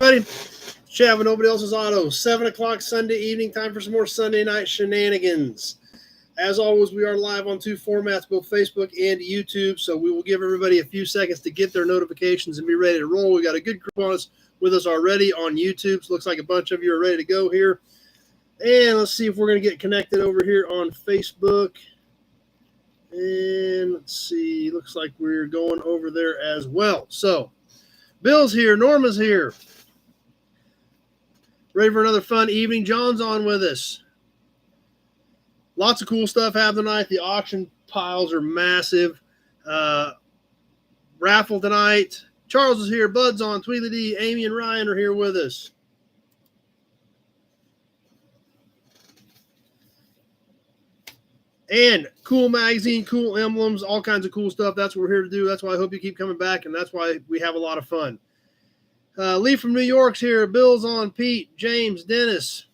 everybody. Chat with Nobody Else's Auto. 7 o'clock Sunday evening. Time for some more Sunday night shenanigans. As always, we are live on two formats, both Facebook and YouTube. So we will give everybody a few seconds to get their notifications and be ready to roll. We got a good group on us with us already on YouTube. So looks like a bunch of you are ready to go here. And let's see if we're going to get connected over here on Facebook. And let's see. Looks like we're going over there as well. So Bill's here. Norma's here. Ready for another fun evening. John's on with us. Lots of cool stuff happening tonight. The auction piles are massive. Raffle tonight. Charles is here. Bud's on. Tweedly D. Amy and Ryan are here with us. And cool magazine, cool emblems, all kinds of cool stuff. That's what we're here to do. That's why I hope you keep coming back, and that's why we have a lot of fun. Lee from New York's here. Bill's on. Pete, James, Dennis.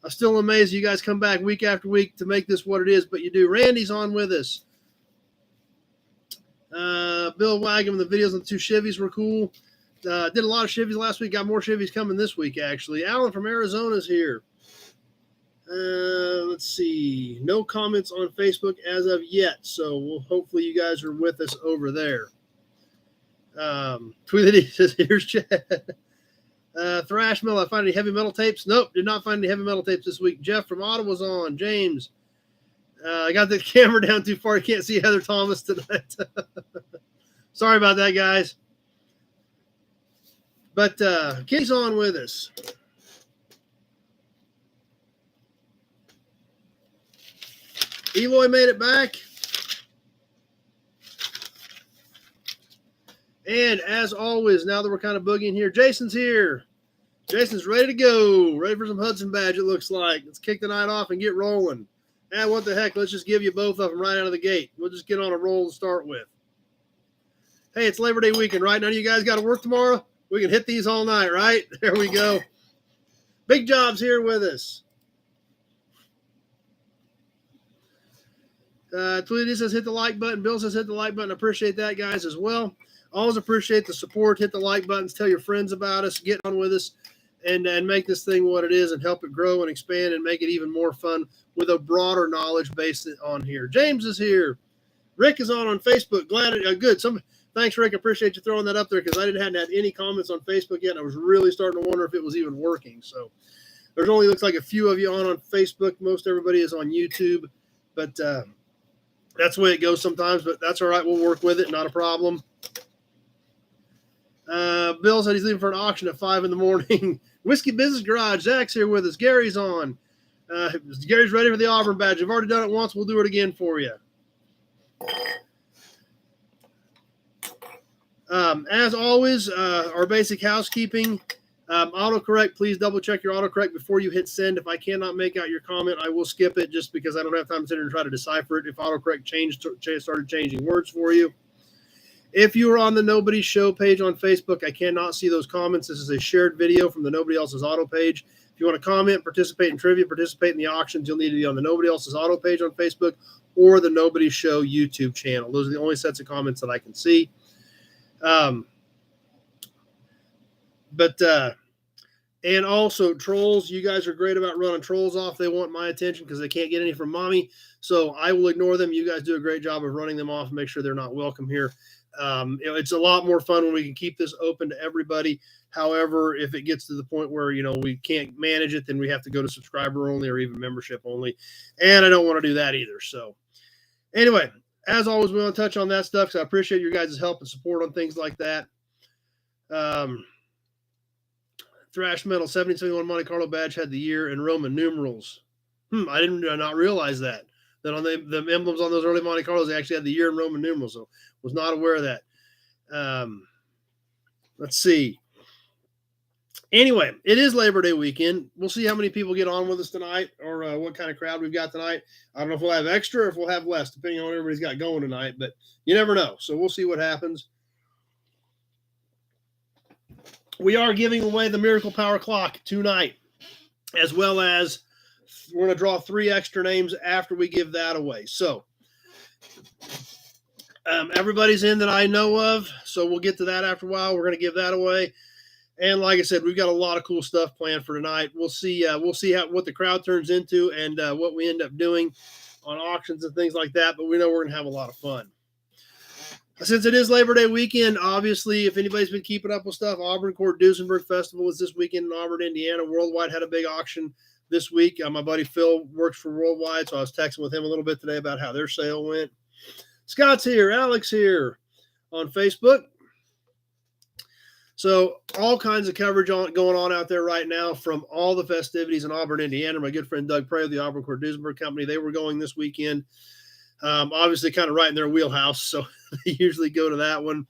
I'm still amazed you guys come back week after week to make this what it is, but you do. Randy's on with us. Bill Wagner, the videos on the two Chevys were cool. Did a lot of Chevys last week. Got more Chevys coming this week, actually. Alan from Arizona's here. Let's see. No comments on Facebook as of yet, so hopefully you guys are with us over there. Tweedly says, here's Chad. Thrash Metal, I find any heavy metal tapes? Nope, did not find any heavy metal tapes this week. Jeff from Ottawa's on. James. I got the camera down too far. You can't see Heather Thomas tonight. Sorry about that, guys. But Kitty's on with us. Eloy made it back. And as always, now that we're kind of boogieing here, Jason's here. Jason's ready to go. Ready for some Hudson Badge, it looks like. Let's kick the night off and get rolling. And what the heck, let's just give you both of them right out of the gate. We'll just get on a roll to start with. Hey, it's Labor Day weekend, right? None of you guys got to work tomorrow? We can hit these all night, right? There we go. Big Job's here with us. Tweety says hit the like button. Bill says hit the like button. Appreciate that, guys, as well. Always appreciate the support. Hit the like buttons. Tell your friends about us. Get on with us and make this thing what it is and help it grow and expand and make it even more fun with a broader knowledge base on here. James is here. Rick is on Facebook. Glad it good. Thanks, Rick. Appreciate you throwing that up there because I hadn't had any comments on Facebook yet. And I was really starting to wonder if it was even working. So there's only looks like a few of you on Facebook. Most everybody is on YouTube. But that's the way it goes sometimes. But that's all right. We'll work with it. Not a problem. Bill said he's leaving for an auction at 5 in the morning. Whiskey Business Garage. Zach's here with us. Gary's on. Gary's ready for the Auburn badge. I've already done it once. We'll do it again for you. As always, our basic housekeeping. Autocorrect, please double check your autocorrect before you hit send. If I cannot make out your comment, I will skip it just because I don't have time to sit here and try to decipher it if autocorrect started changing words for you. If you are on the Nobody Show page on Facebook, I cannot see those comments. This is a shared video from the Nobody Else's Auto page. If you want to comment, participate in trivia, participate in the auctions, you'll need to be on the Nobody Else's Auto page on Facebook or the Nobody Show YouTube channel. Those are the only sets of comments that I can see. And also trolls, you guys are great about running trolls off. They want my attention because they can't get any from mommy. So I will ignore them. You guys do a great job of running them off and make sure they're not welcome here. It's a lot more fun when we can keep this open to everybody. However, if it gets to the point where, we can't manage it, then we have to go to subscriber only or even membership only. And I don't want to do that either. So anyway, as always, we want to touch on that stuff because I appreciate your guys' help and support on things like that. Thrash Metal 1771 Monte Carlo badge had the year in Roman numerals. I did not realize that. That on the emblems on those early Monte Carlos, they actually had the year in Roman numerals. So was not aware of that. Let's see. Anyway, it is Labor Day weekend. We'll see how many people get on with us tonight or what kind of crowd we've got tonight. I don't know if we'll have extra or if we'll have less, depending on what everybody's got going tonight. But you never know. So we'll see what happens. We are giving away the Miracle Power Clock tonight, as well as we're going to draw 3 extra names after we give that away. So everybody's in that I know of, so we'll get to that after a while. We're going to give that away. And like I said, we've got a lot of cool stuff planned for tonight. We'll see what the crowd turns into and what we end up doing on auctions and things like that. But we know we're going to have a lot of fun. Since it is Labor Day weekend, obviously, if anybody's been keeping up with stuff, Auburn Court Duesenberg Festival is this weekend in Auburn, Indiana. Worldwide had a big auction this week. My buddy Phil works for Worldwide, so I was texting with him a little bit today about how their sale went. Scott's here. Alex here on Facebook. So all kinds of coverage going on out there right now from all the festivities in Auburn, Indiana. My good friend Doug Prey of the Auburn Court Duesenberg Company, they were going this weekend. Obviously kind of right in their wheelhouse, so they usually go to that one.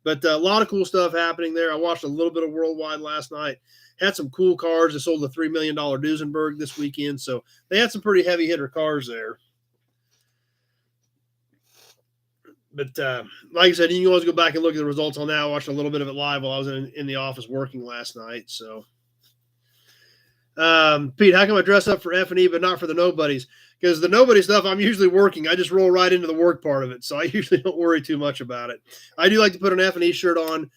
But a lot of cool stuff happening there. I watched a little bit of Worldwide last night. Had some cool cars. They sold a $3 million Duesenberg this weekend, so they had some pretty heavy hitter cars there. But like I said, you can always go back and look at the results on that. I watched a little bit of it live while I was in the office working last night. So, Pete, how come I dress up for F&E but not for the nobodies? Because the nobody stuff, I'm usually working. I just roll right into the work part of it, so I usually don't worry too much about it. I do like to put an F&E shirt on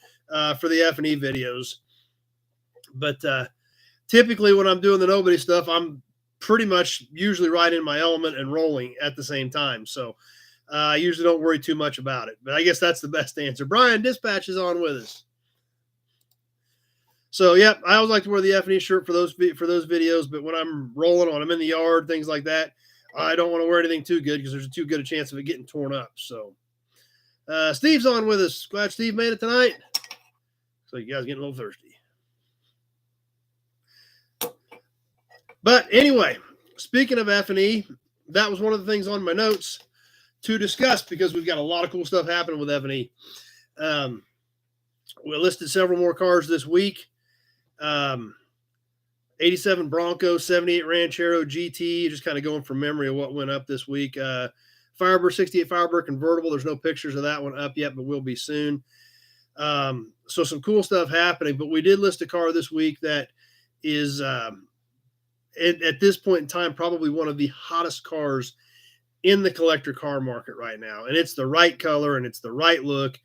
for the F&E videos. But typically when I'm doing the nobody stuff, I'm pretty much usually right in my element and rolling at the same time. So I usually don't worry too much about it. But I guess that's the best answer. Brian Dispatch is on with us. So, yeah, I always like to wear the F&E shirt for those videos. But when I'm rolling, when I'm in the yard, things like that, I don't want to wear anything too good because there's too good a chance of it getting torn up. So, Steve's on with us. Glad Steve made it tonight. So you guys getting a little thirsty. But anyway, speaking of F&E, that was one of the things on my notes to discuss because we've got a lot of cool stuff happening with F&E. We listed several more cars this week. 87 Bronco, 78 Ranchero GT, just kind of going from memory of what went up this week. Firebird 68 Firebird convertible. There's no pictures of that one up yet, but will be soon. So some cool stuff happening, but we did list a car this week that is at this point in time probably one of the hottest cars in the collector car market right now. And it's the right color and it's the right look,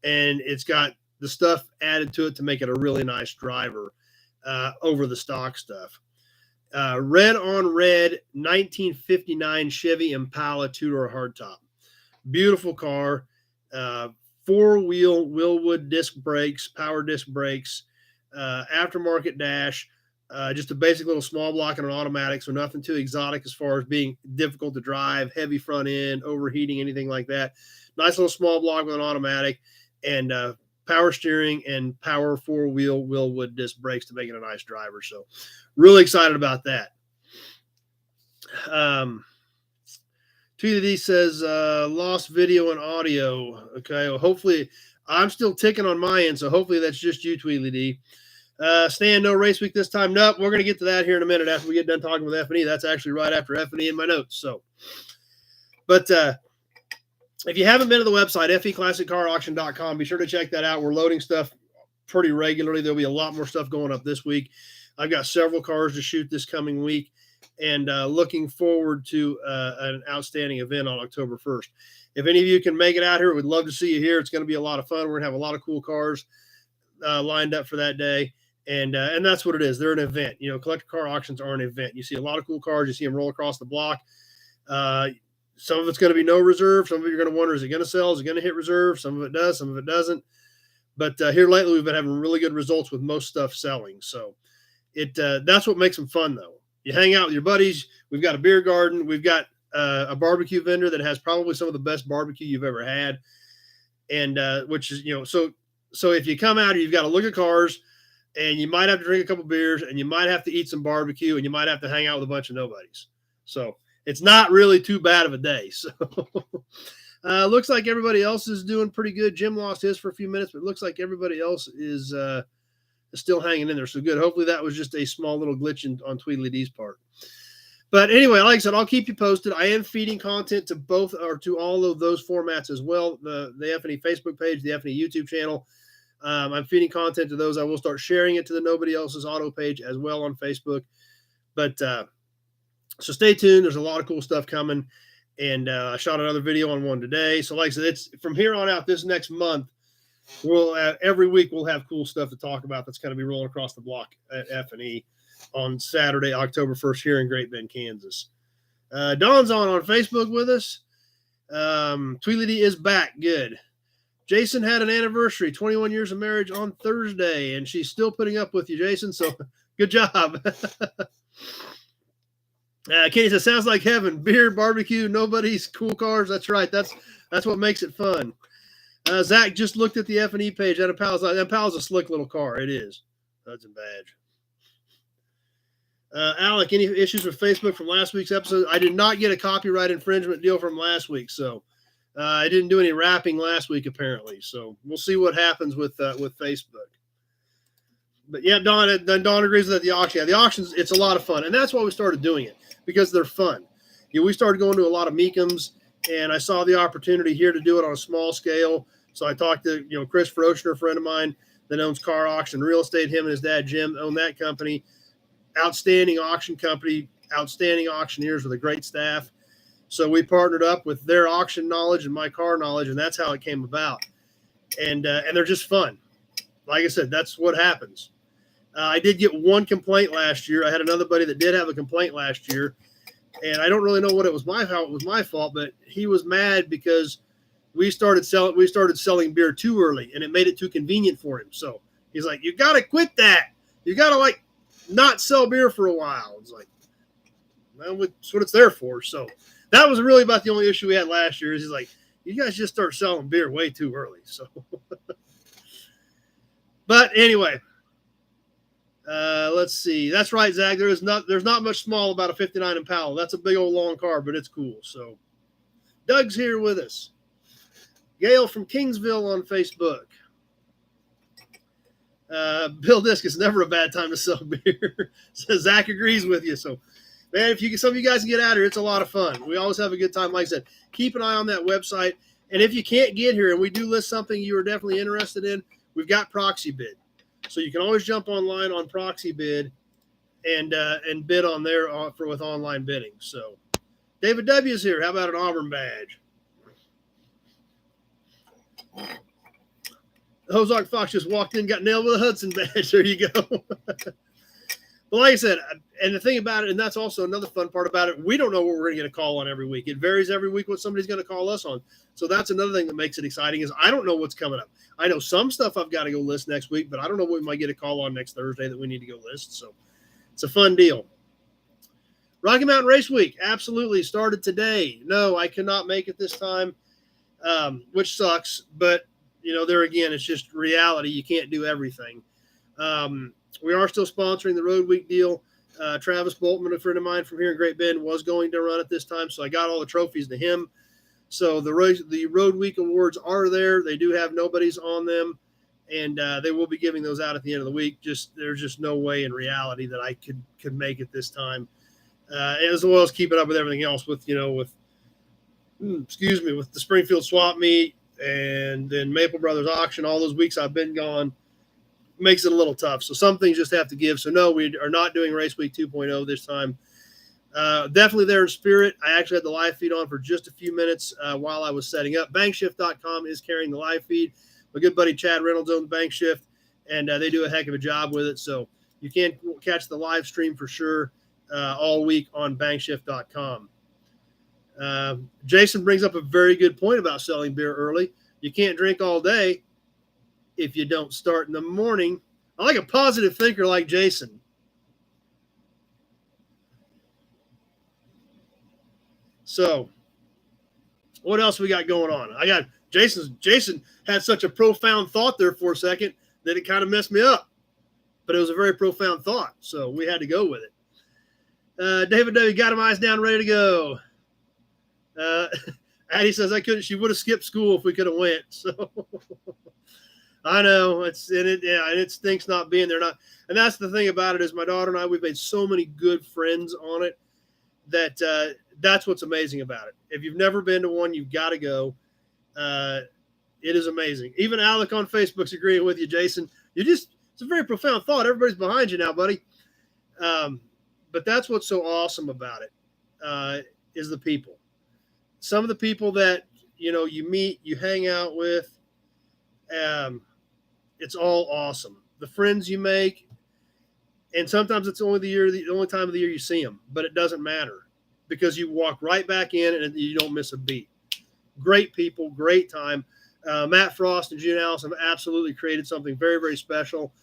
and it's got the stuff added to it to make it a really nice driver over the stock stuff. Red on red 1959 Chevy Impala two-door hardtop. Beautiful car. Four-wheel Willwood disc brakes, power disc brakes, aftermarket dash, just a basic little small block and an automatic, so nothing too exotic as far as being difficult to drive, heavy front end, overheating, anything like that. Nice little small block with an automatic, and power steering and power four-wheel Willwood disc brakes to make it a nice driver. So really excited about that. TD says lost video and audio. Okay, well, hopefully I'm still ticking on my end, so hopefully that's just you, Tweedly D. Stan, no race week this time. Nope, we're going to get to that here in a minute after we get done talking with F&E. That's actually right after F&E in my notes. So, but if you haven't been to the website, feclassiccarauction.com, be sure to check that out. We're loading stuff pretty regularly. There'll be a lot more stuff going up this week. I've got several cars to shoot this coming week, and looking forward to an outstanding event on October 1st. If any of you can make it out here, we'd love to see you here. It's going to be a lot of fun. We're going to have a lot of cool cars lined up for that day. And that's what it is. They're an event. You know, collector car auctions are an event. You see a lot of cool cars. You see them roll across the block. Some of it's going to be no reserve. Some of it you're going to wonder, is it going to sell? Is it going to hit reserve? Some of it does. Some of it doesn't. But here lately, we've been having really good results with most stuff selling. So that's what makes them fun, though. You hang out with your buddies. We've got a beer garden. We've got a barbecue vendor that has probably some of the best barbecue you've ever had. And which is, you know, so if you come out here, you've got to look at cars, and you might have to drink a couple beers, and you might have to eat some barbecue, and you might have to hang out with a bunch of nobodies. So it's not really too bad of a day. So looks like everybody else is doing pretty good. Jim lost his for a few minutes, but it looks like everybody else is still hanging in there. So good. Hopefully that was just a small little glitch on Tweedly D's part. But anyway, like I said, I'll keep you posted. I am feeding content to both or to all of those formats as well. The F&E Facebook page, the F&E YouTube channel. I'm feeding content to those. I will start sharing it to the Nobody Else's Auto page as well on Facebook. But so stay tuned. There's a lot of cool stuff coming. And I shot another video on one today. So like I said, it's from here on out this next month. we'll every week we'll have cool stuff to talk about that's going to be rolling across the block at F&E on Saturday, October 1st here in Great Bend, Kansas. Dawn's on Facebook with us. Tweeledy is back. Good. Jason had an anniversary, 21 years of marriage on Thursday, and she's still putting up with you, Jason. So good job. Kenny says, sounds like heaven. Beer, barbecue, nobody's, cool cars. That's right. That's what makes it fun. Zach just looked at the F&E page. That Impala's a slick little car. It is. Hudson Badge. Alec, any issues with Facebook from last week's episode? I did not get a copyright infringement deal from last week, so I didn't do any rapping last week apparently. So we'll see what happens with Facebook. But yeah, Don agrees with the auction. Yeah, the auctions, it's a lot of fun, and that's why we started doing it, because they're fun. We started going to a lot of Meekums, and I saw the opportunity here to do it on a small scale. So I talked to Chris Frochner, a friend of mine that owns Car Auction Real Estate. Him and his dad Jim own that company. Outstanding auction company, outstanding auctioneers with a great staff. So we partnered up with their auction knowledge and my car knowledge, and that's how it came about. And they're just fun. Like I said, that's what happens. I did get one complaint last year. I had another buddy that did have a complaint last year, and I don't really know how it was my fault, but he was mad because we started selling beer too early, and it made it too convenient for him. So he's like, "You got to quit that. You got to not sell beer for a while." It's like, well, that's what it's there for. So that was really about the only issue we had last year. Is he's like, "You guys just start selling beer way too early." So, but anyway. Let's see. That's right, Zach. There's not much small about a 59 Impala. That's a big old long car, but it's cool. So Doug's here with us. Gail from Kingsville on Facebook. Bill Disk, it's never a bad time to sell beer. So Zach agrees with you. So, man, some of you guys can get out here, it's a lot of fun. We always have a good time. Like I said, keep an eye on that website. And if you can't get here and we do list something you are definitely interested in, we've got Proxy Bid. So you can always jump online on Proxy Bid and bid on there with online bidding. So David W. is here. How about an Auburn badge? Ozark Fox just walked in, got nailed with a Hudson badge. There you go. But like I said, and the thing about it, and that's also another fun part about it, we don't know what we're going to get a call on every week. It varies every week what somebody's going to call us on. So that's another thing that makes it exciting is I don't know what's coming up. I know some stuff I've got to go list next week, but I don't know what we might get a call on next Thursday that we need to go list. So it's a fun deal. Rocky Mountain Race Week absolutely started today. No, I cannot make it this time, which sucks. But, there again, it's just reality. You can't do everything. We are still sponsoring the Road Week deal. Travis Boltman, a friend of mine from here in Great Bend, was going to run it this time, so I got all the trophies to him. So the Road Week awards are there. They do have nobodies on them, and they will be giving those out at the end of the week. There's just no way in reality that I could make it this time, as well as keep it up with everything else with the Springfield Swap Meet and then Maple Brothers Auction. All those weeks I've been gone makes it a little tough. So some things just have to give. So no, we are not doing Race Week 2.0 this time. Definitely there in spirit. I actually had the live feed on for just a few minutes while I was setting up. Bankshift.com is carrying the live feed. My good buddy Chad Reynolds owns Bankshift, and they do a heck of a job with it. So you can catch the live stream for sure all week on Bankshift.com. Jason brings up a very good point about selling beer early. You can't drink all day if you don't start in the morning. I like a positive thinker like Jason. So what else we got going on? I got Jason had such a profound thought there for a second that it kind of messed me up, but it was a very profound thought. So we had to go with it. David W. got him eyes down, ready to go. Addie says she would have skipped school if we could have went. So I know it stinks not being there. And that's the thing about it is my daughter and I, we've made so many good friends on it that that's what's amazing about it. If you've never been to one, you've got to go. It is amazing. Even Alec on Facebook's agreeing with you, Jason. It's a very profound thought. Everybody's behind you now, buddy. But that's what's so awesome about it is the people. Some of the people that, you meet, you hang out with, It's all awesome. The friends you make, and sometimes it's only the only time of the year you see them, but it doesn't matter because you walk right back in and you don't miss a beat. Great people, great time. Matt Frost and June Allison have absolutely created something very, very special.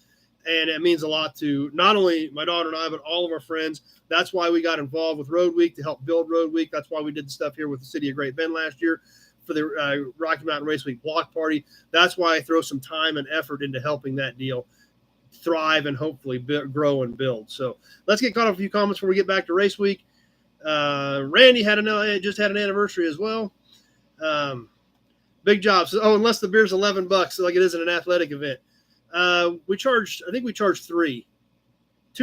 And it means a lot to not only my daughter and I, but all of our friends. That's why we got involved with Road Week to help build Road Week. That's why we did the stuff here with the city of Great Bend last year for the Rocky Mountain Race Week block party. That's why I throw some time and effort into helping that deal thrive and hopefully grow and build. So let's get caught up a few comments before we get back to Race Week. Randy just had an anniversary as well. Big job. So, unless the beer's $11, like it is in an athletic event. I think we charged 2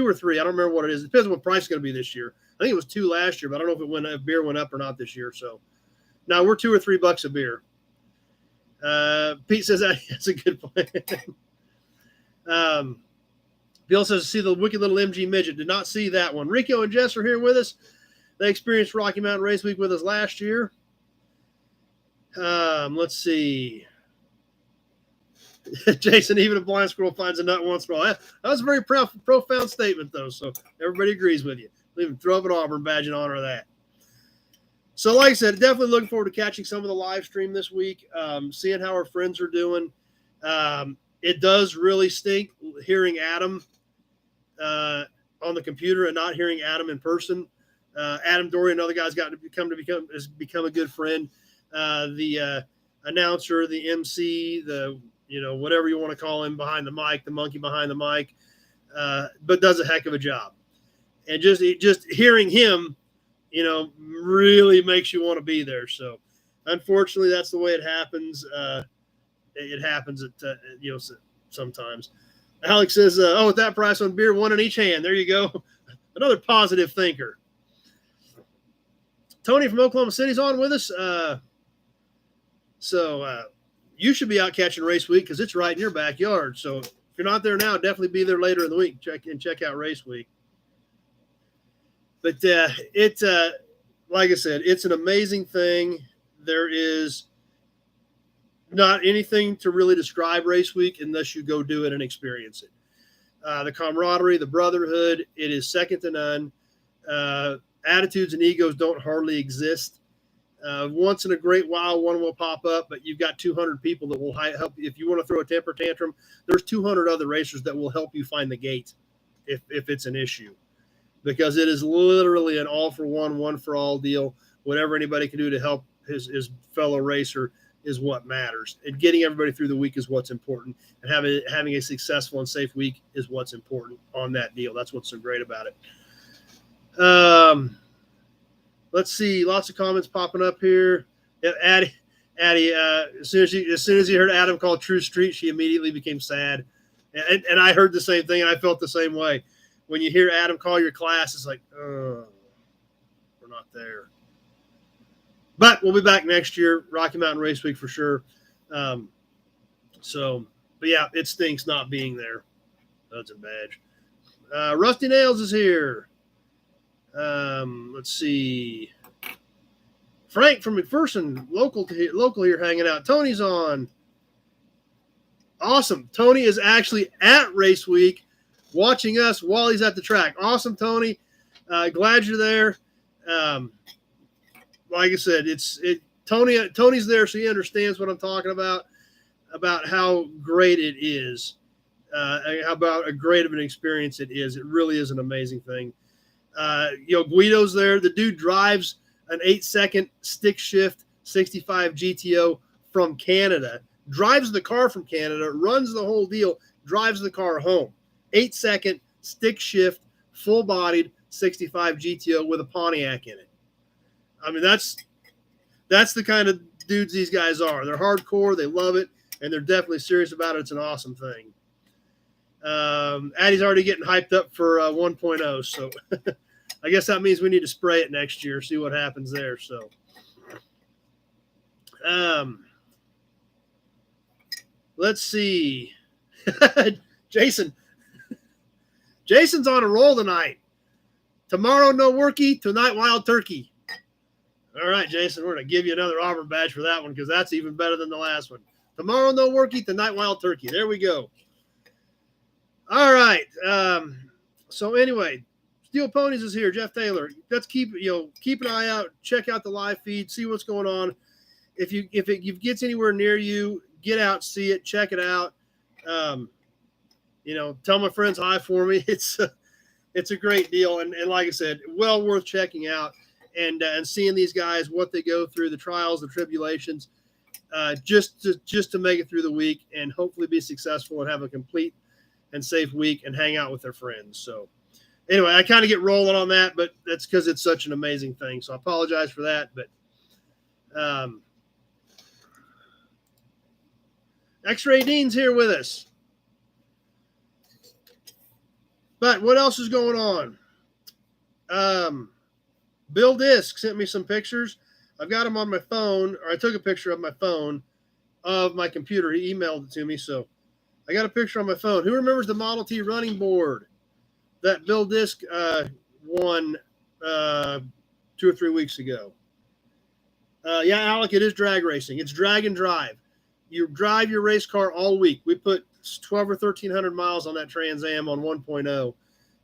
or 3. I don't remember what it is. It depends on what price it's going to be this year. I think it was 2 last year, but I don't know if beer went up or not this year. So now we're $2 or $3 a beer. Pete says that's a good plan. Bill says, see the wicked little MG midget. Did not see that one. Rico and Jess are here with us. They experienced Rocky Mountain Race Week with us last year. Let's see. Jason, even a blind squirrel finds a nut once in a while. That was a very profound statement, though, so everybody agrees with you. Even throw up an Auburn badge in honor of that. So, like I said, definitely looking forward to catching some of the live stream this week, seeing how our friends are doing. It does really stink hearing Adam on the computer and not hearing Adam in person. Adam Dory, another guy's has become a good friend. The announcer, the MC, whatever you want to call him behind the mic, the monkey behind the mic, but does a heck of a job. And just hearing him, really makes you want to be there. So unfortunately, that's the way it happens. It happens at, sometimes. Alex says, with that price on beer, 1 in each hand. There you go. Another positive thinker. Tony from Oklahoma City's on with us. So you should be out catching Race Week because it's right in your backyard. So if you're not there now, definitely be there later in the week. Check out Race Week. But like I said, it's an amazing thing. There is not anything to really describe Race Week unless you go do it and experience it. The camaraderie, the brotherhood, it is second to none. Attitudes and egos don't hardly exist. Once in a great while, one will pop up, but you've got 200 people that will help you. If you want to throw a temper tantrum, there's 200 other racers that will help you find the gate if it's an issue, because it is literally an all for one for all deal. Whatever anybody can do to help his fellow racer is what matters. And getting everybody through the week is what's important. And having a successful and safe week is what's important on that deal. That's what's so great about it. Let's see. Lots of comments popping up here. Addie, as soon as you heard Adam call True Street, she immediately became sad. And I heard the same thing, and I felt the same way. When you hear Adam call your class, it's like, oh, we're not there. But we'll be back next year, Rocky Mountain Race Week for sure. But yeah, it stinks not being there. That's a badge. Rusty Nails is here. Let's see. Frank from McPherson, local here, hanging out. Tony's on. Awesome. Tony is actually at Race Week, watching us while he's at the track. Awesome, Tony. Glad you're there. Like I said, Tony's there, so he understands what I'm talking about how great it is, about a great of an experience it is. It really is an amazing thing. Guido's there. The dude drives an 8-second stick shift 65 GTO from Canada, drives the car from Canada, runs the whole deal, drives the car home. 8-second stick shift, full bodied 65 GTO with a Pontiac in it. I mean, that's the kind of dudes these guys are. They're hardcore. They love it, and they're definitely serious about it. It's an awesome thing. Addie's already getting hyped up for 1.0, so I guess that means we need to spray it next year, see what happens there. So, let's see. Jason's on a roll tonight. Tomorrow, no worky. Tonight, wild turkey. All right, Jason, we're going to give you another Auburn badge for that one because that's even better than the last one. Tomorrow no work, eat the night wild turkey. There we go. All right. So anyway, Steel Ponies is here. Jeff Taylor. Let's keep an eye out. Check out the live feed. See what's going on. If it gets anywhere near you, get out, see it, check it out. Tell my friends hi for me. It's a great deal, and like I said, well worth checking out and seeing these guys, what they go through, the trials, the tribulations, just to make it through the week and hopefully be successful and have a complete and safe week and hang out with their friends. So anyway, I kind of get rolling on that, but that's because it's such an amazing thing. So I apologize for that, but X-Ray Dean's here with us. But what else is going on? Bill Disk sent me some pictures. I've got them on my phone, or I took a picture of my phone of my computer. He emailed it to me, so I got a picture on my phone. Who remembers the Model T running board that Bill Disk won 2 or 3 weeks ago? Yeah, Alec, it is drag racing. It's drag and drive. You drive your race car all week. We put 12 or 1,300 miles on that Trans Am on 1.0,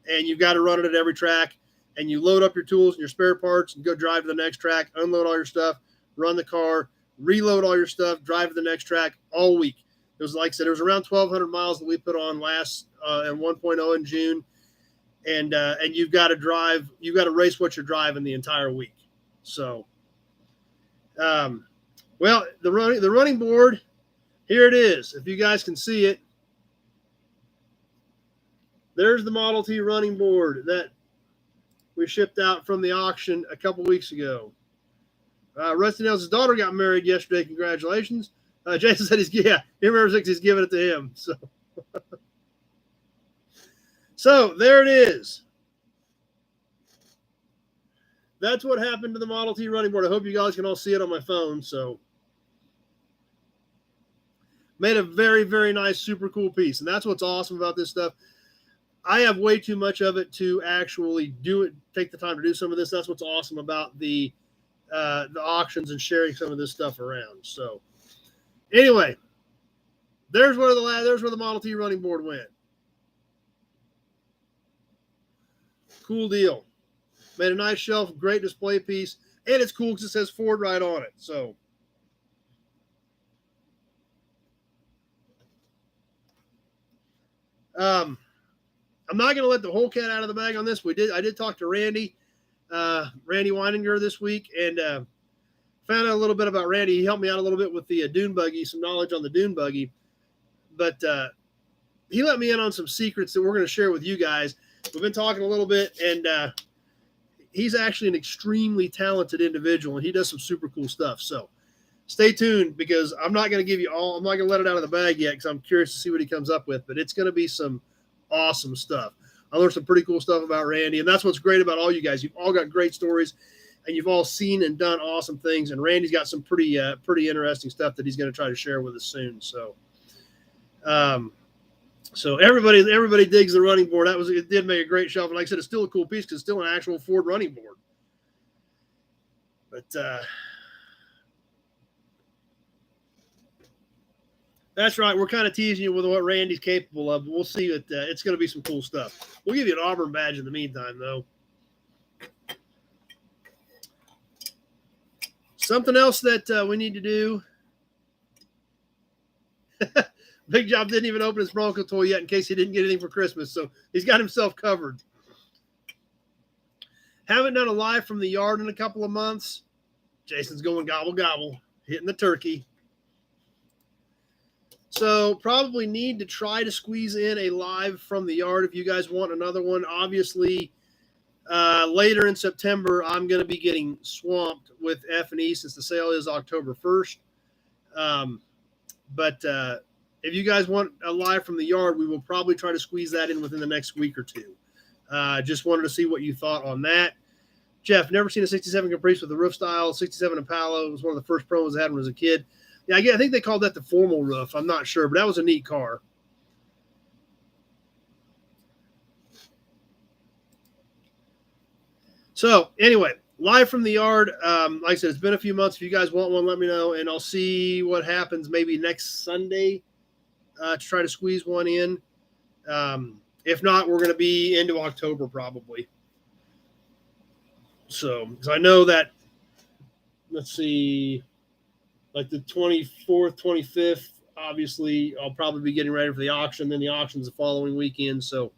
and you've got to run it at every track, and you load up your tools and your spare parts and go drive to the next track, unload all your stuff, run the car, reload all your stuff, drive to the next track all week. It was, like I said, it was around 1,200 miles that we put on last in 1.0 in June, and you've got to drive, you've got to race what you're driving the entire week. So, well, the running board, here it is. If you guys can see it, there's the Model T running board that we shipped out from the auction a couple weeks ago. Rusty Nelson's daughter got married yesterday. Congratulations. Jason said he remembers he's giving it to him. So there it is. That's what happened to the Model T running board. I hope you guys can all see it on my phone. So made a very, very nice, super cool piece. And that's what's awesome about this stuff. I have way too much of it to actually do it, take the time to do some of this. That's what's awesome about the auctions and sharing some of this stuff around. So anyway, there's where the Model T running board went. Cool deal. Made a nice shelf, great display piece, and it's cool because it says Ford right on it. So I'm not going to let the whole cat out of the bag on this. I did talk to Randy Weininger this week, and found out a little bit about Randy. He helped me out a little bit with the dune buggy, some knowledge on the dune buggy. But he let me in on some secrets that we're going to share with you guys. We've been talking a little bit, and he's actually an extremely talented individual, and he does some super cool stuff. So stay tuned, because I'm not going to give you all. I'm not going to let it out of the bag yet, because I'm curious to see what he comes up with. But it's going to be some awesome stuff. I learned some pretty cool stuff about Randy, and that's what's great about all you guys. You've all got great stories, and you've all seen and done awesome things. And Randy's got some pretty interesting stuff that he's going to try to share with us soon. So, so everybody digs the running board. It did make a great shelf, and like I said, it's still a cool piece because it's still an actual Ford running board. But that's right. We're kind of teasing you with what Randy's capable of. But we'll see that it's going to be some cool stuff. We'll give you an Auburn badge in the meantime, though. Something else that we need to do. Big Job didn't even open his Bronco toy yet in case he didn't get anything for Christmas. So he's got himself covered. Haven't done a live from the yard in a couple of months. Jason's going gobble, gobble, hitting the turkey. So probably need to try to squeeze in a live from the yard if you guys want another one. Obviously, later in September, I'm going to be getting swamped with F&E since the sale is October 1st. But if you guys want a live from the yard, we will probably try to squeeze that in within the next week or two. Just wanted to see what you thought on that. Jeff, never seen a 67 Caprice with the roof style. 67 Impala was one of the first promos I had when I was a kid. Yeah, I think they called that the formal roof. I'm not sure, but that was a neat car. So anyway, live from the yard. Like I said, it's been a few months. If you guys want one, let me know, and I'll see what happens maybe next Sunday to try to squeeze one in. If not, we're going to be into October probably. So, because I know that, let's see, like the 24th, 25th, obviously, I'll probably be getting ready for the auction. Then the auction's the following weekend. So,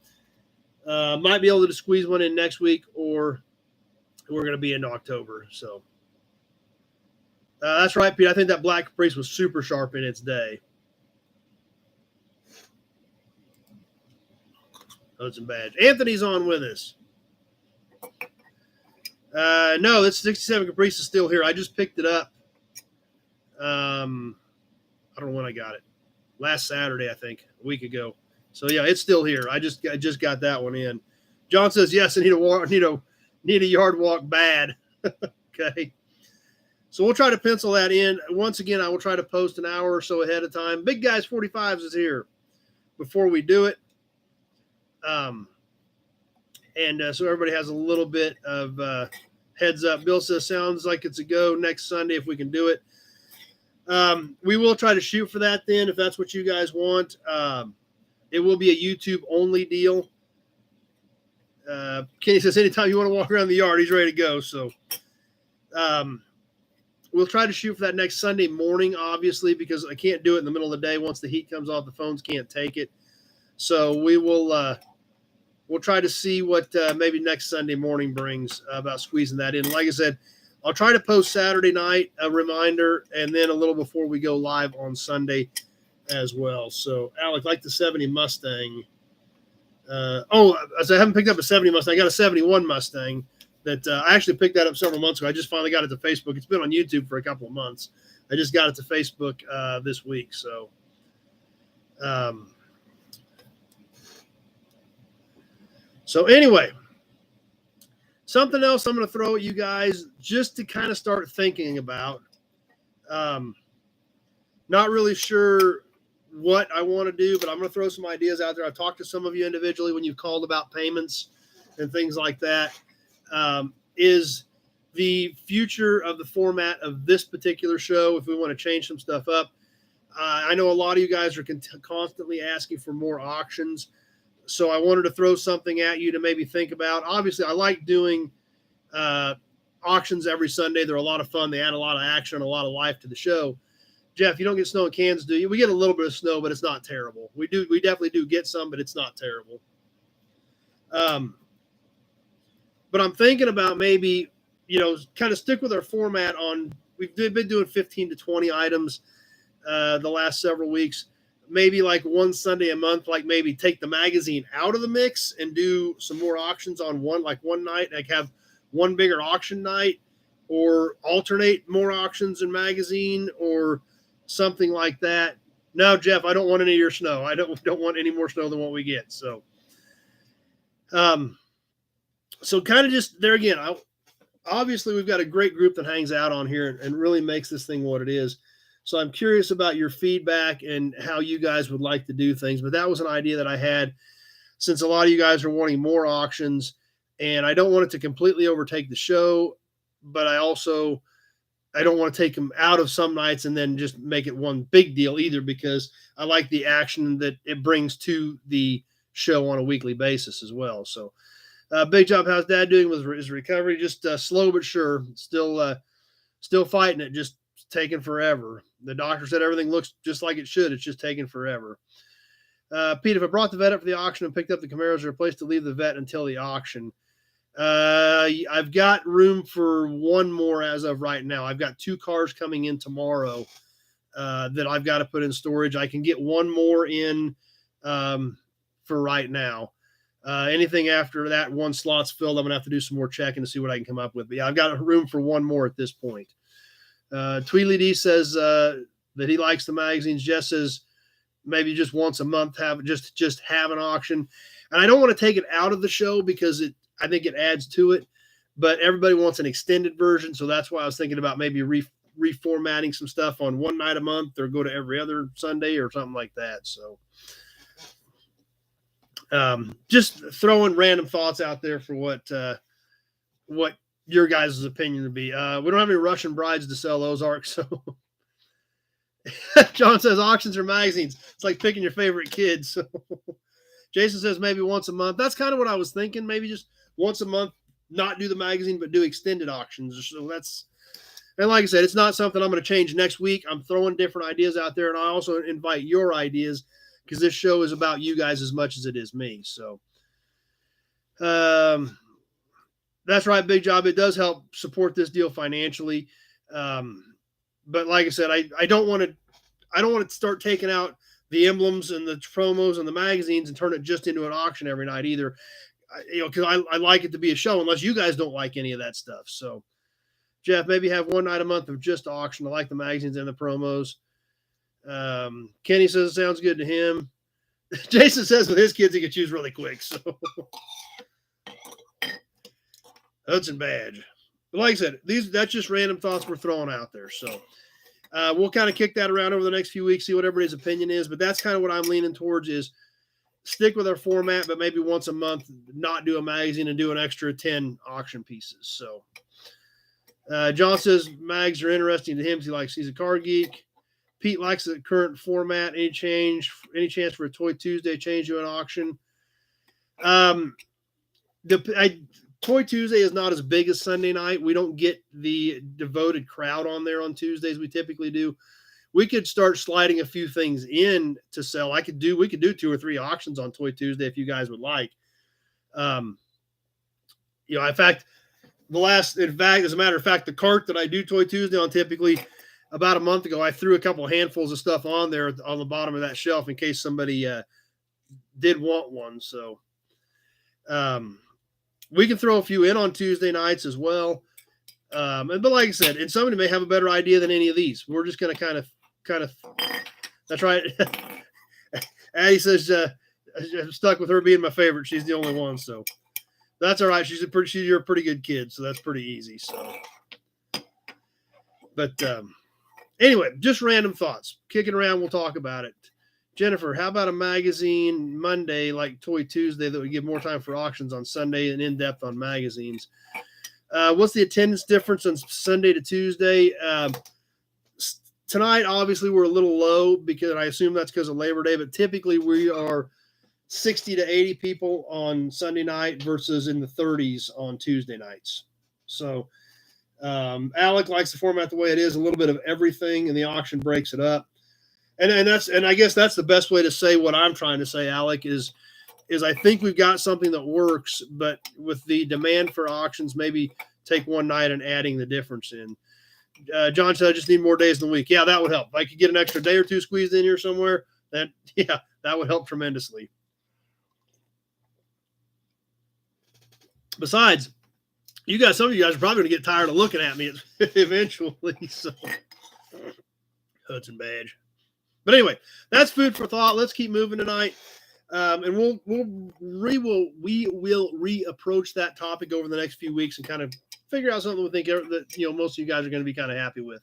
might be able to squeeze one in next week, or we're going to be into October. So, that's right, Pete. I think that Black Caprice was super sharp in its day. Hudson Badge. Anthony's on with us. No, this 67 Caprice is still here. I just picked it up. I don't know when I got it. Last Saturday, I think, a week ago. So yeah, it's still here. I just got that one in. John says yes. I need a yard walk bad. Okay. So we'll try to pencil that in. Once again, I will try to post an hour or so ahead of time. Big Guys 45s is here before we do it. So everybody has a little bit of heads up. Bill says, sounds like it's a go next Sunday if we can do it. We will try to shoot for that then if that's what you guys want. It will be a YouTube only deal. Kenny says, anytime you want to walk around the yard, he's ready to go. So we'll try to shoot for that next Sunday morning, obviously, because I can't do it in the middle of the day. Once the heat comes off, the phones can't take it. So we will we'll try to see what maybe next Sunday morning brings about squeezing that in. Like I said, I'll try to post Saturday night a reminder, and then a little before we go live on Sunday as well. So, Alec, like the 70 Mustang. As I haven't picked up a 70 Mustang. I got a 71 Mustang that I actually picked that up several months ago. I just finally got it to Facebook. It's been on YouTube for a couple of months. I just got it to Facebook this week. So, anyway, something else I'm going to throw at you guys just to kind of start thinking about. Not really sure what I want to do, but I'm going to throw some ideas out there. I've talked to some of you individually when you've called about payments and things like that. Is the future of the format of this particular show, if we want to change some stuff up. I know a lot of you guys are constantly asking for more auctions. So I wanted to throw something at you to maybe think about. Obviously, I like doing auctions every Sunday. They're a lot of fun. They add a lot of action, a lot of life to the show. Jeff, you don't get snow in Kansas, do you? We get a little bit of snow, but it's not terrible. We definitely do get some, but it's not terrible. But I'm thinking about maybe, kind of stick with our format on. We've been doing 15 to 20 items the last several weeks. Maybe like one Sunday a month, like maybe take the magazine out of the mix and do some more auctions on one night, like have one bigger auction night, or alternate more auctions and magazine or something like that. No, Jeff, I don't want any of your snow. I don't want any more snow than what we get. So, so kind of just there again, obviously we've got a great group that hangs out on here and really makes this thing what it is. So I'm curious about your feedback and how you guys would like to do things. But that was an idea that I had since a lot of you guys are wanting more auctions, and I don't want it to completely overtake the show, but I don't want to take them out of some nights and then just make it one big deal either, because I like the action that it brings to the show on a weekly basis as well. So big job. How's Dad doing with his recovery? Just slow but sure. Still fighting it. Just taking forever. The doctor said everything looks just like it should. It's just taking forever. Pete, if I brought the vet up for the auction and picked up the Camaros, is there a place to leave the vet until the auction? I've got room for one more as of right now. I've got 2 cars coming in tomorrow that I've got to put in storage. I can get one more in for right now. Anything after that, one slot's filled, I'm going to have to do some more checking to see what I can come up with. But yeah, I've got room for one more at this point. Tweedly D says that he likes the magazines. Jess says maybe just once a month have an auction. And I don't want to take it out of the show because I think it adds to it. But everybody wants an extended version, so that's why I was thinking about maybe reformatting some stuff on one night a month or go to every other Sunday or something like that. So just throwing random thoughts out there for what your guys' opinion would be. We don't have any Russian brides to sell Ozark, so John says auctions or magazines. It's like picking your favorite kid. So Jason says maybe once a month. That's kind of what I was thinking. Maybe just once a month, not do the magazine, but do extended auctions. So that's, and like I said, it's not something I'm going to change next week. I'm throwing different ideas out there, and I also invite your ideas because this show is about you guys as much as it is me. So, that's right, Big Job. It does help support this deal financially. But like I said, I don't want to start taking out the emblems and the promos and the magazines and turn it just into an auction every night either. Because I like it to be a show, unless you guys don't like any of that stuff. So, Jeff, maybe have one night a month of just auction. I like the magazines and the promos. Kenny says it sounds good to him. Jason says with his kids, he can choose really quick. So, Hudson Badge. But like I said, that's just random thoughts we're throwing out there. So, we'll kind of kick that around over the next few weeks, see what everybody's opinion is. But that's kind of what I'm leaning towards is stick with our format, but maybe once a month, not do a magazine and do an extra 10 auction pieces. So, John says mags are interesting to him. He's a car geek. Pete likes the current format. Any chance for a Toy Tuesday change to an auction? Toy Tuesday is not as big as Sunday night. We don't get the devoted crowd on there on Tuesdays we typically do. We could start sliding a few things in to sell. We could do 2 or 3 auctions on Toy Tuesday if you guys would like. In fact, as a matter of fact, the cart that I do Toy Tuesday on typically about a month ago, I threw a couple handfuls of stuff on there on the bottom of that shelf in case somebody did want one. So, we can throw a few in on Tuesday nights as well. But like I said, and somebody may have a better idea than any of these. We're just going to kind of, that's right. Addie says, I'm stuck with her being my favorite. She's the only one. So that's all right. You're a pretty good kid. So that's pretty easy. So, but, anyway, just random thoughts kicking around. We'll talk about it. Jennifer, how about a magazine Monday like Toy Tuesday that would give more time for auctions on Sunday and in-depth on magazines? What's the attendance difference on Sunday to Tuesday? Tonight, obviously, we're a little low because I assume that's because of Labor Day, but typically we are 60 to 80 people on Sunday night versus in the 30s on Tuesday nights. So Alec likes the format the way it is, a little bit of everything, and the auction breaks it up. And I guess that's the best way to say what I'm trying to say, Alec, is I think we've got something that works, but with the demand for auctions, maybe take one night and adding the difference in. John said, I just need more days in the week. Yeah, that would help. If I could get an extra day or two squeezed in here somewhere, that would help tremendously. Besides, some of you guys are probably going to get tired of looking at me eventually. So, Hudson Badge. But anyway, that's food for thought. Let's keep moving tonight, and we will reapproach that topic over the next few weeks and kind of figure out something we think that most of you guys are going to be kind of happy with.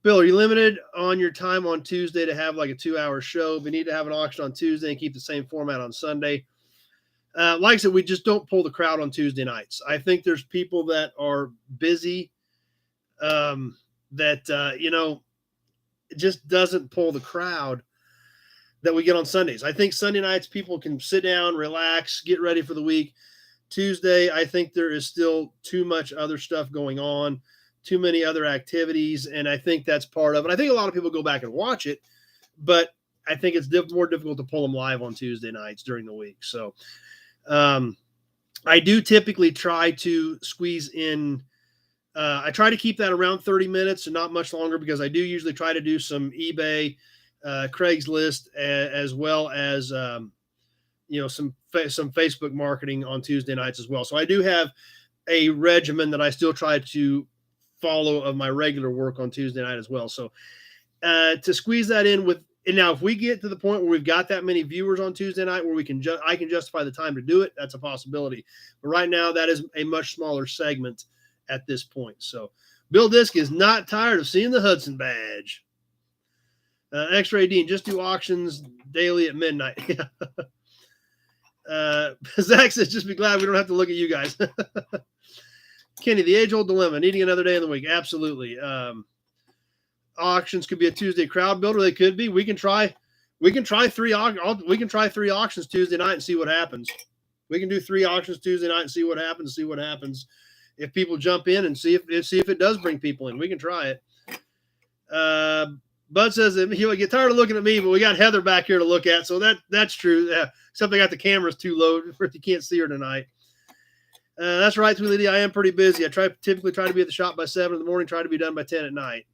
Bill, are you limited on your time on Tuesday to have like a 2-hour show? We need to have an auction on Tuesday and keep the same format on Sunday. Like I said, we just don't pull the crowd on Tuesday nights. I think there's people that are busy it just doesn't pull the crowd that we get on Sundays. I think Sunday nights people can sit down, relax, get ready for the week. Tuesday, I think there is still too much other stuff going on, too many other activities, and I think that's part of it. I think a lot of people go back and watch it, but I think it's more difficult to pull them live on Tuesday nights during the week. So I do typically try to squeeze in I try to keep that around 30 minutes and not much longer because I do usually try to do some eBay, Craigslist, as well as, some Facebook marketing on Tuesday nights as well. So I do have a regimen that I still try to follow of my regular work on Tuesday night as well. So to squeeze that in and now if we get to the point where we've got that many viewers on Tuesday night where I can justify the time to do it, that's a possibility. But right now that is a much smaller segment at this point. So Bill Disk is not tired of seeing the Hudson Badge. X-Ray Dean, just do auctions daily at midnight. Zach says, just be glad we don't have to look at you guys. Kenny, the age-old dilemma, needing another day in the week. Absolutely. Auctions could be a Tuesday crowd builder. They could be. We can try 3 auctions Tuesday night and see what happens. We can do 3 auctions Tuesday night and see what happens. If people jump in and see if it does bring people in. We can try it. Bud says that he would get tired of looking at me, but we got Heather back here to look at, so that's true. Except I got the cameras too low for you can't see her tonight. That's right, Sweet Lady. I am pretty busy. I typically try to be at the shop by 7 in the morning, try to be done by 10 at night.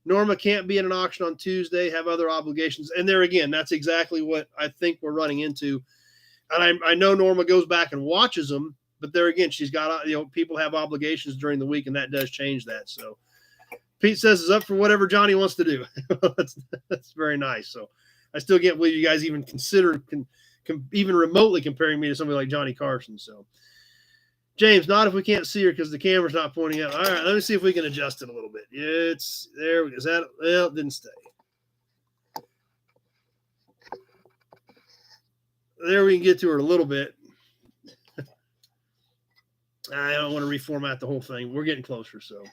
Norma can't be in an auction on Tuesday, have other obligations. And there again, that's exactly what I think we're running into. And I know Norma goes back and watches them, but there again, she's got, people have obligations during the week, and that does change that. So Pete says is up for whatever Johnny wants to do. That's very nice. So I still can't believe you guys even consider even remotely comparing me to somebody like Johnny Carson. So James, not if we can't see her because the camera's not pointing out. All right, let me see if we can adjust it a little bit. It's there. Is that? Well, it didn't stay. There we can get to her a little bit. I don't want to reformat the whole thing. We're getting closer. So,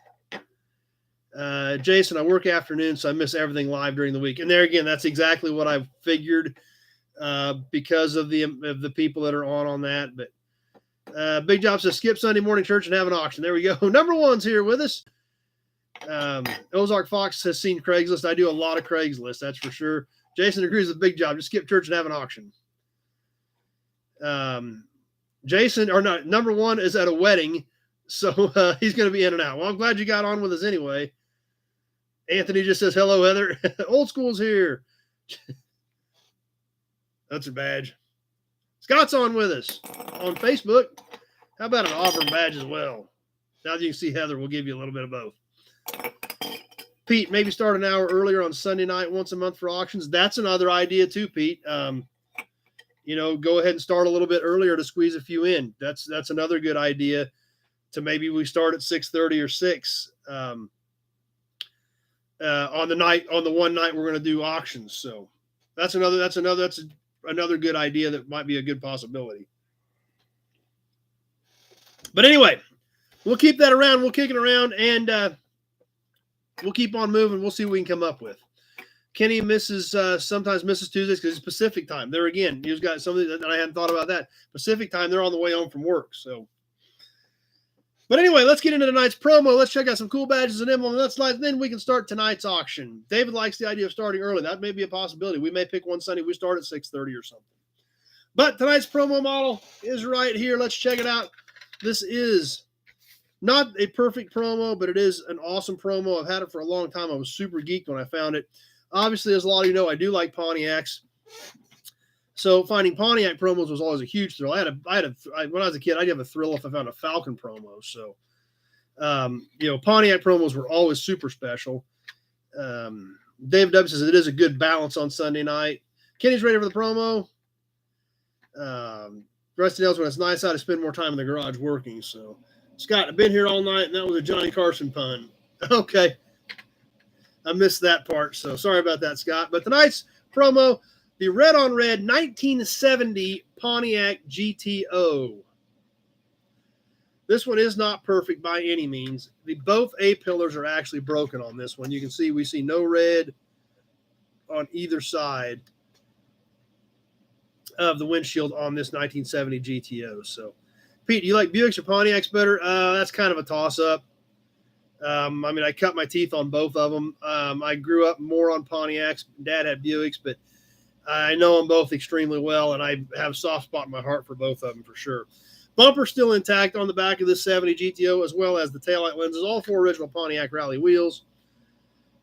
Jason, I work afternoons, so I miss everything live during the week. And there again, that's exactly what I figured because of the people that are on that. But Big Job says skip Sunday morning church and have an auction. There we go. Number 1's here with us. Ozark Fox has seen Craigslist. I do a lot of Craigslist, that's for sure. Jason agrees with Big Job. Just skip church and have an auction. Jason, or not, number 1 is at a wedding, so he's going to be in and out. Well, I'm glad you got on with us anyway. Anthony just says, hello, Heather. Old school's here. That's her badge. Scott's on with us on Facebook. How about an Auburn badge as well? Now that you can see Heather, we'll give you a little bit of both. Pete, maybe start an hour earlier on Sunday night once a month for auctions. That's another idea too, Pete. Go ahead and start a little bit earlier to squeeze a few in. That's another good idea. To maybe we start at 6:30 or 6 on the one night we're going to do auctions. So that's another good idea that might be a good possibility. But anyway, we'll keep that around. We'll kick it around, and we'll keep on moving. We'll see what we can come up with. Kenny sometimes misses Tuesdays because it's Pacific time. There again, he's got something that I hadn't thought about that. Pacific time, they're on the way home from work. So, but anyway, let's get into tonight's promo. Let's check out some cool badges and emblems. Then we can start tonight's auction. David likes the idea of starting early. That may be a possibility. We may pick one Sunday. We start at 6:30 or something. But tonight's promo model is right here. Let's check it out. This is not a perfect promo, but it is an awesome promo. I've had it for a long time. I was super geeked when I found it. Obviously, as a lot of you know, I do like Pontiacs. So finding Pontiac promos was always a huge thrill. When I was a kid, I'd have a thrill if I found a Falcon promo. So, Pontiac promos were always super special. David W says it is a good balance on Sunday night. Kenny's ready for the promo. Rusty Nails, when it's nice out, I spend more time in the garage working. So, Scott, I've been here all night, and that was a Johnny Carson pun. Okay. I missed that part, so sorry about that, Scott. But tonight's promo, the red on red 1970 Pontiac GTO. This one is not perfect by any means. Both A-pillars are actually broken on this one. You can see we see no red on either side of the windshield on this 1970 GTO. So, Pete, do you like Buicks or Pontiacs better? That's kind of a toss-up. I cut my teeth on both of them. I grew up more on Pontiacs. Dad had Buicks, but I know them both extremely well, and I have a soft spot in my heart for both of them for sure. Bumper still intact on the back of this 70 GTO, as well as the taillight lenses, all 4 original Pontiac Rally wheels.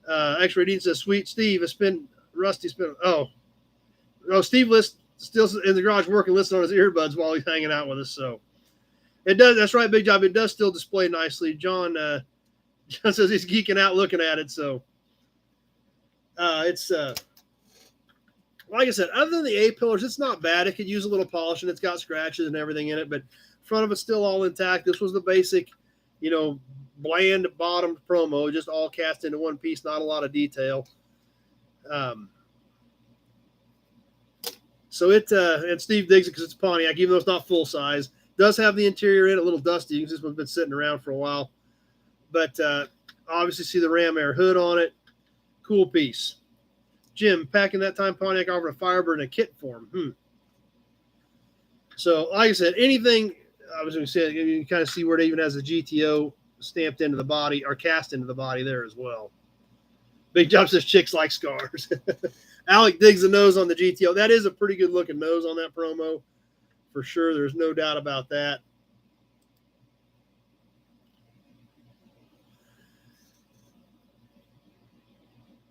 X-Ray Dean says, sweet Steve, Steve List still in the garage working, listening on his earbuds while he's hanging out with us. So it does. That's right, Big Job. It does still display nicely. John says he's geeking out looking at it. So it's like I said, other than the A-pillars, it's not bad. It could use a little polishing. It's got scratches and everything in it, but front of it's still all intact. This was the basic, bland bottom promo, just all cast into one piece, not a lot of detail. So and Steve digs it because it's Pontiac, even though it's not full size. Does have the interior in it, a little dusty. This one's been sitting around for a while. But obviously see the Ram Air hood on it. Cool piece. Jim, packing that time Pontiac offered a Firebird in a kit form. So, like I said, anything, I was going to say, you can kind of see where it even has the GTO stamped into the body or cast into the body there as well. Big Job says chicks like scars. Alec digs the nose on the GTO. That is a pretty good looking nose on that promo for sure. There's no doubt about that.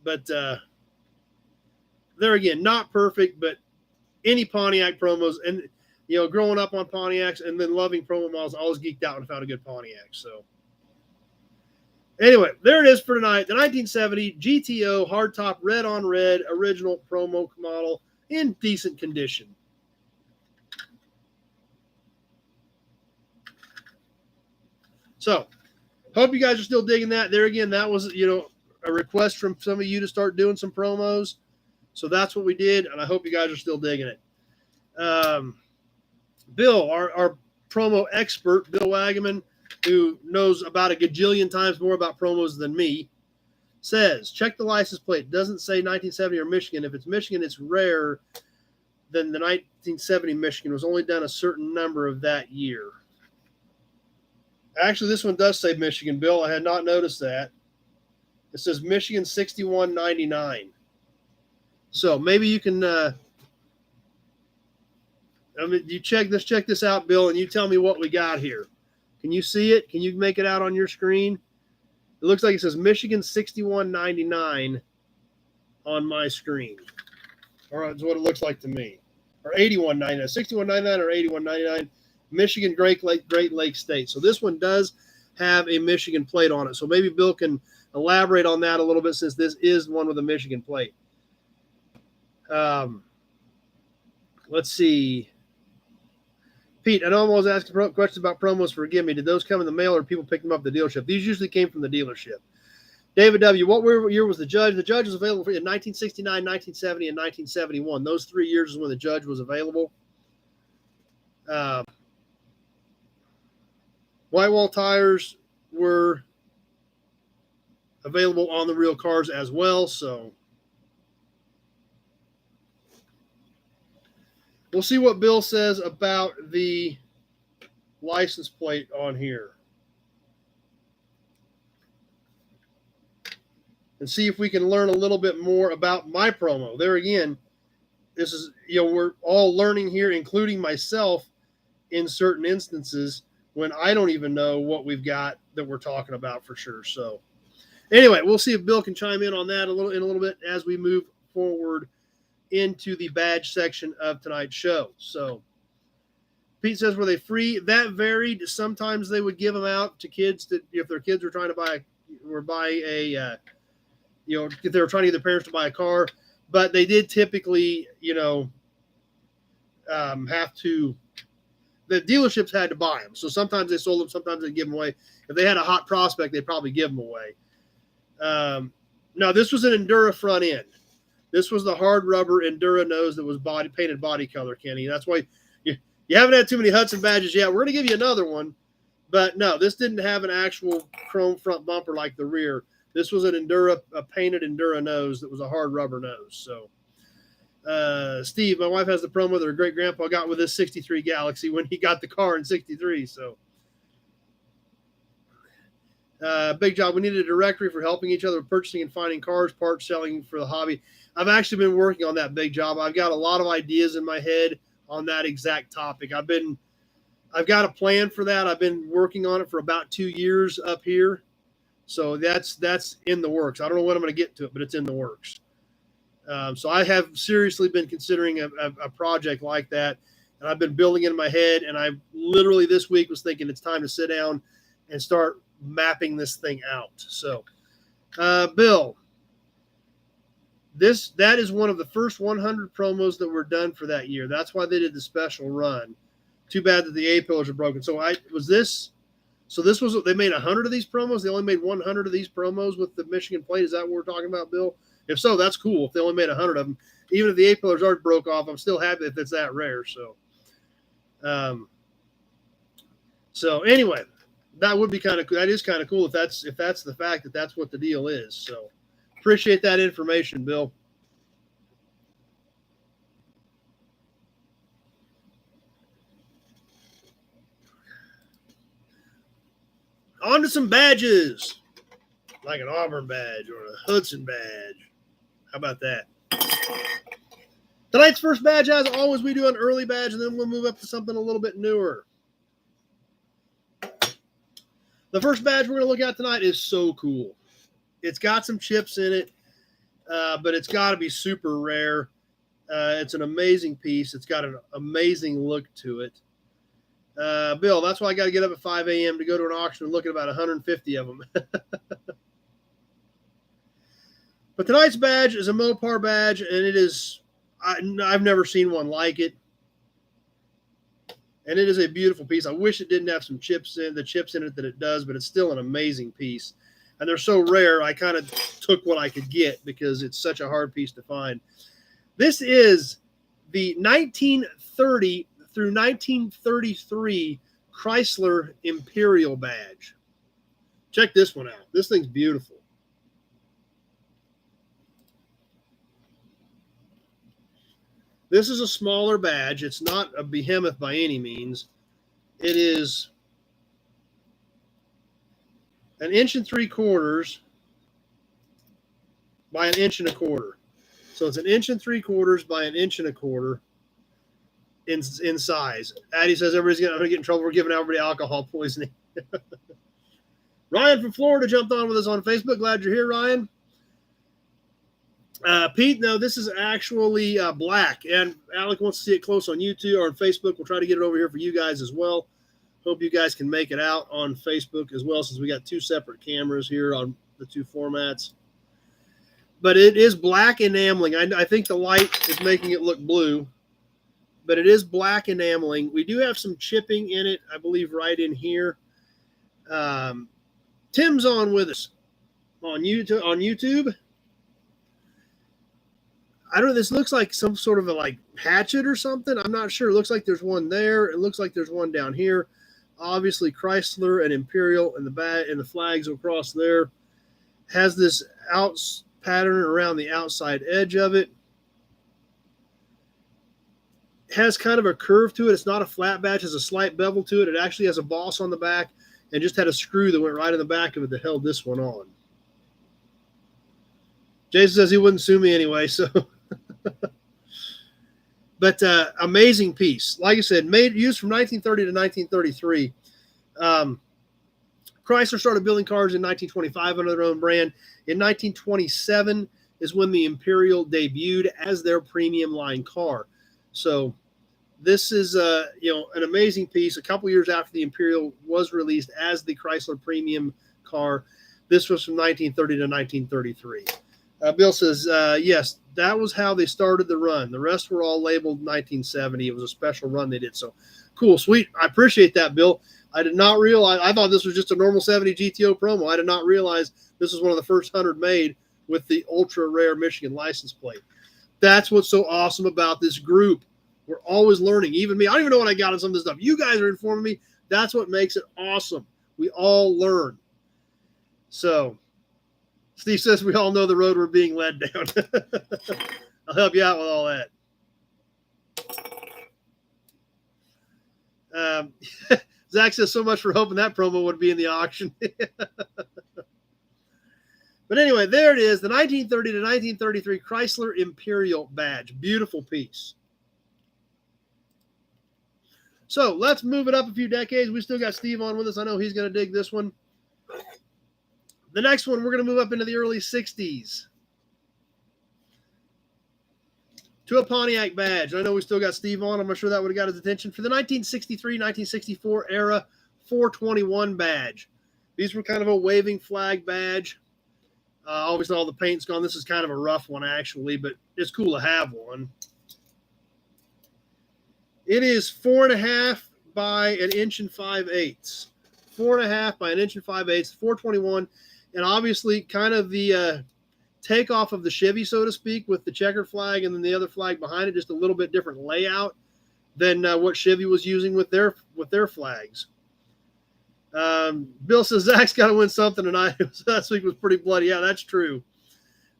But there again, not perfect, but any Pontiac promos, and you know, growing up on Pontiacs and then loving promo models, I always geeked out and found a good Pontiac. So anyway, there it is for tonight. The 1970 GTO hardtop red on red original promo model in decent condition. So hope you guys are still digging that. There again, that was, you know, a request from some of you to start doing some promos. So that's what we did, and I hope you guys are still digging it. Bill, our promo expert, Bill Wagner, who knows about a gajillion times more about promos than me, says, check the license plate. It doesn't say 1970 or Michigan. If it's Michigan, it's rare. Then the 1970 Michigan was only done a certain number of that year. Actually, this one does say Michigan, Bill. I had not noticed that. It says Michigan 6199. So maybe you can check this out, Bill, and you tell me what we got here. Can you see it? Can you make it out on your screen? It looks like it says Michigan 6199 on my screen. Or that's what it looks like to me. Or 8199, 6199 or 8199. Michigan Great Lake State. So this one does have a Michigan plate on it. So maybe Bill can elaborate on that a little bit, since this is one with a Michigan plate. Let's see. Pete, I know I'm always asking questions about promos. Forgive me. Did those come in the mail or people pick them up at the dealership? These usually came from the dealership. David W., what year was the Judge? The Judge was available in 1969, 1970, and 1971. Those 3 years is when the Judge was available. Whitewall tires were available on the real cars as well, so we'll see what Bill says about the license plate on here. And see if we can learn a little bit more about my promo. There again, this is, you know, we're all learning here, including myself in certain instances when I don't even know what we've got that we're talking about for sure. So anyway, we'll see if Bill can chime in on that in a little bit as we move forward into the badge section of tonight's show. So Pete says, were they free? That varied. Sometimes they would give them out to kids that, if their kids were trying to buy a you know, if they were trying to get their parents to buy a car, but they did typically, you know, have to, the dealerships had to buy them. So sometimes they sold them, sometimes they give them away. If they had a hot prospect, they'd probably give them away. No, this was an Endura front end. This was the hard rubber Endura nose that was painted body color, Kenny. That's why you haven't had too many Hudson badges yet. We're going to give you another one. But no, this didn't have an actual chrome front bumper like the rear. This was an Endura, a painted Endura nose that was a hard rubber nose. So, Steve, my wife has the promo that her great grandpa got with this 63 Galaxy when he got the car in 63. So, Big Job, we needed a directory for helping each other with purchasing and finding cars, parts, selling for the hobby. I've actually been working on that, Big Job. I've got a lot of ideas in my head on that exact topic. I've got a plan for that. I've been working on it for about 2 years up here. So that's in the works. I don't know when I'm going to get to it, but it's in the works. So I have seriously been considering a project like that, and I've been building it in my head. And I literally this week was thinking it's time to sit down and start mapping this thing out. So, Bill, that is one of the first 100 promos that were done for that year. That's why they did the special run. Too bad that the A-pillars are broken. So they made 100 of these promos. They only made 100 of these promos with the Michigan plate. Is that what we're talking about, Bill? If so, that's cool. If they only made 100 of them, even if the A-pillars aren't broke off, I'm still happy if it's that rare. So, So anyway, that would be kind of cool. That is kind of cool if that's the fact that that's what the deal is. So appreciate that information, Bill. On to some badges, like an Auburn badge or a Hudson badge. How about that? Tonight's first badge, as always, we do an early badge, and then we'll move up to something a little bit newer. The first badge we're going to look at tonight is so cool. It's got some chips in it, but it's got to be super rare. It's an amazing piece. It's got an amazing look to it. Bill, that's why I got to get up at 5 a.m. to go to an auction and look at about 150 of them. But tonight's badge is a Mopar badge, and it is, I've never seen one like it. And it is a beautiful piece. I wish it didn't have the chips in it that it does, but it's still an amazing piece. And they're so rare, I kind of took what I could get because it's such a hard piece to find. This is the 1930 through 1933 Chrysler Imperial Badge. Check this one out. This thing's beautiful. This is a smaller badge. It's not a behemoth by any means. It is 1 3/4 by 1 1/4 inches. So it's 1 3/4 by 1 1/4 inches in size. Addie says I'm going to get in trouble. We're giving everybody alcohol poisoning. Ryan from Florida jumped on with us on Facebook. Glad you're here, Ryan. Pete, no, this is actually black, and Alec wants to see it close on YouTube or on Facebook. We'll try to get it over here for you guys as well. Hope you guys can make it out on Facebook as well, since we got two separate cameras here on the two formats. But it is black enameling. I think the light is making it look blue, but it is black enameling. We do have some chipping in it, I believe, right in here. Tim's on with us on YouTube. I don't know. This looks like some sort of a like hatchet or something. I'm not sure. It looks like there's one there. It looks like there's one down here. Obviously, Chrysler and Imperial and the flags across there. Has this pattern around the outside edge of it. Has kind of a curve to it. It's not a flat badge. It has a slight bevel to it. It actually has a boss on the back and just had a screw that went right in the back of it that held this one on. Jason says he wouldn't sue me anyway, so... But amazing piece. Like I said, used from 1930 to 1933. Chrysler started building cars in 1925 under their own brand. In 1927 is when the Imperial debuted as their premium line car. So this is an amazing piece. A couple years after the Imperial was released as the Chrysler premium car. This was from 1930 to 1933. Bill says, yes, that was how they started the run. The rest were all labeled 1970. It was a special run they did. So cool, sweet. I appreciate that, Bill. I did not realize. I thought this was just a normal 70 GTO promo. I did not realize this was one of the first 100 made with the ultra rare Michigan license plate. That's what's so awesome about this group. We're always learning. Even me, I don't even know what I got on some of this stuff. You guys are informing me. That's what makes it awesome. We all learn. So Steve says we all know the road we're being led down. I'll help you out with all that. Zach says so much for hoping that promo would be in the auction. But anyway, there it is, the 1930 to 1933 Chrysler Imperial Badge. Beautiful piece. So let's move it up a few decades. We still got Steve on with us. I know he's going to dig this one. The next one, we're going to move up into the early 60s to a Pontiac Badge. I know we still got Steve on. I'm not sure that would have got his attention. For the 1963-1964 era 421 badge. These were kind of a waving flag badge. Obviously, all the paint's gone. This is kind of a rough one, actually, but it's cool to have one. It is 4.5 by 1 5/8 inches. 4.5 by 1 5/8 inches, 421. And obviously kind of the takeoff of the Chevy, so to speak, with the checkered flag and then the other flag behind it, just a little bit different layout than what Chevy was using with their flags. Bill says Zach's got to win something tonight. Last week was pretty bloody. Yeah, that's true.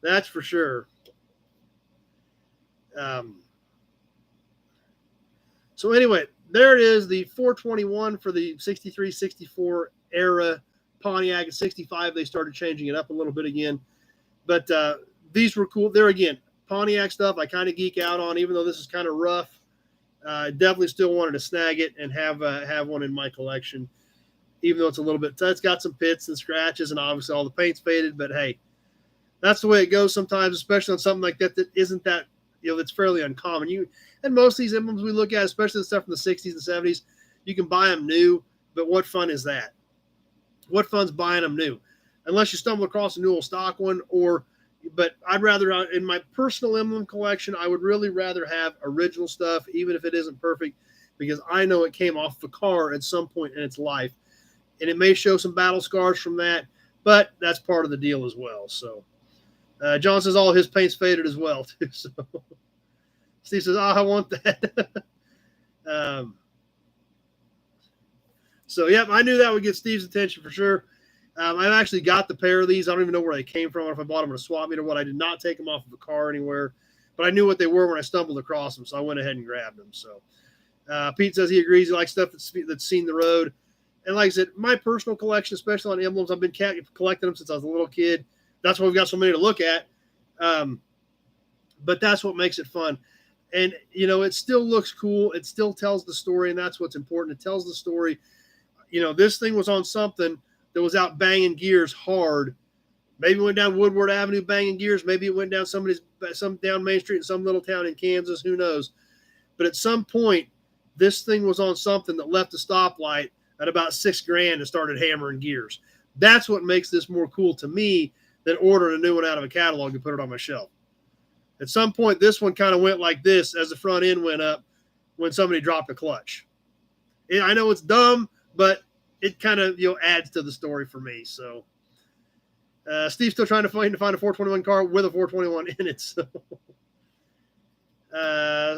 That's for sure. So anyway, there it is, the 421 for the 63, 64 era Pontiac. At 65, they started changing it up a little bit again. But these were cool. There again, Pontiac stuff I kind of geek out on, even though this is kind of rough. Definitely still wanted to snag it and have one in my collection, even though it's a little bit. It's got some pits and scratches, and obviously all the paint's faded. But hey, that's the way it goes sometimes, especially on something like that that isn't that, that's fairly uncommon. And most of these emblems we look at, especially the stuff from the 60s and 70s, you can buy them new, but what fun is that? What fun's buying them new? Unless you stumble across a new old stock one, but I'd rather, in my personal emblem collection, I would really rather have original stuff, even if it isn't perfect, because I know it came off the car at some point in its life. And it may show some battle scars from that, but that's part of the deal as well. So John says all of his paint's faded as well, too. So Steve says, I want that. So, yep, I knew that would get Steve's attention for sure. I've actually got the pair of these. I don't even know where they came from, or if I bought them at a swap meet or what. I did not take them off of a car anywhere, but I knew what they were when I stumbled across them, so I went ahead and grabbed them. So Pete says he agrees. He likes stuff that's seen the road. And like I said, my personal collection, especially on emblems, I've been collecting them since I was a little kid. That's why we've got so many to look at. But that's what makes it fun. And, it still looks cool. It still tells the story, and that's what's important. It tells the story. This thing was on something that was out banging gears hard. Maybe it went down Woodward Avenue banging gears. Maybe it went down down Main Street in some little town in Kansas. Who knows? But at some point, this thing was on something that left a stoplight at about $6,000 and started hammering gears. That's what makes this more cool to me than ordering a new one out of a catalog and put it on my shelf. At some point, this one kind of went like this as the front end went up when somebody dropped a clutch. And I know it's dumb, but it kind of adds to the story for me. So Steve's still trying to find a 421 car with a 421 in it. So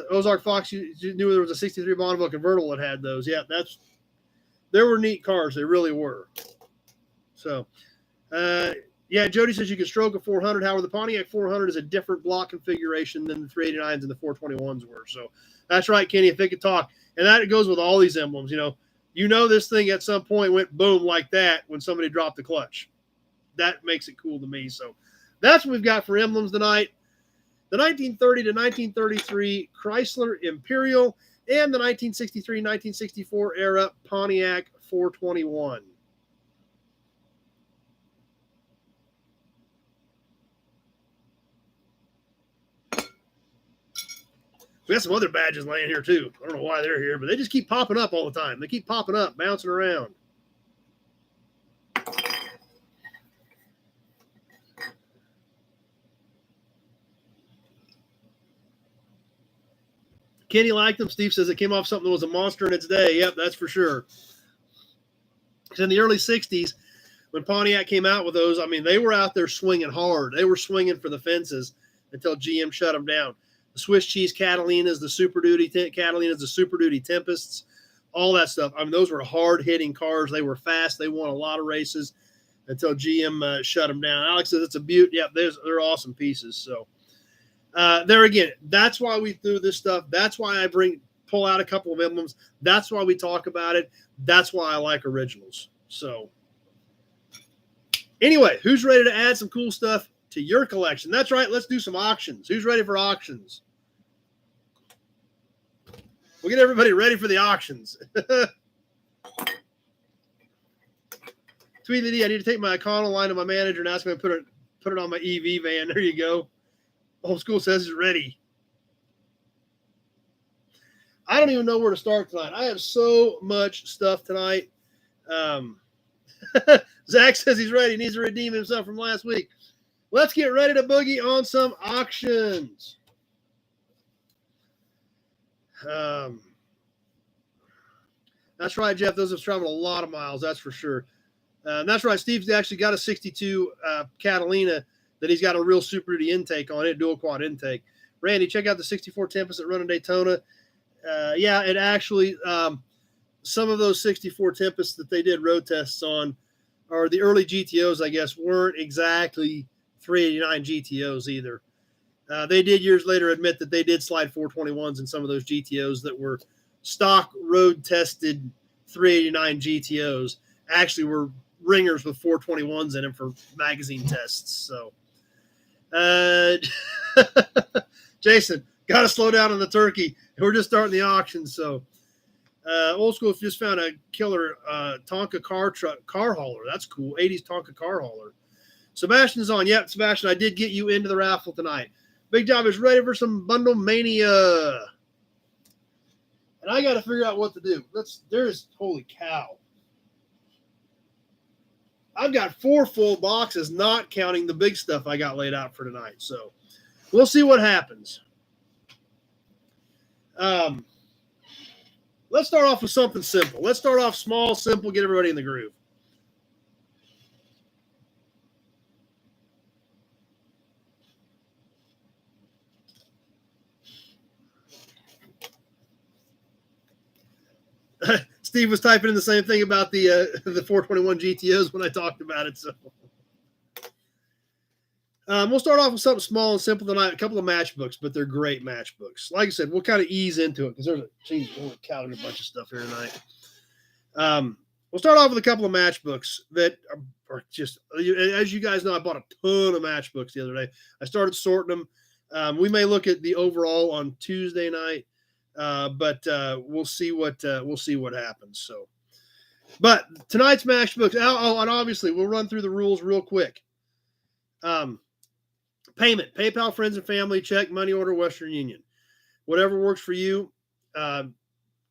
Ozark Fox, you knew there was a 63 Bonneville convertible that had those. Yeah, there were neat cars. They really were. So yeah, Jody says you can stroke a 400. However, the Pontiac 400 is a different block configuration than the 389s and the 421s were. So that's right, Kenny, if they could talk. And that goes with all these emblems. This thing at some point went boom like that when somebody dropped the clutch. That makes it cool to me. So that's what we've got for emblems tonight. The 1930 to 1933 Chrysler Imperial and the 1963-1964 era Pontiac 421. We got some other badges laying here, too. I don't know why they're here, but they just keep popping up all the time. They keep popping up, bouncing around. Kenny liked them. Steve says it came off something that was a monster in its day. Yep, that's for sure. Because in the early 60s, when Pontiac came out with those, they were out there swinging hard. They were swinging for the fences until GM shut them down. The Swiss cheese Catalinas, the Super Duty Catalinas, the Super Duty Tempests, all that stuff. Those were hard-hitting cars. They were fast. They won a lot of races until GM shut them down. Alex says it's a beaut. Yeah, they're awesome pieces. So there again, that's why we do this stuff. That's why I pull out a couple of emblems. That's why we talk about it. That's why I like originals. So anyway, who's ready to add some cool stuff to your collection? That's right. Let's do some auctions. Who's ready for auctions? We'll get everybody ready for the auctions. Tweet D, I need to take my O'Connell line to my manager and ask him to put it on my EV van. There you go. Old school says it's ready. I don't even know where to start tonight. I have so much stuff tonight. Zach says he's ready. He needs to redeem himself from last week. Let's get ready to boogie on some auctions. That's right, Jeff. Those have traveled a lot of miles, that's for sure. That's right. Steve's actually got a 62 Catalina that he's got a real Super Duty intake on it, dual quad intake. Randy, check out the 64 Tempest that run in Daytona. Yeah, it actually some of those 64 Tempests that they did road tests on, or the early GTOs, I guess, weren't exactly 389 GTOs either. They did years later admit that they did slide 421s in some of those GTOs that were stock road tested 389 GTOs. Actually were ringers with 421s in them for magazine tests. So, Jason, got to slow down on the turkey. We're just starting the auction. So, Old School just found a killer Tonka car hauler. That's cool. 80s Tonka car hauler. Sebastian's on. Yep, Sebastian, I did get you into the raffle tonight. Big Job is ready for some bundle mania. And I got to figure out what to do. Holy cow. I've got 4 full boxes, not counting the big stuff I got laid out for tonight. So we'll see what happens. Let's start off with something simple. Let's start off small, simple, get everybody in the groove. Steve was typing in the same thing about the 421 GTOs when I talked about it. So we'll start off with something small and simple tonight. A couple of matchbooks, but they're great matchbooks. Like I said, we'll kind of ease into it because there's a bunch of stuff here tonight. We'll start off with a couple of matchbooks that are just, as you guys know, I bought a ton of matchbooks the other day. I started sorting them. We may look at the overall on Tuesday night. But we'll see what happens. So, but tonight's matchbooks. And obviously we'll run through the rules real quick. Payment: PayPal, friends and family, check, money order, Western Union, whatever works for you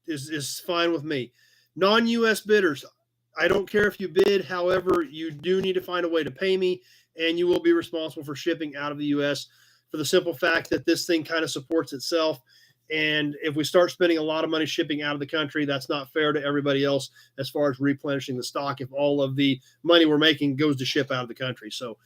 is fine with me. Non-U.S. bidders, I don't care if you bid. However, you do need to find a way to pay me, and you will be responsible for shipping out of the U.S. for the simple fact that this thing kind of supports itself. And if we start spending a lot of money shipping out of the country, that's not fair to everybody else as far as replenishing the stock if all of the money we're making goes to ship out of the country. So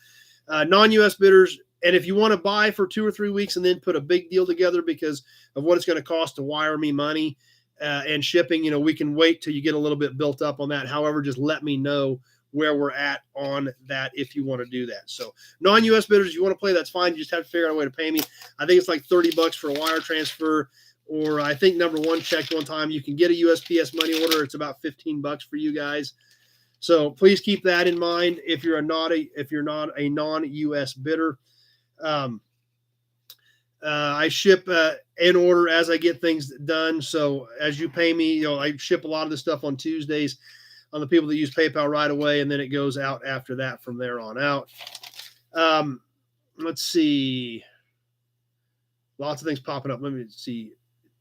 non-U.S. bidders, and if you want to buy for 2 or 3 weeks and then put a big deal together because of what it's going to cost to wire me money and shipping, we can wait till you get a little bit built up on that. However, just let me know where we're at on that if you want to do that. So non-U.S. bidders, if you want to play, that's fine. You just have to figure out a way to pay me. I think it's like $30 for a wire transfer, or I think number one checked one time. You can get a USPS money order. It's about $15 for you guys. So please keep that in mind if you're not a non-U.S. bidder. I ship in order as I get things done. So as you pay me, I ship a lot of this stuff on Tuesdays on the people that use PayPal right away, and then it goes out after that from there on out. Let's see. Lots of things popping up. Let me see.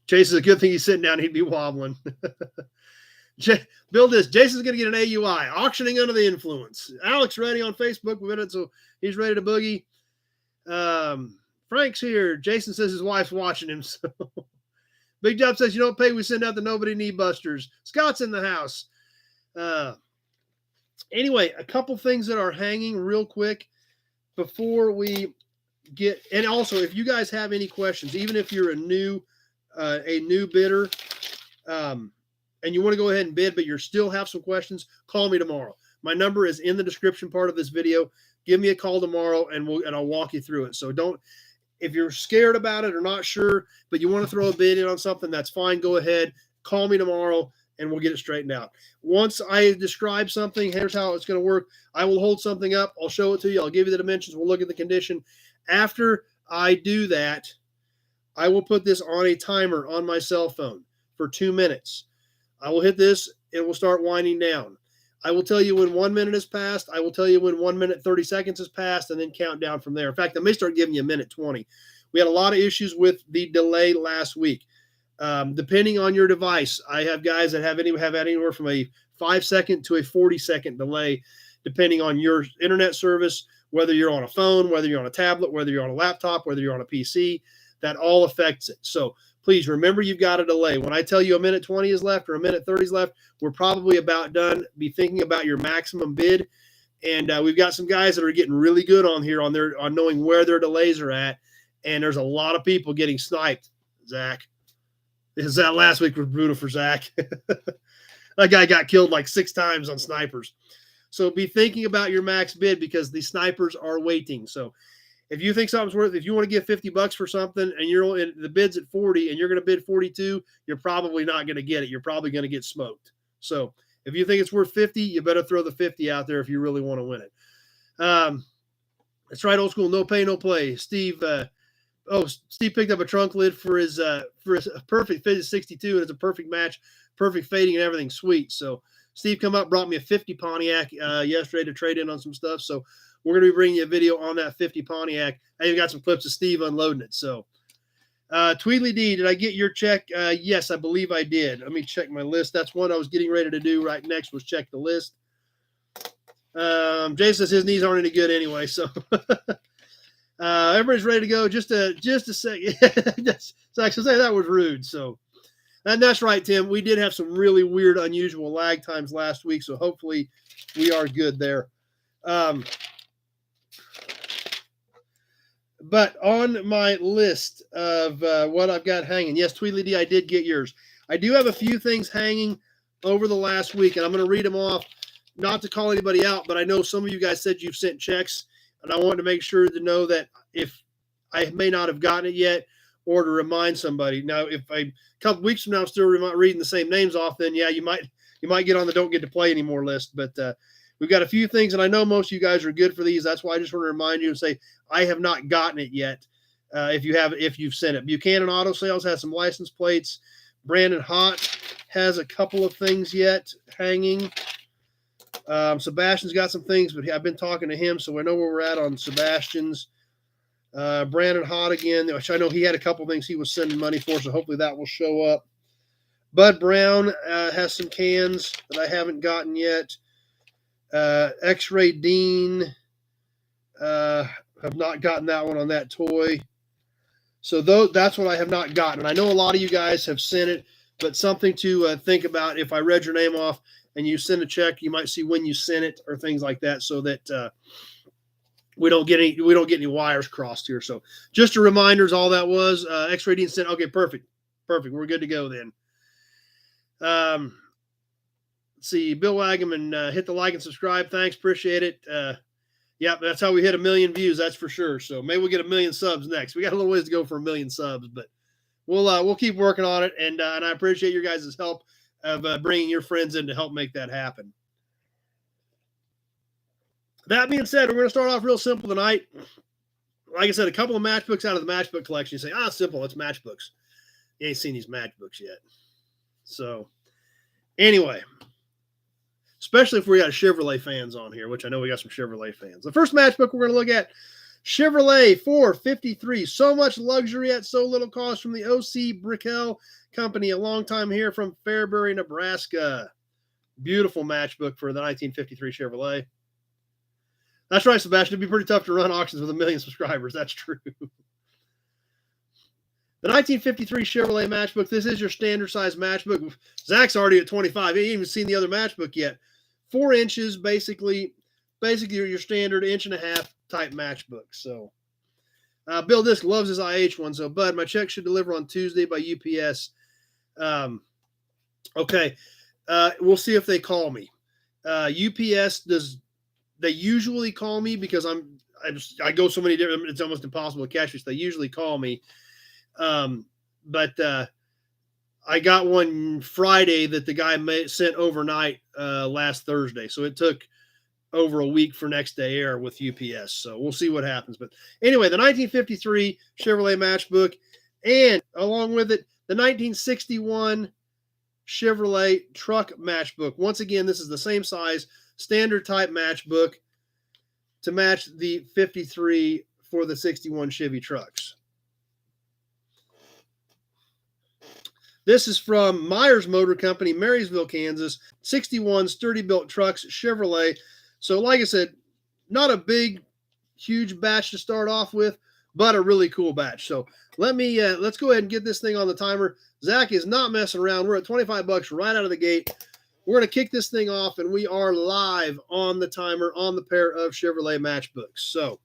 Chase is a good thing he's sitting down. He'd be wobbling. Build this. Jason's going to get an AUI. Auctioning under the influence. Alex ready on Facebook. We've been so he's ready to boogie. Frank's here. Jason says his wife's watching him. So Big Job says, you don't pay, we send out the nobody knee busters. Scott's in the house. Anyway, a couple things that are hanging real quick before we get, and also if you guys have any questions, even if you're a new bidder, and you want to go ahead and bid, but you still have some questions, call me tomorrow. My number is in the description part of this video. Give me a call tomorrow and I'll walk you through it. So if you're scared about it or not sure, but you want to throw a bid in on something, that's fine. Go ahead, call me tomorrow and we'll get it straightened out. Once I describe something, here's how it's going to work. I will hold something up. I'll show it to you. I'll give you the dimensions. We'll look at the condition. After I do that, I will put this on a timer on my cell phone for 2 minutes. I will hit this. It will start winding down. I will tell you when 1 minute has passed. I will tell you when 1 minute, 30 seconds has passed, and then count down from there. In fact, I may start giving you a minute 20. We had a lot of issues with the delay last week. Depending on your device, I have guys that have anywhere from a 5-second to a 40-second delay, depending on your internet service, whether you're on a phone, whether you're on a tablet, whether you're on a laptop, whether you're on a PC, that all affects it. So please remember you've got a delay. When I tell you a minute 20 is left or a minute 30 is left, we're probably about done. Be thinking about your maximum bid. And we've got some guys that are getting really good on here on knowing where their delays are at. And there's a lot of people getting sniped, Zach. That last week was brutal for Zach. That guy got killed like 6 times on snipers. So be thinking about your max bid because the snipers are waiting. So if you think something's worth, if you want to give $50 for something and the bid's at 40 and you're going to bid 42, you're probably not going to get it. You're probably going to get smoked. So if you think it's worth 50, you better throw the 50 out there if you really want to win it. That's right, old school, no pay, no play. Steve picked up a trunk lid for his perfect fit 62, and it's a perfect match, perfect fading and everything sweet. So Steve come up, brought me a 50 Pontiac yesterday to trade in on some stuff. So we're going to be bringing you a video on that 50 Pontiac. I even got some clips of Steve unloading it. So Tweedly D, did I get your check? Yes, I believe I did. Let me check my list. That's one I was getting ready to do right next was check the list. Jason says his knees aren't any good anyway. So everybody's ready to go. Just a second. So I should say that was rude. So, and that's right, Tim. We did have some really weird, unusual lag times last week. So hopefully we are good there. But on my list of what I've got hanging, yes, Tweedly D, I did get yours. I do have a few things hanging over the last week, and I'm going to read them off, not to call anybody out, but I know some of you guys said you've sent checks, and I wanted to make sure to know that if I may not have gotten it yet, or to remind somebody. Now, if a couple weeks from now I'm still reading the same names off, then yeah, you might get on the don't get to play anymore list. But we've got a few things, and I know most of you guys are good for these. That's why I just want to remind you and say I have not gotten it yet. If you've sent it, Buchanan Auto Sales has some license plates. Brandon Hott has a couple of things yet hanging. Sebastian's got some things, but I've been talking to him, so I know where we're at on Sebastian's. Brandon Hott again, which I know he had a couple things he was sending money for, so hopefully that will show up. Bud Brown has some cans that I haven't gotten yet. X-Ray Dean, have not gotten that one on that toy. So that's what I have not gotten. I know a lot of you guys have sent it, but something to think about. If I read your name off and you send a check, you might see when you sent it or things like that, so that we don't get any wires crossed here. So just a reminder is all that was. X-Ray Dean sent. Okay, perfect. We're good to go then. Let's see, Bill Wagman, hit the like and subscribe. Thanks, appreciate it. Yeah, that's how we hit 1 million views. That's for sure. So maybe we'll get 1 million subs next. We got a little ways to go for 1 million subs, but we'll keep working on it. And I appreciate your guys' help of bringing your friends in to help make that happen. That being said, we're going to start off real simple tonight. Like I said, a couple of matchbooks out of the matchbook collection. You say, simple, it's matchbooks. You ain't seen these matchbooks yet. So, anyway, especially if we got Chevrolet fans on here, which I know we got some Chevrolet fans. The first matchbook we're going to look at, Chevrolet 453. So much luxury at so little cost, from the OC Brickell Company, a long time here from Fairbury, Nebraska. Beautiful matchbook for the 1953 Chevrolet. That's right, Sebastian. It'd be pretty tough to run auctions with 1 million subscribers. That's true. The 1953 Chevrolet matchbook. This is your standard size matchbook. Zach's already at 25. He ain't even seen the other matchbook yet. 4 inches, basically your standard 1.5 inch type matchbook. So, Bill Disk loves his IH one. So, Bud, my check should deliver on Tuesday by UPS. Okay. We'll see if they call me. UPS does. They usually call me because I go so many different, it's almost impossible to catch me. So they usually call me. But I got one Friday that the guy sent overnight last Thursday. So it took over a week for next day air with UPS. So we'll see what happens. But anyway, the 1953 Chevrolet matchbook, and along with it, the 1961 Chevrolet truck matchbook. Once again, this is the same size, standard type matchbook to match the 53 for the 61 Chevy trucks. This is from Myers Motor Company, Marysville, Kansas. 61 sturdy built trucks, Chevrolet. So like I said, not a big, huge batch to start off with, but a really cool batch. So let's go ahead and get this thing on the timer. Zach is not messing around. We're at $25 right out of the gate. We're going to kick this thing off, and we are live on the timer on the pair of Chevrolet matchbooks. So,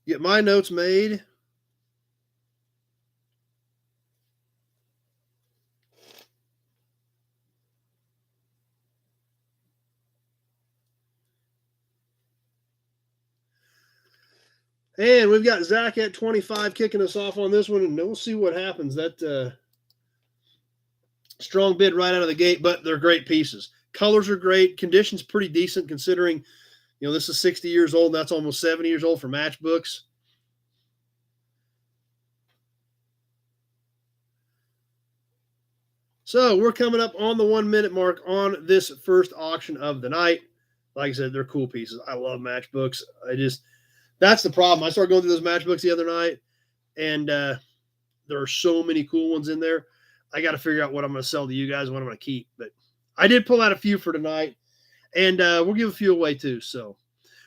get my notes made. And we've got Zach at 25 kicking us off on this one, and we'll see what happens. That strong bid right out of the gate, but they're great pieces. Colors are great. Condition's pretty decent considering, this is 60 years old, and that's almost 70 years old for matchbooks. So we're coming up on the 1 minute mark on this first auction of the night. Like I said, they're cool pieces. I love matchbooks. That's the problem. I started going through those matchbooks the other night, and there are so many cool ones in there. I got to figure out what I'm going to sell to you guys and what I'm going to keep. But I did pull out a few for tonight, and we'll give a few away too. So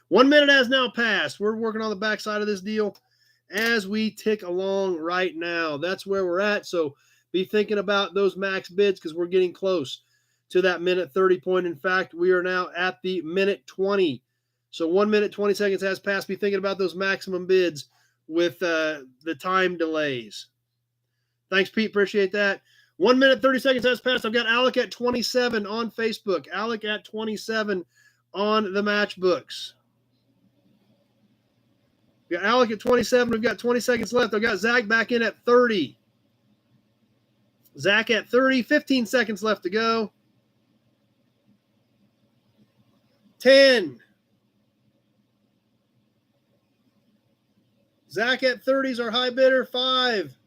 1 minute has now passed. We're working on the backside of this deal as we tick along right now. That's where we're at. So be thinking about those max bids because we're getting close to that minute 30 point. In fact, we are now at the minute 20. So 1 minute, 20 seconds has passed. Be thinking about those maximum bids with the time delays. Thanks, Pete. Appreciate that. 1 minute, 30 seconds has passed. I've got Alec at 27 on Facebook. Alec at 27 on the matchbooks. We've got Alec at 27. We've got 20 seconds left. I've got Zach back in at 30. Zach at 30. 15 seconds left to go. 10. Zach at 30 is our high bidder. 5.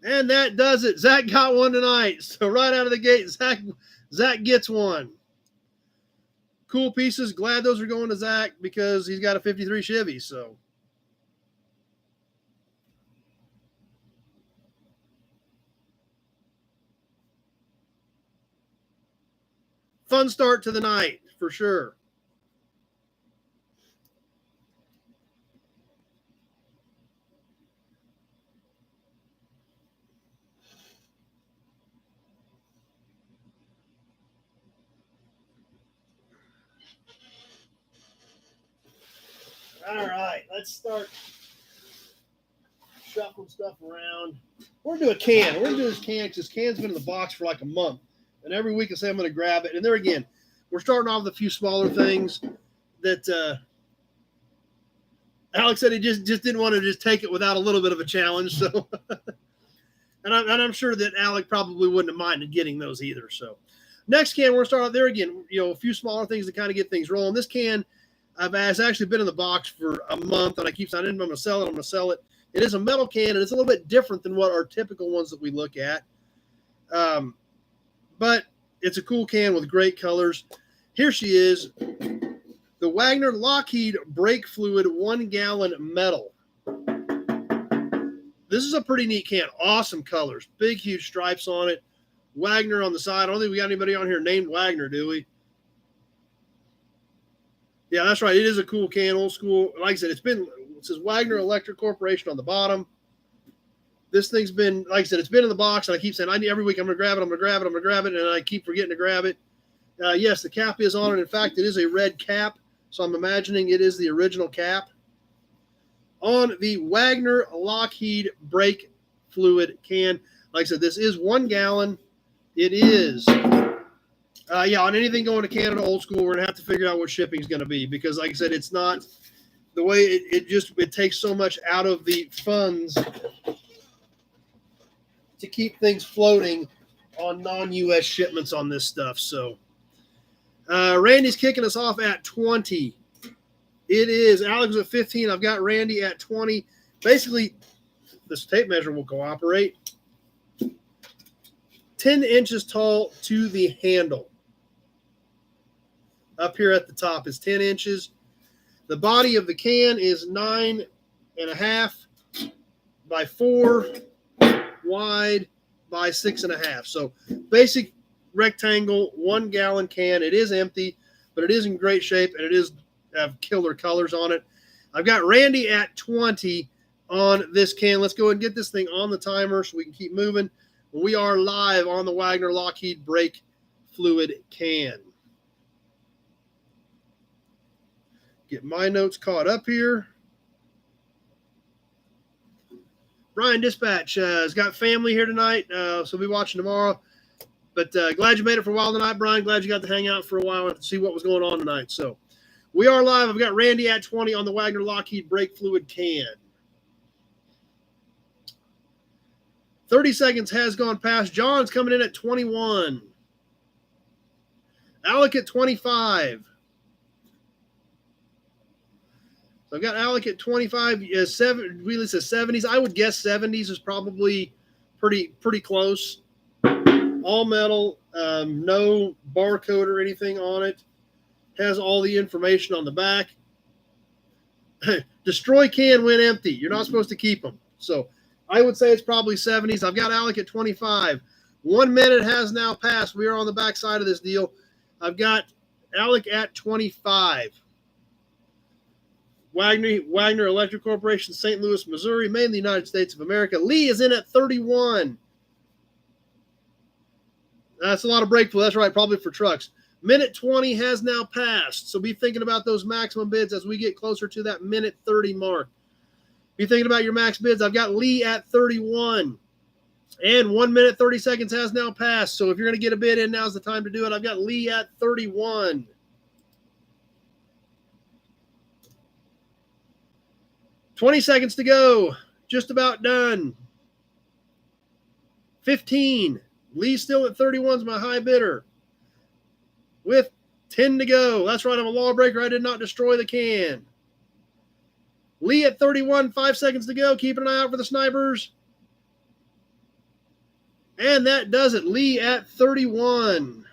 And that does it. Zach got one tonight. So right out of the gate, Zach gets one. Cool pieces. Glad those are going to Zach because he's got a 53 Chevy. So fun start to the night for sure. All right, let's start shuffling stuff around. We're going to do a can. We're going to do this can because this can's been in the box for like a month. And every week I say I'm going to grab it. And there again, we're starting off with a few smaller things that Alex said he just didn't want to just take it without a little bit of a challenge. So, and I'm sure that Alec probably wouldn't have minded getting those either. So next can, we're going to start out there again, a few smaller things to kind of get things rolling. This can has actually been in the box for a month, and I keep saying, I'm going to sell it. It is a metal can, and it's a little bit different than what our typical ones that we look at. But it's a cool can with great colors. Here she is, the Wagner Lockheed brake fluid 1 gallon metal. This is a pretty neat can. Awesome colors. Big, huge stripes on it. Wagner on the side. I don't think we got anybody on here named Wagner, do we? Yeah, that's right. It is a cool can, old school. Like I said, it says Wagner Electric Corporation on the bottom. This thing's been, like I said, it's been in the box, and I keep saying, every week I'm going to grab it, and I keep forgetting to grab it. Yes, the cap is on it. In fact, it is a red cap, so I'm imagining it is the original cap on the Wagner Lockheed brake fluid can. Like I said, this is 1 gallon. It is... on anything going to Canada old school, we're going to have to figure out what shipping is going to be because, like I said, it's not the way it takes so much out of the funds to keep things floating on non-U.S. shipments on this stuff. So Randy's kicking us off at 20. It is Alex at 15. I've got Randy at 20. Basically, this tape measure will cooperate. 10 inches tall to the handle. Up here at the top is 10 inches. The body of the can is 9.5 by 4 wide by 6.5. So basic rectangle, 1 gallon can. It is empty, but it is in great shape, and it is have killer colors on it. I've got Randy at 20 on this can. Let's go ahead and get this thing on the timer so we can keep moving. We are live on the Wagner Lockheed brake fluid can. Get my notes caught up here. Brian Dispatch has got family here tonight, so we'll be watching tomorrow. But glad you made it for a while tonight, Brian. Glad you got to hang out for a while and see what was going on tonight. So We are live. I've got Randy at 20 on the Wagner Lockheed brake fluid can. 30 seconds has gone past. John's coming in at 21. Alec at 25. So I've got Alec at 25. Wheelie says 70s. I would guess 70s is probably pretty close. All metal, no barcode or anything on it. Has all the information on the back. Destroy can when empty. You're not supposed to keep them. So I would say it's probably 70s. I've got Alec at 25. 1 minute has now passed. We are on the back side of this deal. I've got Alec at 25. Wagner Electric Corporation, St. Louis, Missouri, made in the United States of America. Lee is in at 31. That's a lot of brake fluid. That's right, probably for trucks. Minute 20 has now passed. So be thinking about those maximum bids as we get closer to that minute 30 mark. Be thinking about your max bids. I've got Lee at 31. And 1 minute, 30 seconds has now passed. So if you're going to get a bid in, now's the time to do it. I've got Lee at 31. 20 seconds to go. Just about done. 15. Lee's still at 31 is my high bidder. With 10 to go. That's right, I'm a lawbreaker. I did not destroy the can. Lee at 31, 5 seconds to go. Keeping an eye out for the snipers. And that does it. Lee at 31.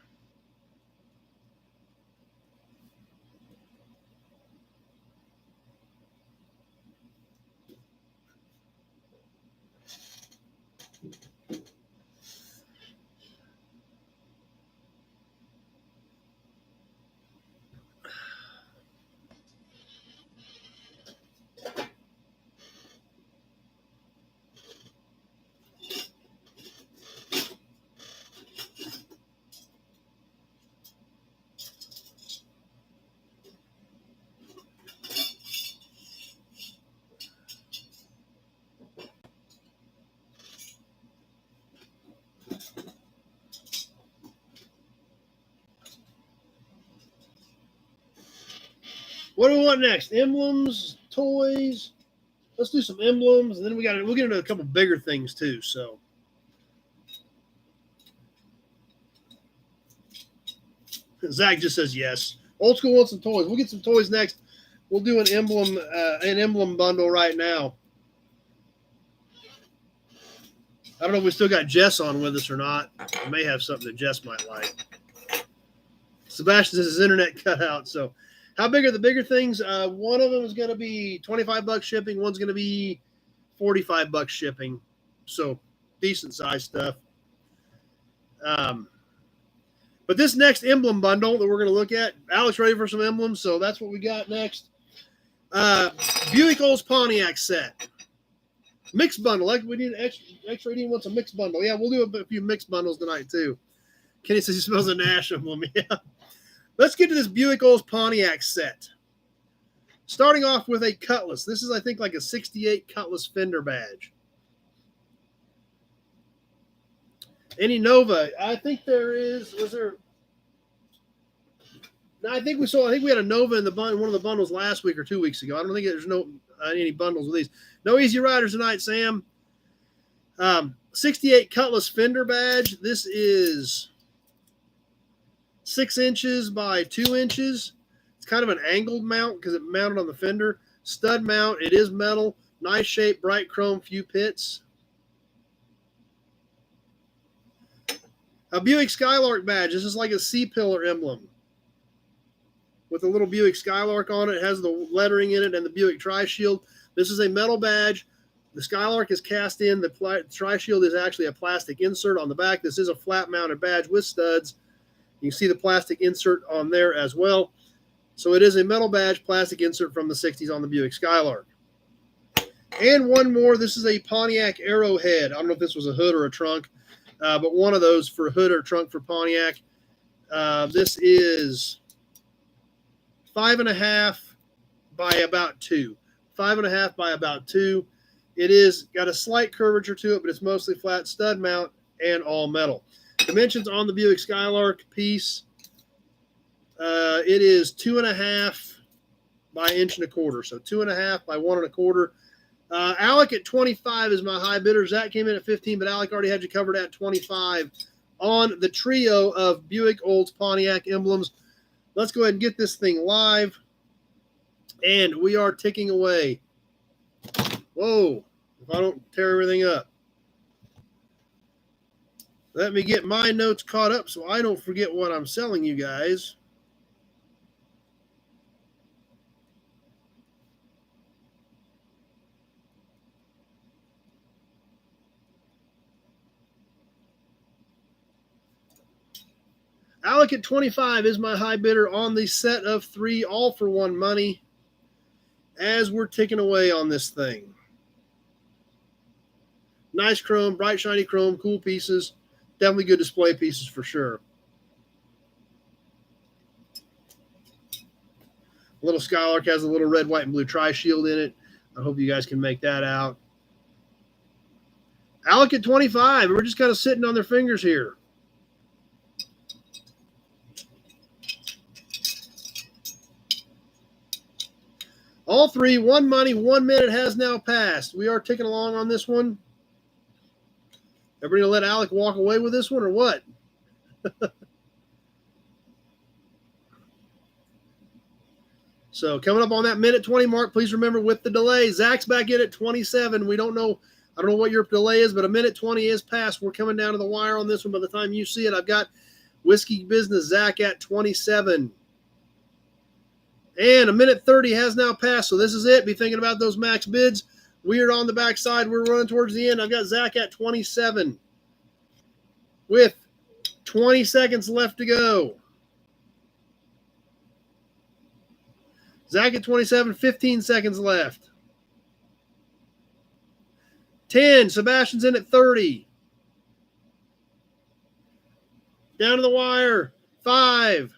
What do we want next? Emblems, toys. Let's do some emblems, and then we'll get into a couple bigger things too. So, Zach just says yes. Old school wants some toys. We'll get some toys next. We'll do an emblem bundle right now. I don't know if we still got Jess on with us or not. I may have something that Jess might like. Sebastian says his internet cut out, so. How big are the bigger things? One of them is going to be $25 shipping. One's going to be $45 shipping. So decent size stuff. But this next emblem bundle that we're going to look at, Alex ready for some emblems, so that's what we got next. Buick Olds Pontiac set. Mixed bundle. Like we need extra 18 wants a mixed bundle. Yeah, we'll do a few mixed bundles tonight too. Kenny says he smells a Nash emblem. Yeah. Let's get to this Buick Olds Pontiac set. Starting off with a Cutlass. This is, I think, like a 68 Cutlass fender badge. Any Nova? I think there is. Was there? No, I think we had a Nova in one of the bundles last week or 2 weeks ago. I don't think there's any bundles with these. No Easy Riders tonight, Sam. 68 Cutlass fender badge. This is 6 inches by 2 inches. It's kind of an angled mount because it mounted on the fender. Stud mount. It is metal. Nice shape, bright chrome, few pits. A Buick Skylark badge. This is like a C-pillar emblem with a little Buick Skylark on it. It has the lettering in it and the Buick Tri-Shield. This is a metal badge. The Skylark is cast in. The Tri-Shield is actually a plastic insert on the back. This is a flat-mounted badge with studs. You can see the plastic insert on there as well. So it is a metal badge, plastic insert from the 60s on the Buick Skylark. And one more. This is a Pontiac Arrowhead. I don't know if this was a hood or a trunk, but one of those for a hood or trunk for Pontiac. This is 5.5 by about 2. 5.5 by about 2. It is got a slight curvature to it, but it's mostly flat stud mount and all metal. Dimensions on the Buick Skylark piece. It is 2.5 by 1.25 inches. So 2.5 by 1.25. Alec at 25 is my high bidder. Zach came in at 15, but Alec already had you covered at 25 on the trio of Buick, Olds, Pontiac emblems. Let's go ahead and get this thing live. And we are ticking away. Whoa, if I don't tear everything up. Let me get my notes caught up so I don't forget what I'm selling you guys. Alec at 25 is my high bidder on the set of 3 all-for-one money as we're ticking away on this thing. Nice chrome, bright, shiny chrome, cool pieces. Definitely good display pieces for sure. Little Skylark has a little red, white, and blue tri-shield in it. I hope you guys can make that out. Alec at 25. We're just kind of sitting on their fingers here. All 3, 1 money, 1 minute has now passed. We are ticking along on this one. Everybody gonna let Alec walk away with this one or what? So coming up on that minute 20 mark, please remember with the delay, Zach's back in at 27. We don't know, I don't know what your delay is, but a minute 20 is past. We're coming down to the wire on this one. By the time you see it, I've got Whiskey Business Zach at 27. And a minute 30 has now passed, so this is it. Be thinking about those max bids. We're on the backside. We're running towards the end. I've got Zach at 27 with 20 seconds left to go. Zach at 27, 15 seconds left. 10, Sebastian's in at 30. Down to the wire, 5.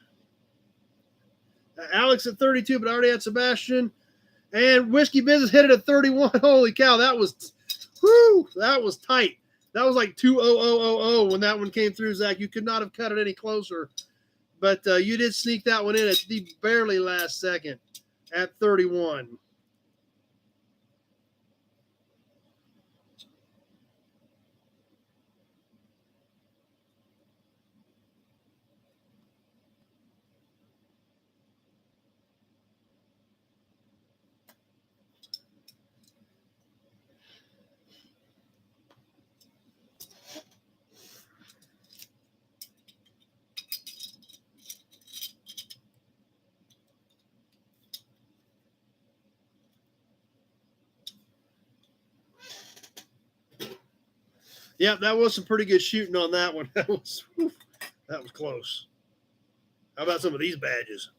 Alex at 32, but I already had Sebastian. And Whiskey Business hit it at 31. Holy cow, that was tight. That was like 2-0-0-0-0 when that one came through, Zach. You could not have cut it any closer. But you did sneak that one in at the barely last second at 31. Yeah, that was some pretty good shooting on that one. That was close. How about some of these badges?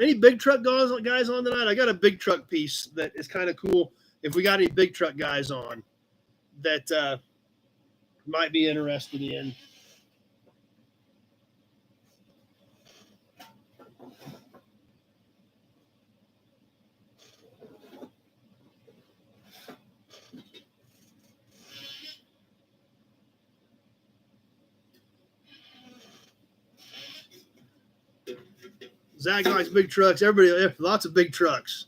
Any big truck guys on tonight? I got a big truck piece that is kind of cool. If we got any big truck guys on that might be interested in. Zach likes big trucks. Everybody, lots of big trucks.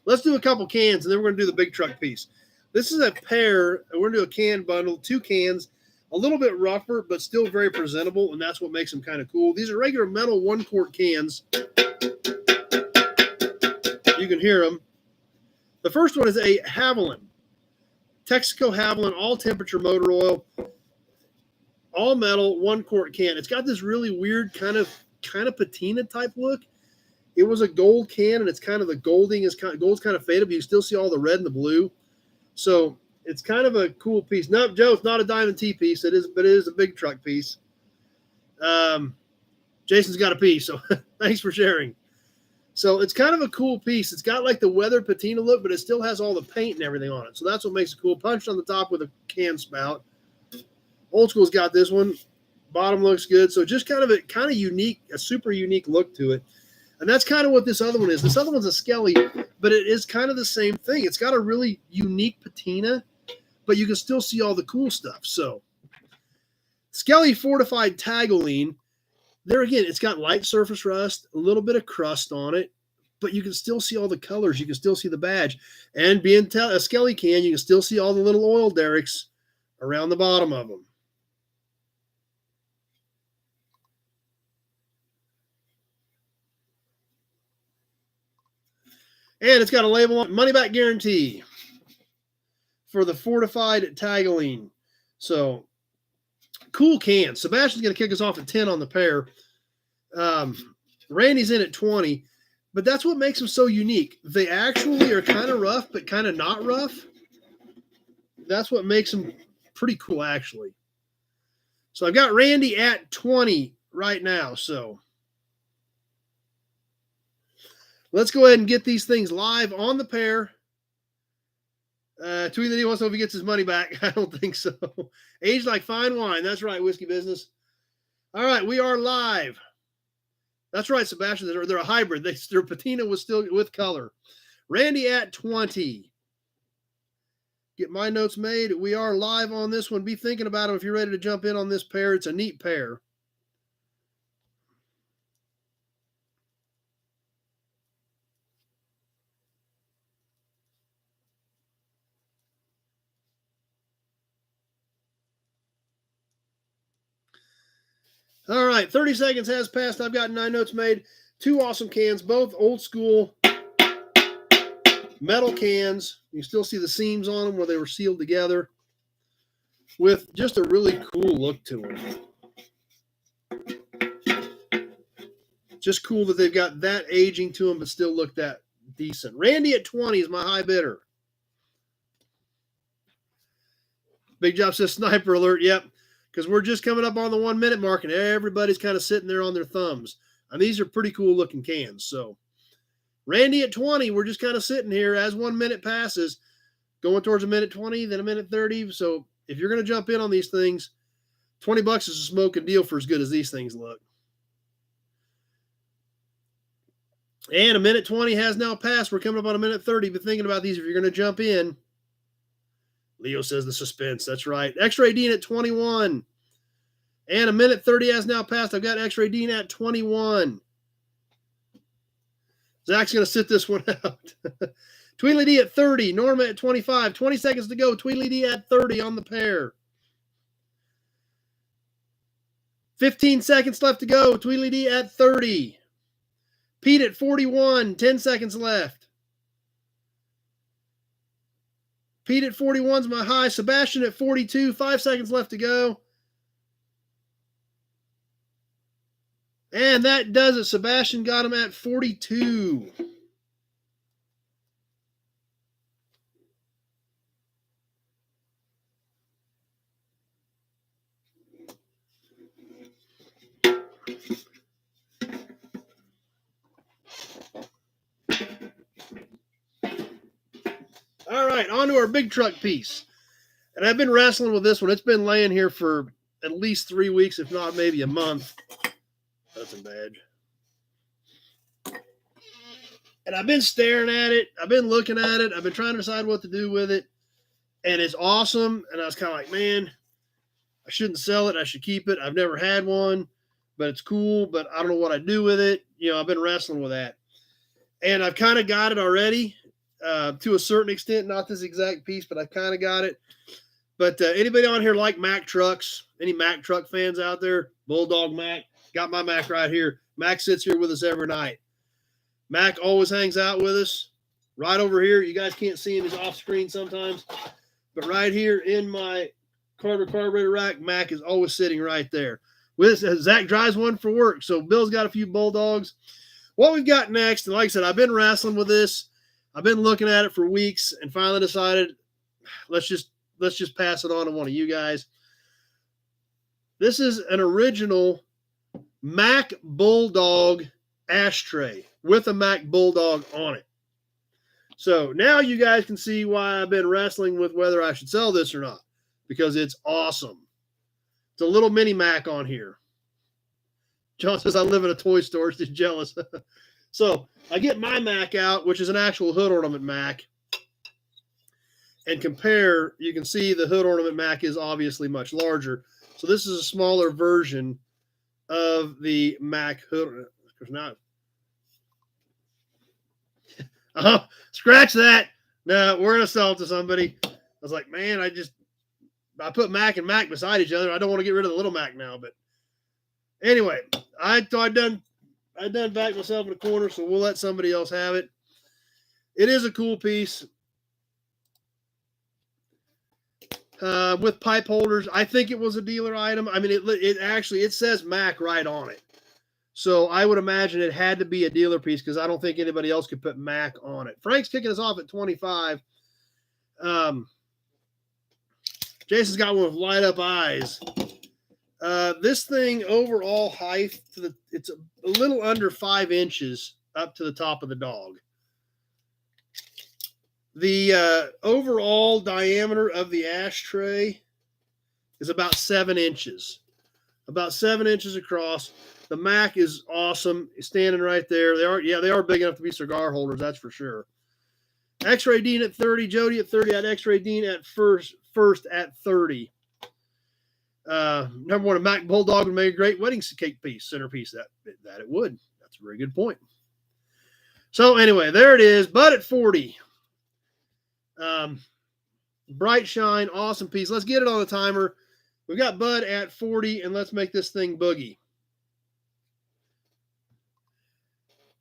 Let's do a couple cans, and then we're going to do the big truck piece. This is a pair. We're going to do a can bundle, 2 cans, a little bit rougher, but still very presentable, and that's what makes them kind of cool. These are regular metal 1-quart cans. You can hear them. The first one is a Haviland, Texaco Haviland, all-temperature motor oil, all metal, 1-quart can. It's got this really weird kind of patina type look. It was a gold can, and it's kind of the gold's kind of faded, but you still see all the red and the blue. So it's kind of a cool piece. No, Joe, it's not a Diamond T piece. It is a big truck piece. Jason's got a piece, so thanks for sharing. So it's kind of a cool piece. It's got like the weathered patina look, but it still has all the paint and everything on it. So that's what makes it cool. Punched on the top with a can spout. Old School's got this one. Bottom looks good. So just kind of unique, a super unique look to it. And that's kind of what this other one is. This other one's a Skelly, but it is kind of the same thing. It's got a really unique patina, but you can still see all the cool stuff. So Skelly Fortified Tagoline, there again, it's got light surface rust, a little bit of crust on it, but you can still see all the colors. You can still see the badge. And being a Skelly can, you can still see all the little oil derricks around the bottom of them. And it's got a label on money back guarantee for the Fortified Tagoline. So cool can. Sebastian's going to kick us off at 10 on the pair. Randy's in at 20, but that's what makes them so unique. They actually are kind of rough, but kind of not rough. That's what makes them pretty cool, actually. So I've got Randy at 20 right now. So let's go ahead and get these things live on the pair. Tweet that he wants to know if he gets his money back. I don't think so. Aged like fine wine. That's right, whiskey business. All right, we are live. That's right, Sebastian. They're a hybrid. Their patina was still with color. Randy at 20. Get my notes made. We are live on this one. Be thinking about them if you're ready to jump in on this pair. It's a neat pair. All right, 30 seconds has passed. I've got 9 notes made. 2 awesome cans, both old school metal cans. You still see the seams on them where they were sealed together with just a really cool look to them. Just cool that they've got that aging to them but still look that decent. Randy at 20 is my high bidder. Big Job says sniper alert. Yep. Because we're just coming up on the 1 minute mark and everybody's kind of sitting there on their thumbs. And these are pretty cool looking cans. So Randy at 20, we're just kind of sitting here as 1 minute passes, going towards a minute 20, then a minute 30. So if you're going to jump in on these things, $20 is a smoking deal for as good as these things look. And a minute 20 has now passed. We're coming up on a minute 30. Be thinking about these if you're going to jump in. Leo says the suspense. That's right. X-Ray Dean at 21. And a minute 30 has now passed. I've got X-Ray Dean at 21. Zach's going to sit this one out. Tweedly D at 30. Norma at 25. 20 seconds to go. Tweedly D at 30 on the pair. 15 seconds left to go. Tweedly D at 30. Pete at 41. 10 seconds left. Pete at 41 is my high. Sebastian at 42. 5 seconds left to go. And that does it. Sebastian got him at 42. All right, on to our big truck piece. And I've been wrestling with this one. It's been laying here for at least 3 weeks, if not maybe a month. That's a badge. And I've been staring at it. I've been looking at it. I've been trying to decide what to do with it. And it's awesome. And I was kind of like, man, I shouldn't sell it. I should keep it. I've never had one, but it's cool. But I don't know what I do with it. You know, I've been wrestling with that. And I've kind of got it already to a certain extent. Not this exact piece, but I've kind of got it. But anybody on here like Mack trucks? Any Mack truck fans out there? Bulldog Mack. Got my Mack right here. Mack sits here with us every night. Mack always hangs out with us. Right over here. You guys can't see him. He's off screen sometimes. But right here in my carburetor rack, Mack is always sitting right there. With Zach drives one for work. So Bill's got a few Bulldogs. What we've got next, and like I said, I've been wrestling with this. I've been looking at it for weeks and finally decided let's just pass it on to one of you guys. This is an original Mack Bulldog ashtray with a Mack Bulldog on it. So now you guys can see why I've been wrestling with whether I should sell this or not, because it's awesome. It's a little mini Mac on here. John says, I live in a toy store. He's jealous. So I get my Mac out, which is an actual hood ornament Mac. And compare, you can see the hood ornament Mac is obviously much larger. So this is a smaller version of the Mac hood. Now, scratch that. No, we're going to sell it to somebody. I was like, man, I put Mac and Mac beside each other. I don't want to get rid of the little Mac now, but anyway, I done backed myself in a corner, so we'll let somebody else have it. It is a cool piece with pipe holders. I think it was a dealer item. I mean, it says Mac right on it, so I would imagine it had to be a dealer piece because I don't think anybody else could put Mac on it. Frank's kicking us off at 25. Jason's got one with light up eyes. This thing overall height it's a little under 5 inches up to the top of the dog. The overall diameter of the ashtray is about 7 inches. About 7 inches across. The Mac is awesome. It's standing right there. They are big enough to be cigar holders, that's for sure. X-Ray Dean at 30, Jody at 30, at X-Ray Dean at first at 30. Number one, a Mac Bulldog would make a great wedding cake piece, centerpiece. That it would. That's a very good point. So anyway, there it is. Bud at 40. Bright shine, awesome piece. Let's get it on the timer. We've got Bud at 40, and let's make this thing boogie.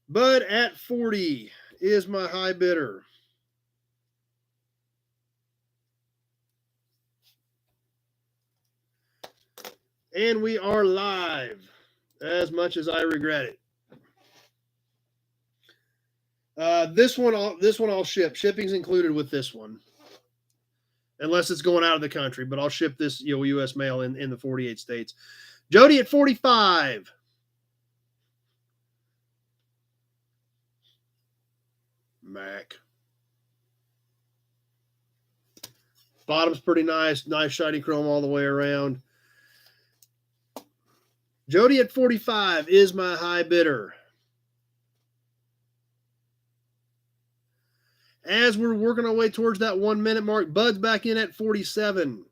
Bud at 40 is my high bidder. And we are live, as much as I regret it. This one I'll ship. Shipping's included with this one, unless it's going out of the country. But I'll ship this, U.S. mail in the 48 states. Jody at 45. Mac. Bottom's pretty nice shiny chrome all the way around. Jody at 45 is my high bidder. As we're working our way towards that 1 minute mark, Bud's back in at 47.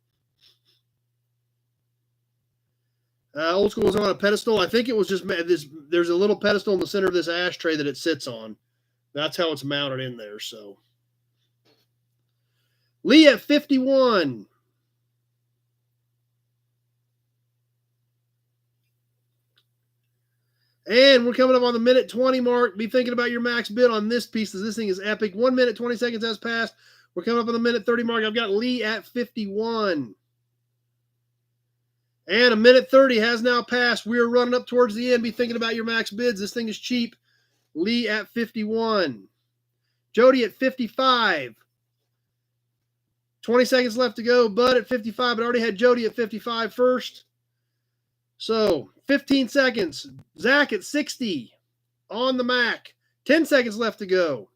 Old School was on a pedestal. I think it was just this. There's a little pedestal in the center of this ashtray that it sits on. That's how it's mounted in there. So Lee at 51. And we're coming up on the minute 20 mark. Be thinking about your max bid on this piece, because this thing is epic. 1 minute, 20 seconds has passed. We're coming up on the minute 30 mark. I've got Lee at 51. And a minute 30 has now passed. We are running up towards the end. Be thinking about your max bids. This thing is cheap. Lee at 51. Jody at 55. 20 seconds left to go. Bud at 55, but I already had Jody at 55 first. So 15 seconds. Zach at 60 on the Mac. 10 seconds left to go.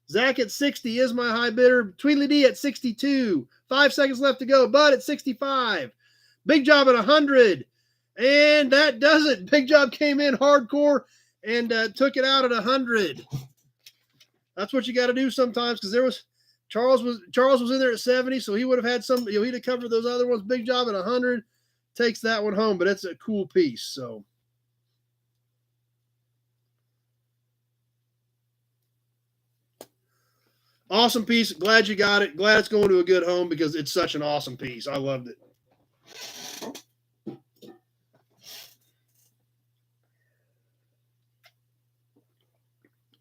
Zach at 60 is my high bidder. Tweedly D at 62. 5 seconds left to go. Bud at 65. Big Job at 100. And that does it. Big Job came in hardcore and took it out at 100. That's what you got to do sometimes, because Charles was in there at 70, so he would have had some, he'd have covered those other ones. Big Job at 100. Takes that one home, but it's a cool piece. So awesome piece. Glad you got it. Glad it's going to a good home, because it's such an awesome piece. I loved it.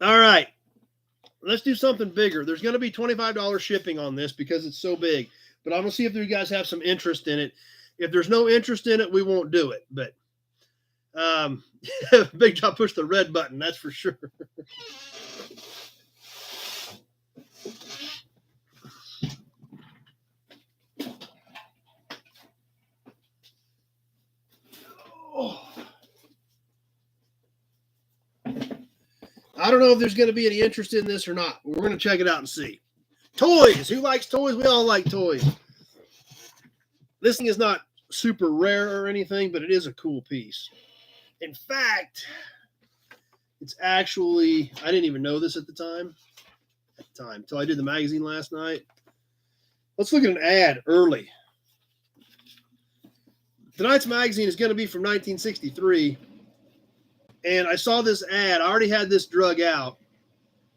All right. Let's do something bigger. There's going to be $25 shipping on this because it's so big, but I'm going to see if you guys have some interest in it. If there's no interest in it, we won't do it. But Big Job pushed the red button, that's for sure. I don't know if there's going to be any interest in this or not. We're going to check it out and see. Toys. Who likes toys? We all like toys. This thing is not super rare or anything, but it is a cool piece. In fact, it's actually, I didn't even know this at the time, until I did the magazine last night. Let's look at an ad early. Tonight's magazine is going to be from 1963, and I saw this ad. I already had this drug out.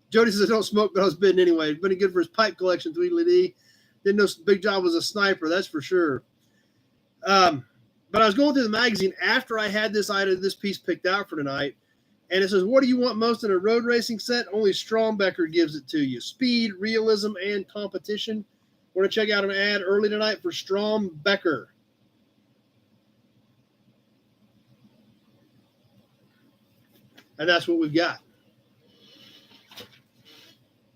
Jody says I don't smoke, but I was bidding anyway. It's been good for his pipe collection, Tweedledee. Didn't know Big Job was a sniper, that's for sure. But I was going through the magazine after I had this piece picked out for tonight, and it says, what do you want most in a road racing set? Only Strombecker gives it to you. Speed, realism, and competition. Want to check out an ad early tonight for Strombecker. And that's what we've got.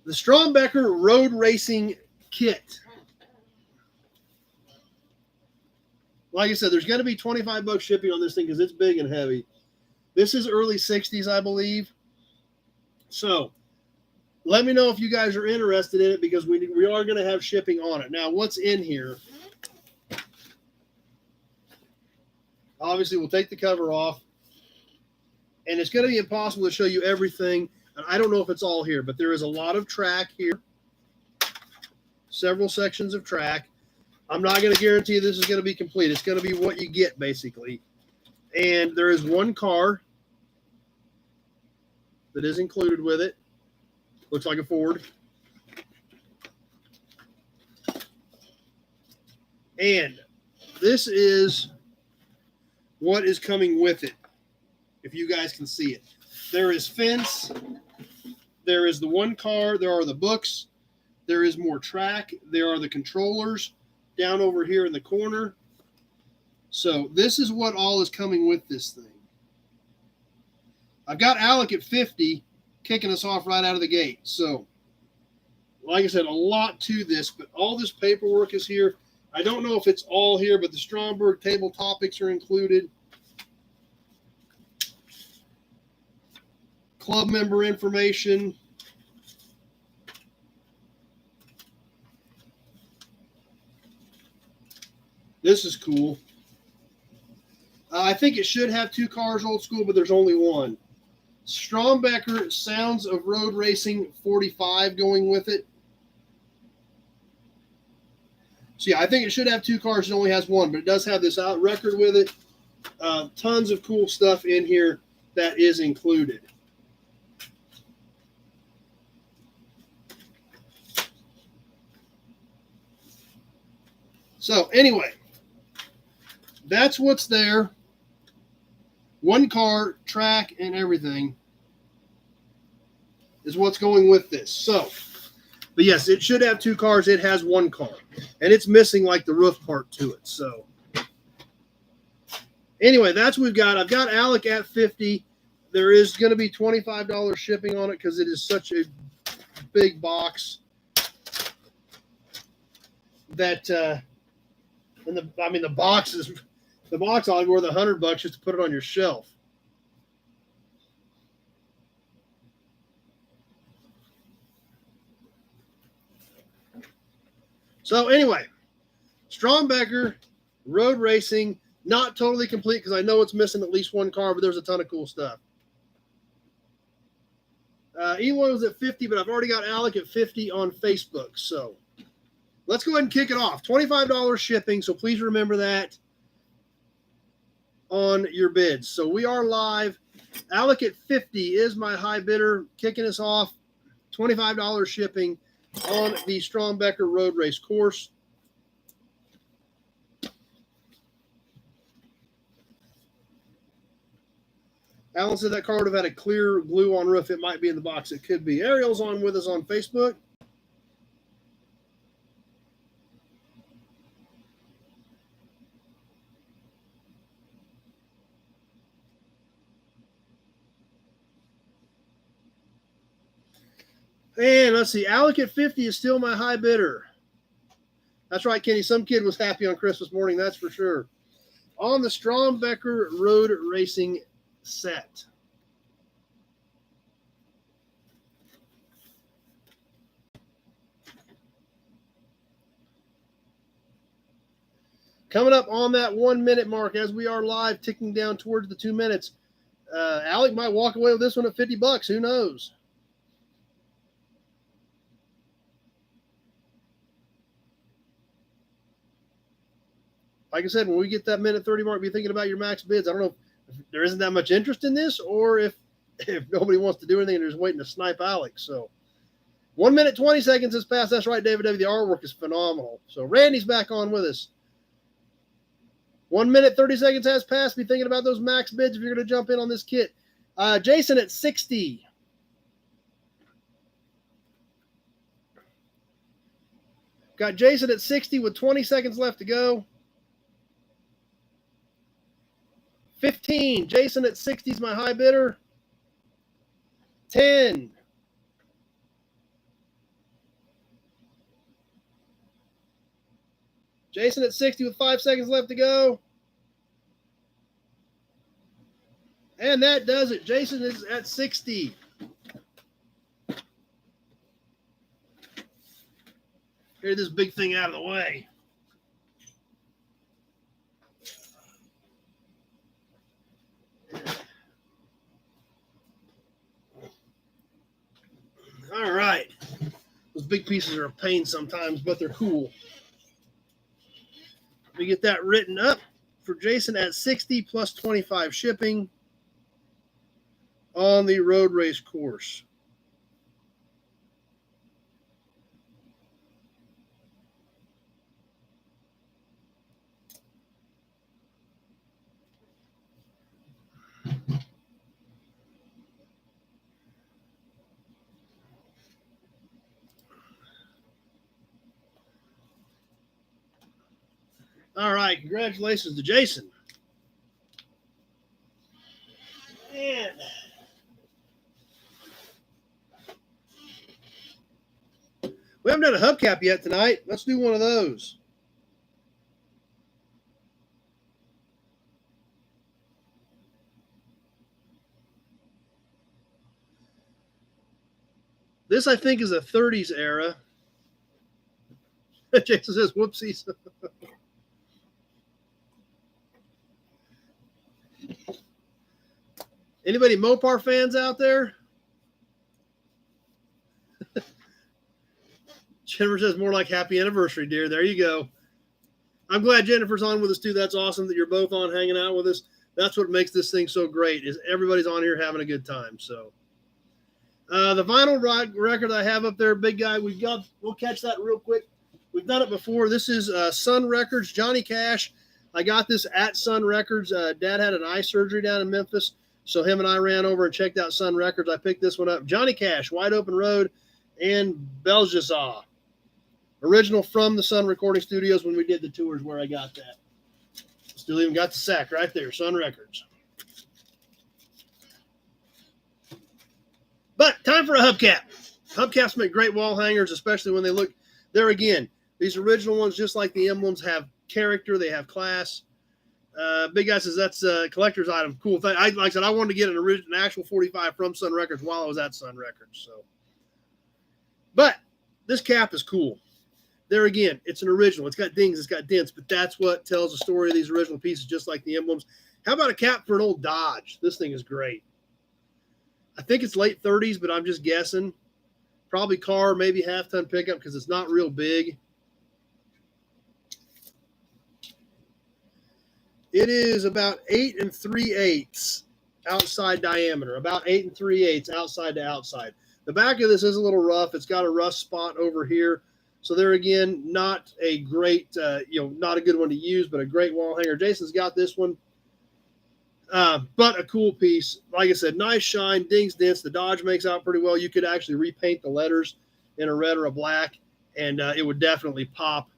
The Strombecker Road Racing Kit. Like I said, there's going to be $25 shipping on this thing because it's big and heavy. This is early 60s, I believe. So let me know if you guys are interested in it because we are going to have shipping on it. Now, what's in here? Obviously, we'll take the cover off. And it's going to be impossible to show you everything. And I don't know if it's all here, but there is a lot of track here. Several sections of track. I'm not going to guarantee this is going to be complete. It's going to be what you get, basically. And there is one car that is included with it. Looks like a Ford. And this is what is coming with it, if you guys can see it. There is fence. There is the one car. There are the books. There is more track. There are the controllers down over here in the corner. So this is what all is coming with this thing. I've got Alec at 50 kicking us off right out of the gate. So, like I said, a lot to this, but all this paperwork is here. I don't know if it's all here, but the Stromberg table topics are included. Club member information. This is cool. I think it should have 2 cars old school, but there's only one. Strombecker Sounds of Road Racing 45 going with it. So yeah, I think it should have 2 cars. It only has one, but it does have this out record with it. Tons of cool stuff in here that is included. So anyway, that's what's there. One car, track, and everything is what's going with this. So, but yes, it should have 2 cars. It has 1 car, and it's missing like the roof part to it. So anyway, that's what we've got. I've got Alec at 50. There is going to be $25 shipping on it because it is such a big box that, and the box is, the box ought to be worth $100 just to put it on your shelf. So anyway, Strombecker Road Racing, not totally complete because I know it's missing at least 1 car, but there's a ton of cool stuff. Elon was at 50, but I've already got Alec at 50 on Facebook. So let's go ahead and kick it off. $25 shipping, so please remember that on your bids. So we are live. Alec at 50 is my high bidder, kicking us off. $25 shipping on the Strombecker Road Race course. Alan said that car would have had a clear glue on roof. It might be in the box. It could be. Ariel's on with us on Facebook. And let's see. Alec at 50 is still my high bidder. That's right, Kenny. Some kid was happy on Christmas morning. That's for sure. On the Strombecker Road Racing set. Coming up on that 1 minute mark as we are live, ticking down towards the 2 minutes. Alec might walk away with this one at $50. Who knows? Like I said, when we get that minute 30 mark, be thinking about your max bids. I don't know if there isn't that much interest in this, or if nobody wants to do anything and they're just waiting to snipe Alex. So 1 minute, 20 seconds has passed. That's right, David W. The artwork is phenomenal. So Randy's back on with us. 1 minute, 30 seconds has passed. Be thinking about those max bids if you're going to jump in on this kit. Jason at 60. Got Jason at 60 with 20 seconds left to go. 15. Jason at 60 is my high bidder. 10. Jason at 60 with 5 seconds left to go. And that does it. Jason is at 60. Get this big thing out of the way. All right. Those big pieces are a pain sometimes, but they're cool. We get that written up for Jason at 60 plus 25 shipping on the road race course. All right, congratulations to Jason. And we haven't done a hubcap yet tonight. Let's do one of those. This, I think, is a 30s era. Jason says, whoopsies. Anybody Mopar fans out there? Jennifer says, more like happy anniversary, dear. There you go. I'm glad Jennifer's on with us, too. That's awesome that you're both on hanging out with us. That's what makes this thing so great, is everybody's on here having a good time. So the vinyl record I have up there, big guy, we'll catch that real quick. We've done it before. This is Sun Records, Johnny Cash. I got this at Sun Records. Dad had an eye surgery down in Memphis, so him and I ran over and checked out Sun Records. I picked this one up. Johnny Cash, Wide Open Road, and Belshazzar. Original from the Sun Recording Studios when we did the tours where I got that. Still even got the sack right there, Sun Records. But time for a hubcap. Hubcaps make great wall hangers, especially when they look, there again, these original ones, just like the emblems, have character, they have class. Big Guy says that's a collector's item. Cool thing. Like I said, I wanted to get an actual 45 from Sun Records while I was at Sun Records. So, but this cap is cool. There again, it's an original. It's got dings, it's got dents, but that's what tells the story of these original pieces, just like the emblems. How about a cap for an old Dodge? This thing is great. I think it's late 30s, but I'm just guessing. Probably car, maybe half-ton pickup because it's not real big. It is about 8 3/8 outside diameter, about 8 3/8 outside to outside. The back of this is a little rough. It's got a rust spot over here. So there again, not a great, not a good one to use, but a great wall hanger. Jason's got this one, but a cool piece. Like I said, nice shine, dings, dents. The Dodge makes out pretty well. You could actually repaint the letters in a red or a black, and it would definitely pop,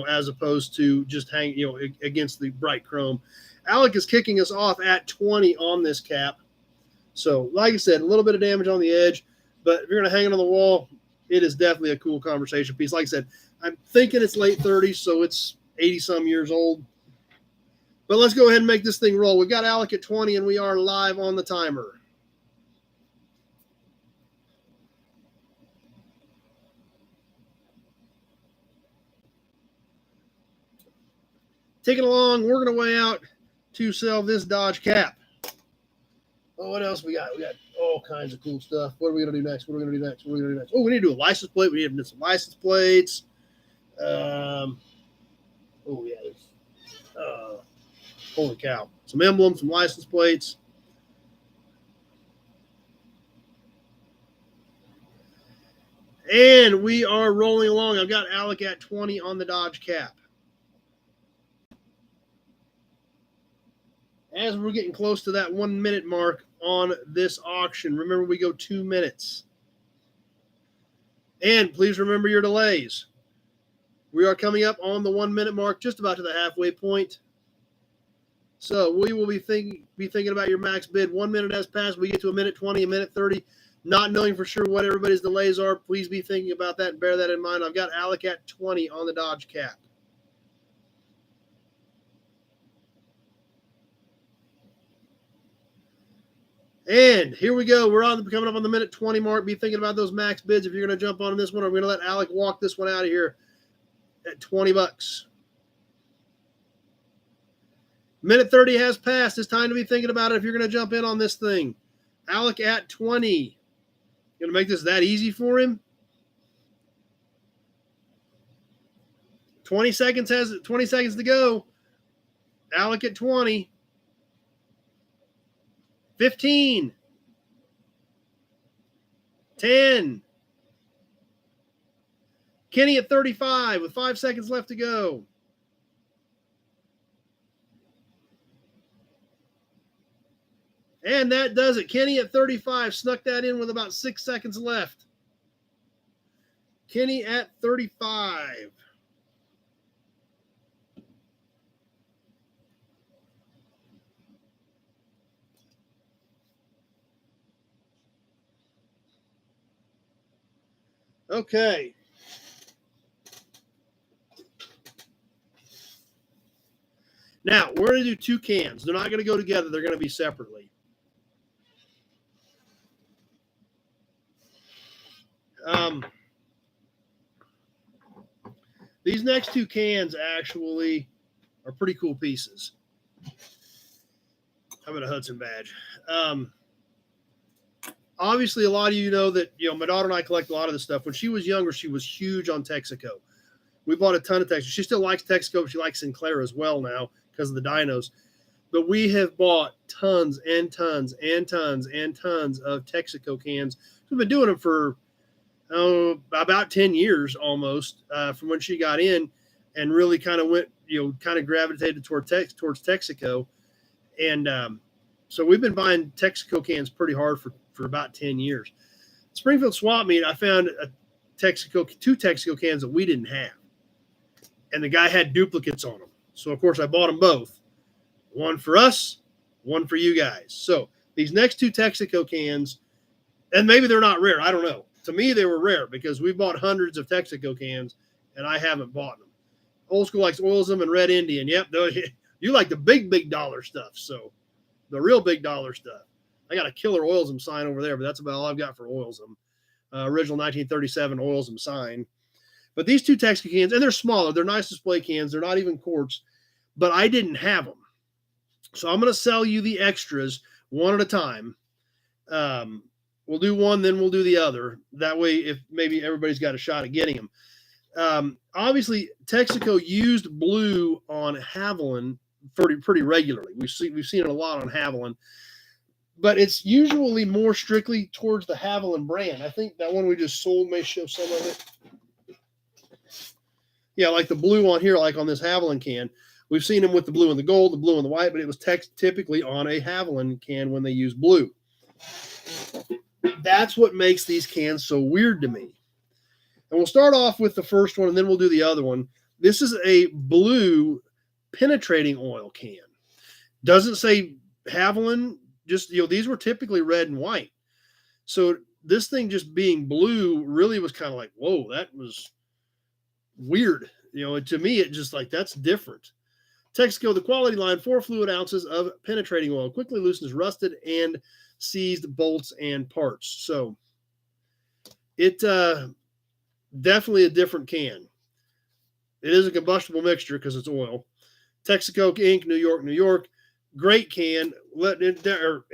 as opposed to just hang, against the bright chrome. Alec is kicking us off at 20 on this cap. So, like I said, a little bit of damage on the edge, but if you're going to hang it on the wall, it is definitely a cool conversation piece. Like I said, I'm thinking it's late 30s, so it's 80-some years old. But let's go ahead and make this thing roll. We've got Alec at 20, and we are live on the timer. Taking along, working our way out to sell this Dodge cap. Oh, what else we got? We got all kinds of cool stuff. What are we going to do next? What are we going to do next? What are we going to do next? Oh, we need to do a license plate. We need to do some license plates. Oh, yeah. Holy cow. Some emblems, some license plates. And we are rolling along. I've got Alec at 20 on the Dodge cap. As we're getting close to that 1 minute mark on this auction, remember we go 2 minutes. And please remember your delays. We are coming up on the 1 minute mark, just about to the halfway point. So we will be thinking about your max bid. 1 minute has passed. We get to a minute 20, a minute 30. Not knowing for sure what everybody's delays are, please be thinking about that and bear that in mind. I've got Alec at 20 on the Dodge cap. And here we go. We're coming up on the minute 20 mark. Be thinking about those max bids if you're going to jump on this one. Or we're going to let Alec walk this one out of here at $20. Minute 30 has passed. It's time to be thinking about it if you're going to jump in on this thing. Alec at 20. Going to make this that easy for him? 20 seconds to go. Alec at 20. 15. 10. Kenny at 35 with 5 seconds left to go. And that does it. Kenny at 35 snuck that in with about 6 seconds left. Kenny at 35. Okay. Now, we're going to do 2 cans. They're not going to go together. They're going to be separately. These next 2 cans actually are pretty cool pieces. How about a Hudson badge? Obviously, a lot of you know that, my daughter and I collect a lot of this stuff. When she was younger, she was huge on Texaco. We bought a ton of Texaco. She still likes Texaco, but she likes Sinclair as well now because of the dynos. But we have bought tons and tons and tons and tons of Texaco cans. We've been doing them for about 10 years almost from when she got in and really kind of went, kind of gravitated towards Texaco. And so we've been buying Texaco cans pretty hard for about 10 years. Springfield Swap Meet, I found 2 Texaco cans that we didn't have. And the guy had duplicates on them. So, of course, I bought them both. One for us, one for you guys. So these next 2 Texaco cans, and maybe they're not rare. I don't know. To me, they were rare because we bought hundreds of Texaco cans, and I haven't bought them. Old School likes Oilsome and Red Indian. Yep, you like the big dollar stuff. So the real big dollar stuff. I got a killer Oilsome sign over there, but that's about all I've got for Oilsome. Original 1937 Oilsome sign. But these 2 Texaco cans, and they're smaller. They're nice display cans. They're not even quarts, but I didn't have them. So I'm going to sell you the extras one at a time. We'll do one, then we'll do the other. That way, if maybe everybody's got a shot at getting them. Obviously, Texaco used blue on Haviland pretty regularly. We've seen it a lot on Haviland. But it's usually more strictly towards the Haviland brand. I think that one we just sold may show some of it. Yeah, like the blue on here, like on this Haviland can. We've seen them with the blue and the gold, the blue and the white, but it was typically on a Haviland can when they use blue. That's what makes these cans so weird to me. And we'll start off with the first one, and then we'll do the other one. This is a blue penetrating oil can. Doesn't say Haviland. Just, these were typically red and white. So this thing just being blue really was kind of like, whoa, that was weird. To me, it just like, that's different. Texaco, the quality line, 4 fluid ounces of penetrating oil. Quickly loosens rusted and seized bolts and parts. So it definitely a different can. It is a combustible mixture because it's oil. Texaco Inc., New York, New York. Great can.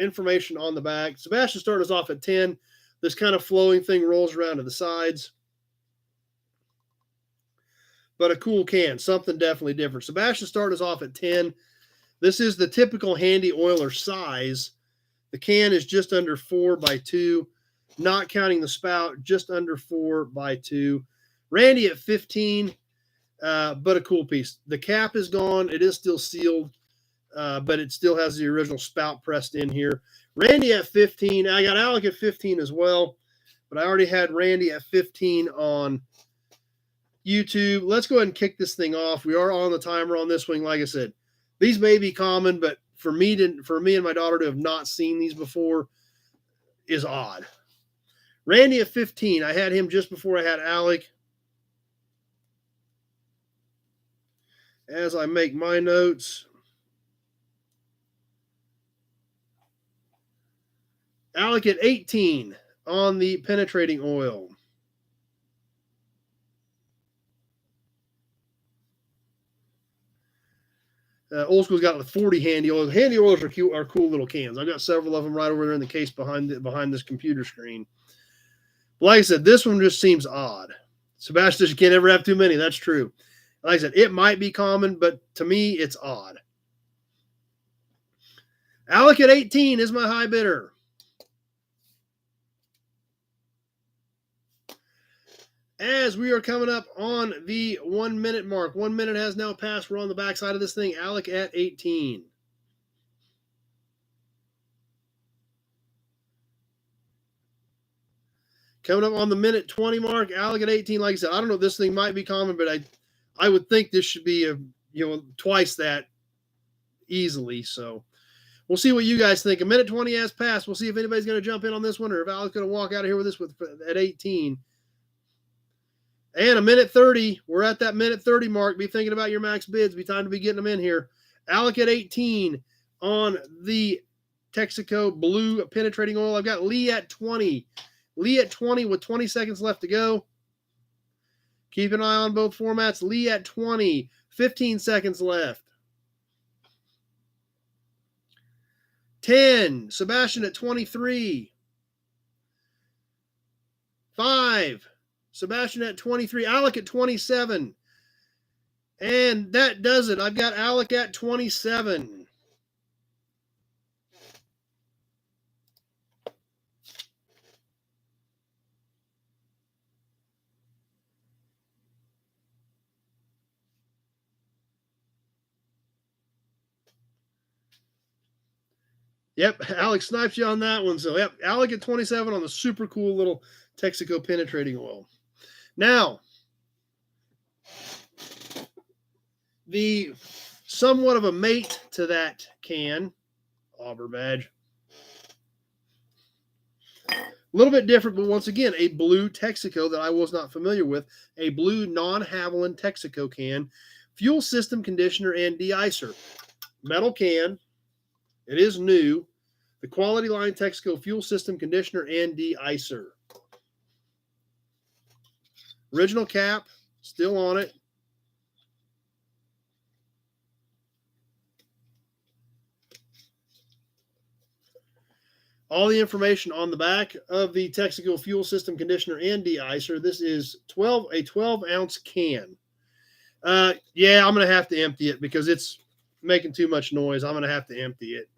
Information on the back. Sebastian started us off at 10. This kind of flowing thing rolls around to the sides. But a cool can. Something definitely different. Sebastian started us off at 10. This is the typical handy oiler size. The can is just under 4x2. Not counting the spout, just under 4x2. Randy at 15, but a cool piece. The cap is gone. It is still sealed, but it still has the original spout pressed in here. Randy at 15. I got Alec at 15 as well, but I already had Randy at 15 on YouTube. Let's go ahead and kick this thing off. We are on the timer on this one. Like I said, these may be common, but for me and my daughter to have not seen these before is odd. Randy at 15. I had him just before I had Alec. As I make my notes, Alec at 18 on the penetrating oil. Old School's got the 40 handy oils. Handy oils are cool little cans. I've got several of them right over there in the case behind this computer screen. But like I said, this one just seems odd. Sebastian, you can't ever have too many. That's true. Like I said, it might be common, but to me, it's odd. Alec at 18 is my high bidder. As we are coming up on the 1 minute mark, 1 minute has now passed. We're on the back side of this thing. Alec at 18. Coming up on the minute 20 mark, Alec at 18. Like I said, I don't know if this thing might be common, but I would think this should be twice that easily. So we'll see what you guys think. A minute 20 has passed. We'll see if anybody's going to jump in on this one or if Alec's going to walk out of here with this at 18. And a minute 30. We're at that minute 30 mark. Be thinking about your max bids. Be time to be getting them in here. Alec at 18 on the Texaco blue penetrating oil. I've got Lee at 20. Lee at 20 with 20 seconds left to go. Keep an eye on both formats. Lee at 20. 15 seconds left. 10. Sebastian at 23. 5. Sebastian at 23. Alec at 27. And that does it. I've got Alec at 27. Yep, Alex snipes you on that one. So, yep, Alec at 27 on the super cool little Texaco penetrating oil. Now, the somewhat of a mate to that can, Mopar Badge. A little bit different, but once again, a blue Texaco that I was not familiar with. A blue non-Haviland Texaco can. Fuel system conditioner and de-icer. Metal can. It is new. The Quality Line Texaco fuel system conditioner and de-icer. Original cap, still on it. All the information on the back of the Texaco fuel system conditioner and de-icer. This is a 12-ounce can. Yeah, I'm going to have to empty it because it's making too much noise. I'm going to have to empty it.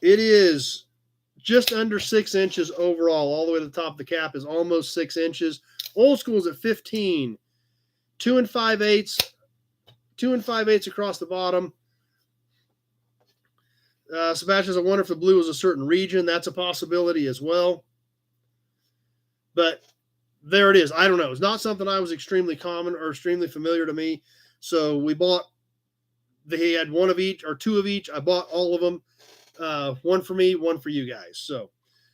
It is just under 6 inches overall. All the way to the top of the cap is almost 6 inches. Old School is at 15. 2 5/8. 2 5/8 across the bottom. Sebastian, I wonder if the blue is a certain region. That's a possibility as well. But there it is. I don't know. It's not something I was extremely common or extremely familiar to me. So we bought, they had one of each or two of each. I bought all of them. One for me, one for you guys. So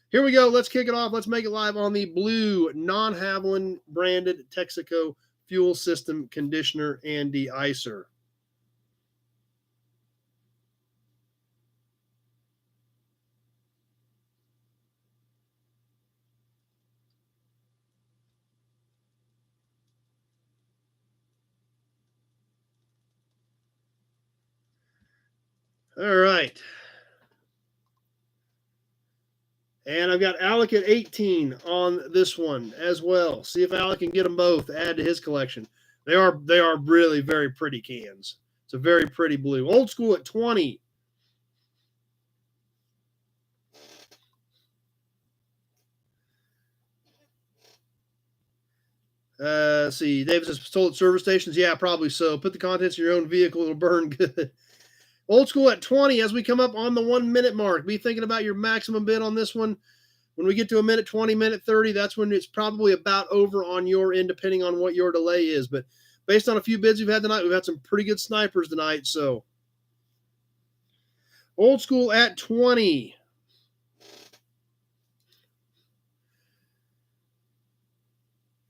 here we go. Let's kick it off. Let's make it live on the blue non-Haviland branded Texaco fuel system conditioner and de-icer. All right. And I've got Alec at 18 on this one as well. See if Alec can get them both, add to his collection. They are really very pretty cans. It's a very pretty blue. Old School at 20. See, David says sold at service stations. Yeah, probably so. Put the contents in your own vehicle. It'll burn good. Old School at 20 as we come up on the 1 minute mark. Be thinking about your maximum bid on this one. When we get to a minute 20, minute 30, that's when it's probably about over on your end, depending on what your delay is. But based on a few bids we've had tonight, we've had some pretty good snipers tonight. So Old School at 20.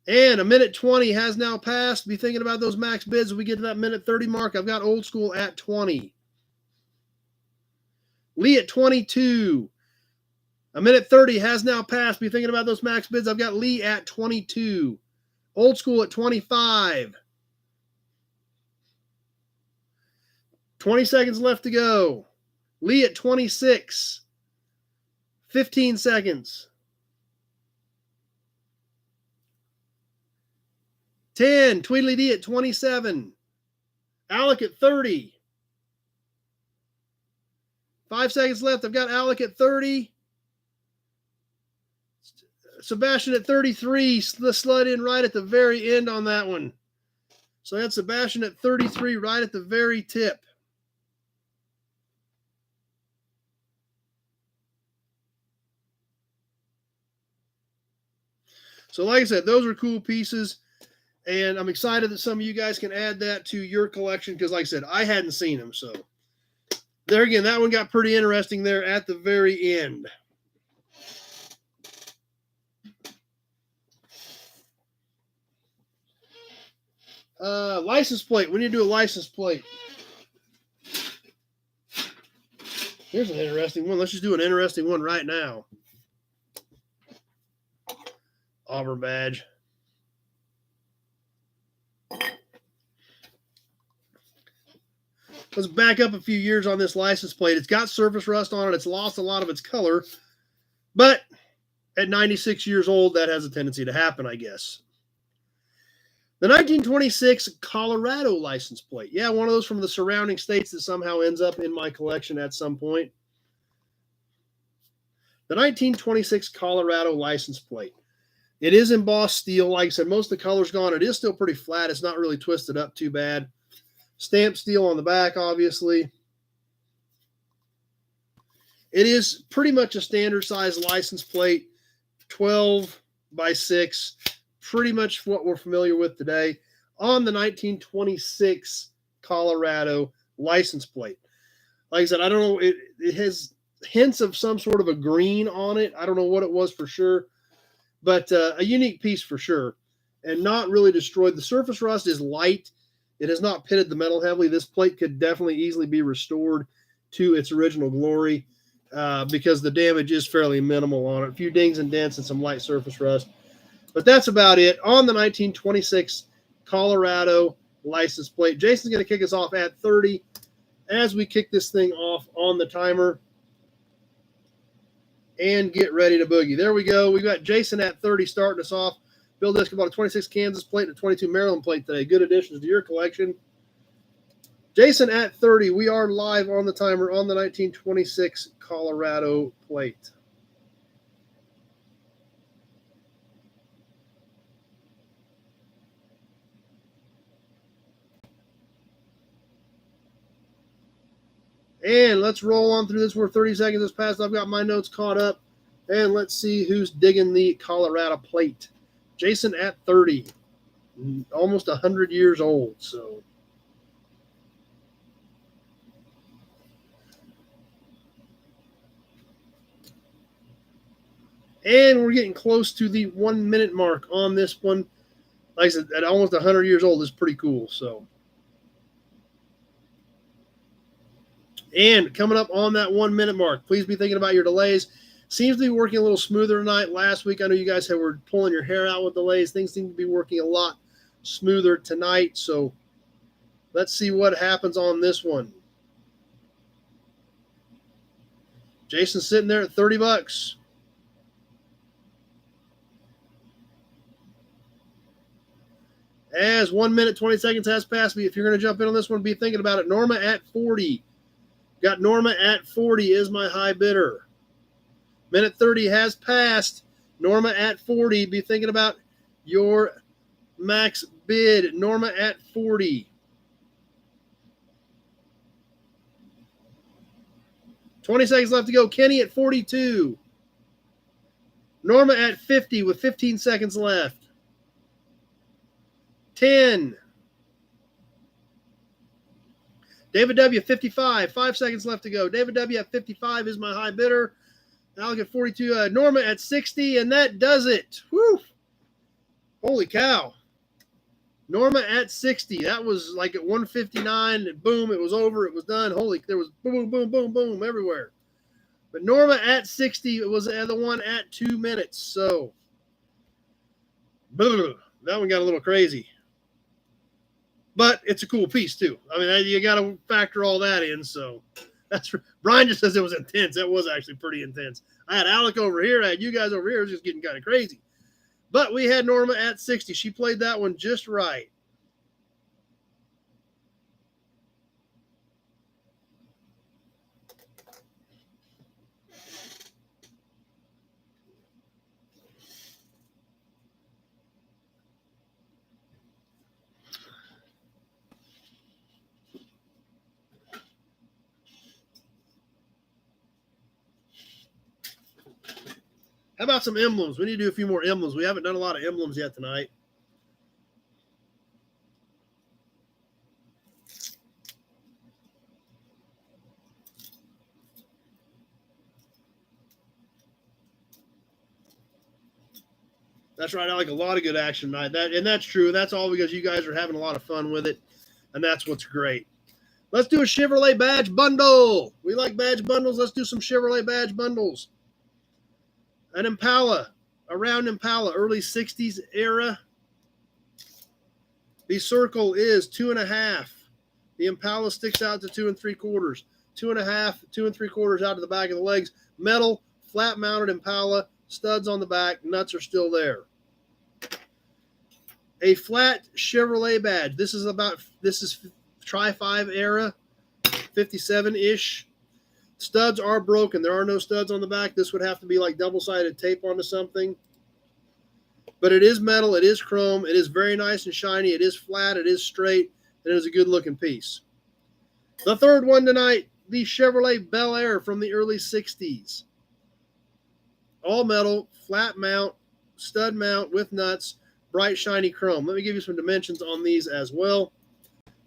And a minute 20 has now passed. Be thinking about those max bids as we get to that minute 30 mark. I've got Old School at 20. Lee at 22. A minute 30 has now passed. Be thinking about those max bids. I've got Lee at 22. Old School at 25. 20 seconds left to go. Lee at 26. 15 seconds. 10. Tweedledee D at 27. Alec at 30. 5 seconds left. I've got Alec at 30. Sebastian at 33. Slide in right at the very end on that one. So that's Sebastian at 33 right at the very tip. So like I said, those are cool pieces. And I'm excited that some of you guys can add that to your collection because, like I said, I hadn't seen them. So there again, that one got pretty interesting there at the very end. License plate. We need to do a license plate. Here's an interesting one. Let's just do an interesting one right now. Auburn badge. Let's back up a few years on this license plate. It's got surface rust on it. It's lost a lot of its color. But at 96 years old, that has a tendency to happen, I guess. The 1926 Colorado license plate. Yeah, one of those from the surrounding states that somehow ends up in my collection at some point. The 1926 Colorado license plate. It is embossed steel. Like I said, most of the color's gone. It is still pretty flat. It's not really twisted up too bad. Stamped steel on the back, obviously. It is pretty much a standard size license plate, 12 by 6, pretty much what we're familiar with today on the 1926 Colorado license plate. Like I said, I don't know, it has hints of some sort of a green on it. I don't know what it was for sure, but a unique piece for sure, and not really destroyed. The surface rust is light. It has not pitted the metal heavily. This plate could definitely easily be restored to its original glory because the damage is fairly minimal on it. A few dings and dents and some light surface rust. But that's about it on the 1926 Colorado license plate. Jason's going to kick us off at 30 as we kick this thing off on the timer and get ready to boogie. There we go. We got Jason at 30 starting us off. Bill Disc bought a 26 Kansas plate and a 22 Maryland plate today. Good additions to your collection. Jason at 30. We are live on the timer on the 1926 Colorado plate. And let's roll on through this. We're 30 seconds has passed. I've got my notes caught up. And let's see who's digging the Colorado plate. Jason at 30. Almost 100 years old. So and we're getting close to the 1 minute mark on this one. Like I said, at almost 100 years old is pretty cool. So, and coming up on that 1 minute mark, please be thinking about your delays. Seems to be working a little smoother tonight. Last week, I know you guys were pulling your hair out with delays. Things seem to be working a lot smoother tonight. So let's see what happens on this one. Jason's sitting there at $30. As 1 minute, 20 seconds has passed me. If you're going to jump in on this one, be thinking about it. Norma at 40. Got Norma at 40 is my high bidder. Minute 30 has passed. Norma at 40. Be thinking about your max bid. Norma at 40. 20 seconds left to go. Kenny at 42. Norma at 50 with 15 seconds left. 10. David W. 55. 5 seconds left to go. David W. at 55 is my high bidder. Alec at 42. Norma at 60, and that does it. Whew. Holy cow. Norma at 60. That was like at 159, and boom, it was over. It was done. Holy, there was boom, boom, boom, boom everywhere. But Norma at 60 was the one at 2 minutes. So, that one got a little crazy. But it's a cool piece, too. I mean, you got to factor all that in. So, Brian just says it was intense. That was actually pretty intense. I had Alec over here. I had you guys over here. It was just getting kind of crazy. But we had Norma at 60. She played that one just right. How about some emblems? We need to do a few more emblems. We haven't done a lot of emblems yet tonight. That's right. I like a lot of good action tonight. And that's true. That's all because you guys are having a lot of fun with it. And that's what's great. Let's do a Chevrolet badge bundle. We like badge bundles. Let's do some Chevrolet badge bundles. An Impala, a round Impala, early 60s era. The circle is 2.5. The Impala sticks out to 2 3/4. 2.5, 2 3/4 out of the back of the legs. Metal, flat mounted Impala, studs on the back, nuts are still there. A flat Chevrolet badge. This is Tri-5 era, 57-ish. Studs are broken. There are no studs on the back. This would have to be like double-sided tape onto something. But it is metal. It is chrome. It is very nice and shiny. It is flat. It is straight. And it is a good-looking piece. The third one tonight, the Chevrolet Bel Air from the early 60s. All metal, flat mount, stud mount with nuts, bright, shiny chrome. Let me give you some dimensions on these as well.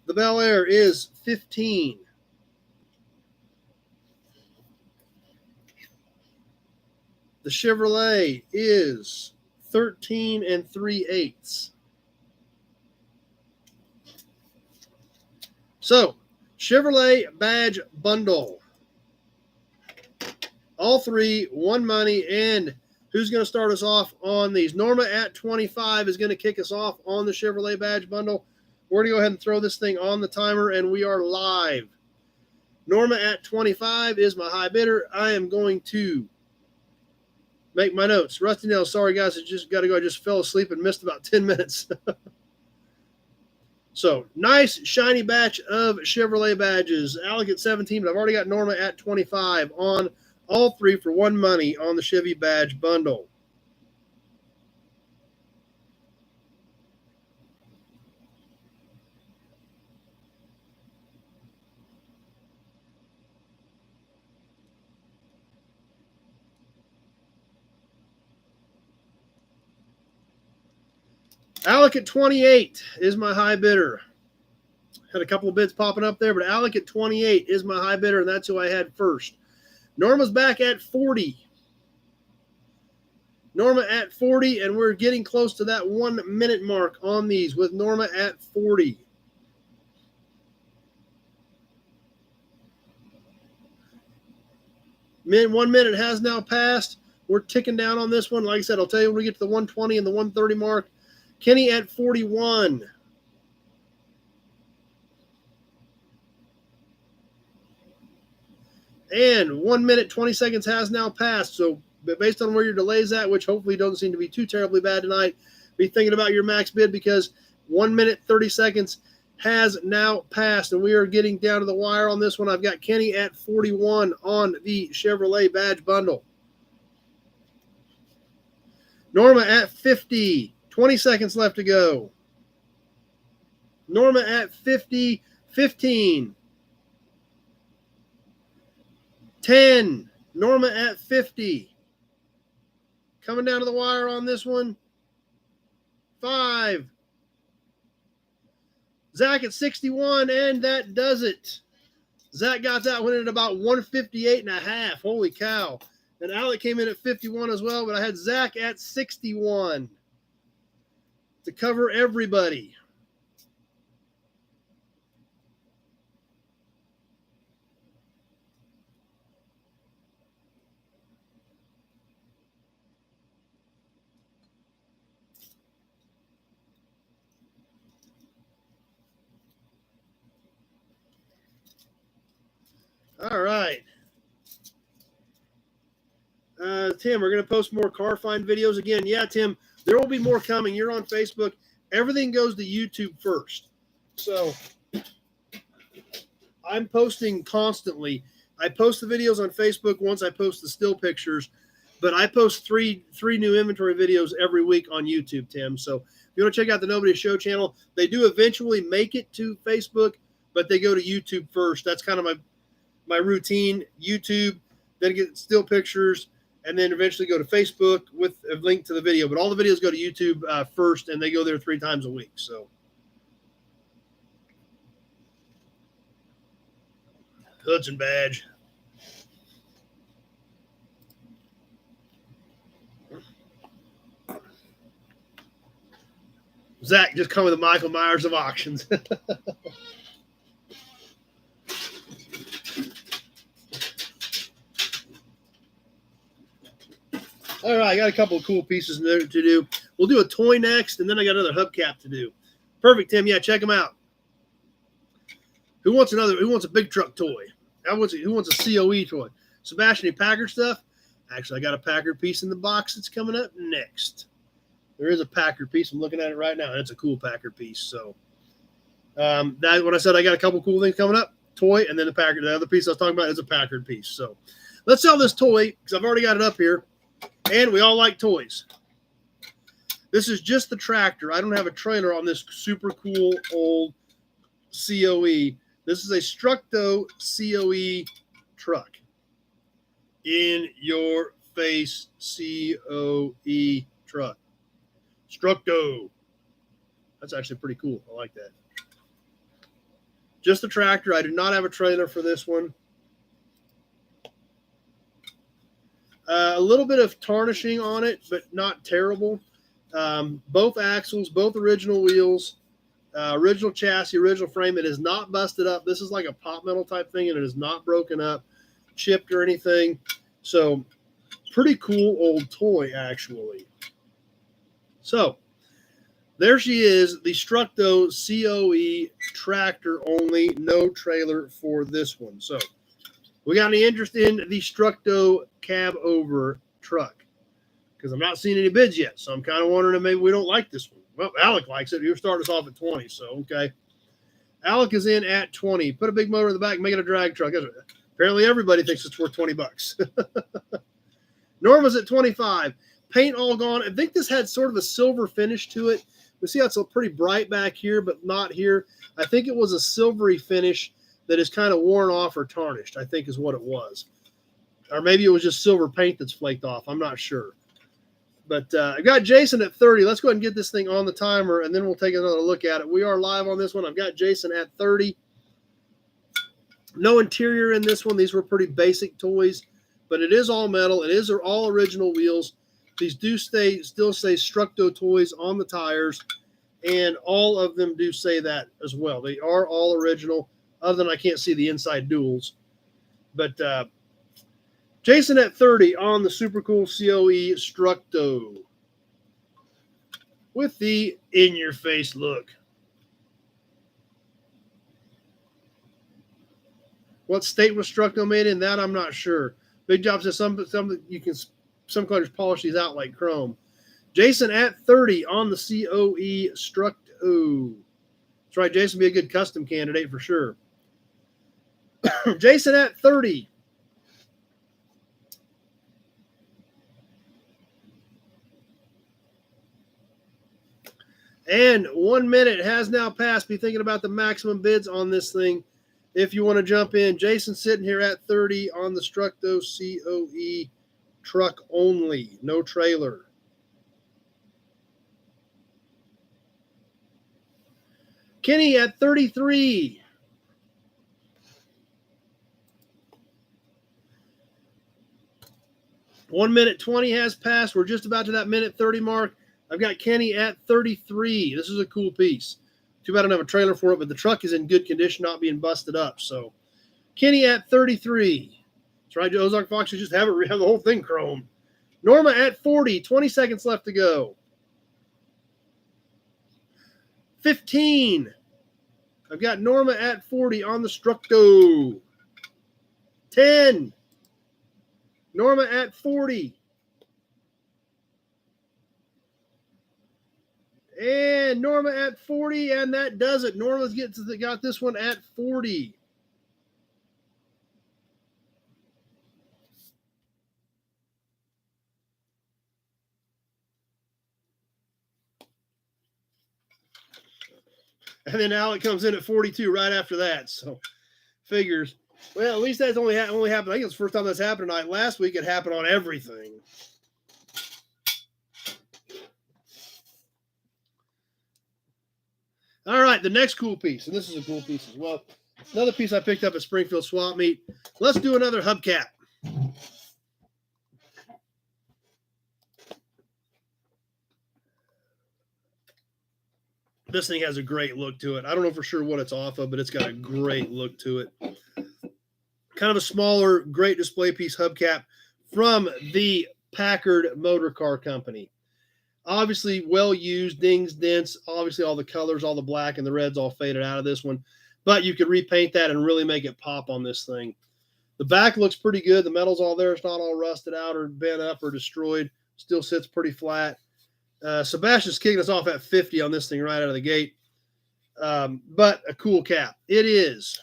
The Bel Air is 15. The Chevrolet is 13 3/8. So, Chevrolet badge bundle. All three, one money, and who's going to start us off on these? Norma at 25 is going to kick us off on the Chevrolet badge bundle. We're going to go ahead and throw this thing on the timer, and we are live. Norma at 25 is my high bidder. I am going to make my notes. Rusty Nail, sorry guys, I just got to go. I just fell asleep and missed about 10 minutes. So, nice, shiny batch of Chevrolet badges. Alec at 17, but I've already got Norma at 25 on all three for one money on the Chevy badge bundle. Alec at 28 is my high bidder. Had a couple of bids popping up there, but Alec at 28 is my high bidder, and that's who I had first. Norma's back at 40. Norma at 40, and we're getting close to that 1 minute mark on these with Norma at 40. One minute has now passed. We're ticking down on this one. Like I said, I'll tell you when we get to the 120 and the 130 mark. Kenny at 41. And 1 minute, 20 seconds has now passed. So based on where your delay's at, which hopefully don't seem to be too terribly bad tonight, be thinking about your max bid because 1 minute, 30 seconds has now passed. And we are getting down to the wire on this one. I've got Kenny at 41 on the Chevrolet Badge bundle. Norma at 50. 20 seconds left to go. Norma at 50. 15. 10. Norma at 50. Coming down to the wire on this one. 5. Zach at 61, and that does it. Zach got that one at about 158.5. Holy cow. And Alec came in at 51 as well, but I had Zach at 61 to cover everybody. All right. Tim, we're going to post more car find videos again. Yeah, Tim, there will be more coming. You're on Facebook. Everything goes to YouTube first. So I'm posting constantly. I post the videos on Facebook once I post the still pictures, but I post three new inventory videos every week on YouTube, Tim. So if you want to check out the Nobody Show channel, they do eventually make it to Facebook, but they go to YouTube first. That's kind of my routine. YouTube, then get still pictures, and then eventually go to Facebook with a link to the video. But all the videos go to YouTube first, and they go there 3 times a week. So Hudson Badge. Zach just come with the Michael Myers of auctions. All right, I got a couple of cool pieces to do. We'll do a toy next, and then I got another hubcap to do. Perfect, Tim. Yeah, check them out. Who wants a big truck toy? Who wants a COE toy? Sebastian, any Packard stuff? Actually, I got a Packard piece in the box that's coming up next. There is a Packard piece. I'm looking at it right now, and it's a cool Packard piece. So that when I said I got a couple cool things coming up, toy, and then the Packard. The other piece I was talking about is a Packard piece. So let's sell this toy because I've already got it up here, and we all like toys. This is just the tractor. I don't have a trailer on this super cool old COE. This is a Structo COE truck. In your face COE truck. Structo. That's actually pretty cool. I like that. Just the tractor. I do not have a trailer for this one. A little bit of tarnishing on it, but not terrible. Both axles, both original wheels, original chassis, original frame. It is not busted up. This is like a pop metal type thing, and it is not broken up, chipped or anything. So pretty cool old toy, actually. So there she is, the Structo COE tractor only, no trailer for this one. So we got any interest in the Structo cab over truck? Because I'm not seeing any bids yet. So I'm kind of wondering if maybe we don't like this one. Well, Alec likes it. He'll start us off at 20. So, okay. Alec is in at 20. Put a big motor in the back, make it a drag truck. Apparently everybody thinks it's worth $20. Norma's at 25. Paint all gone. I think this had sort of a silver finish to it. We see how it's pretty bright back here, but not here. I think it was a silvery finish that is kind of worn off or tarnished, I think is what it was. Or maybe it was just silver paint that's flaked off. I'm not sure. But I've got Jason at 30. Let's go ahead and get this thing on the timer, and then we'll take another look at it. We are live on this one. I've got Jason at 30. No interior in this one. These were pretty basic toys, but it is all metal. It is all original wheels. These do still say Structo toys on the tires, and all of them do say that as well. They are all original, other than I can't see the inside duals. But Jason at 30 on the super cool COE Structo with the in-your-face look. What state was Structo made in? That I'm not sure. Big Job says some colors polish these out like chrome. Jason at 30 on the COE Structo. That's right, Jason would be a good custom candidate for sure. Jason at 30. And 1 minute has now passed. Be thinking about the maximum bids on this thing if you want to jump in. Jason sitting here at 30 on the Structo COE truck only, no trailer. Kenny at 33. One minute 20 has passed. We're just about to that minute 30 mark. I've got Kenny at 33. This is a cool piece. Too bad I don't have a trailer for it, but the truck is in good condition, not being busted up. So Kenny at 33. That's right, Ozark Fox should just have the whole thing chrome. Norma at 40. 20 seconds left to go. 15. I've got Norma at 40 on the Structo. 10. Norma at 40. And Norma at 40, and that does it. Norma's got this one at 40. And then Alec comes in at 42 right after that. So figures. Well, at least that's only happened. I think it's the first time that's happened tonight. Last week it happened on everything. All right, the next cool piece, and this is a cool piece as well. Another piece I picked up at Springfield Swap Meet. Let's do another hubcap. This thing has a great look to it. I don't know for sure what it's off of, but it's got a great look to it. Kind of a smaller, great display piece hubcap from the Packard Motor Car Company. Obviously, well used, dings, dents. Obviously, all the colors, all the black and the reds all faded out of this one. But you could repaint that and really make it pop on this thing. The back looks pretty good. The metal's all there. It's not all rusted out or bent up or destroyed. Still sits pretty flat. Sebastian's kicking us off at 50 on this thing right out of the gate. But a cool cap. It is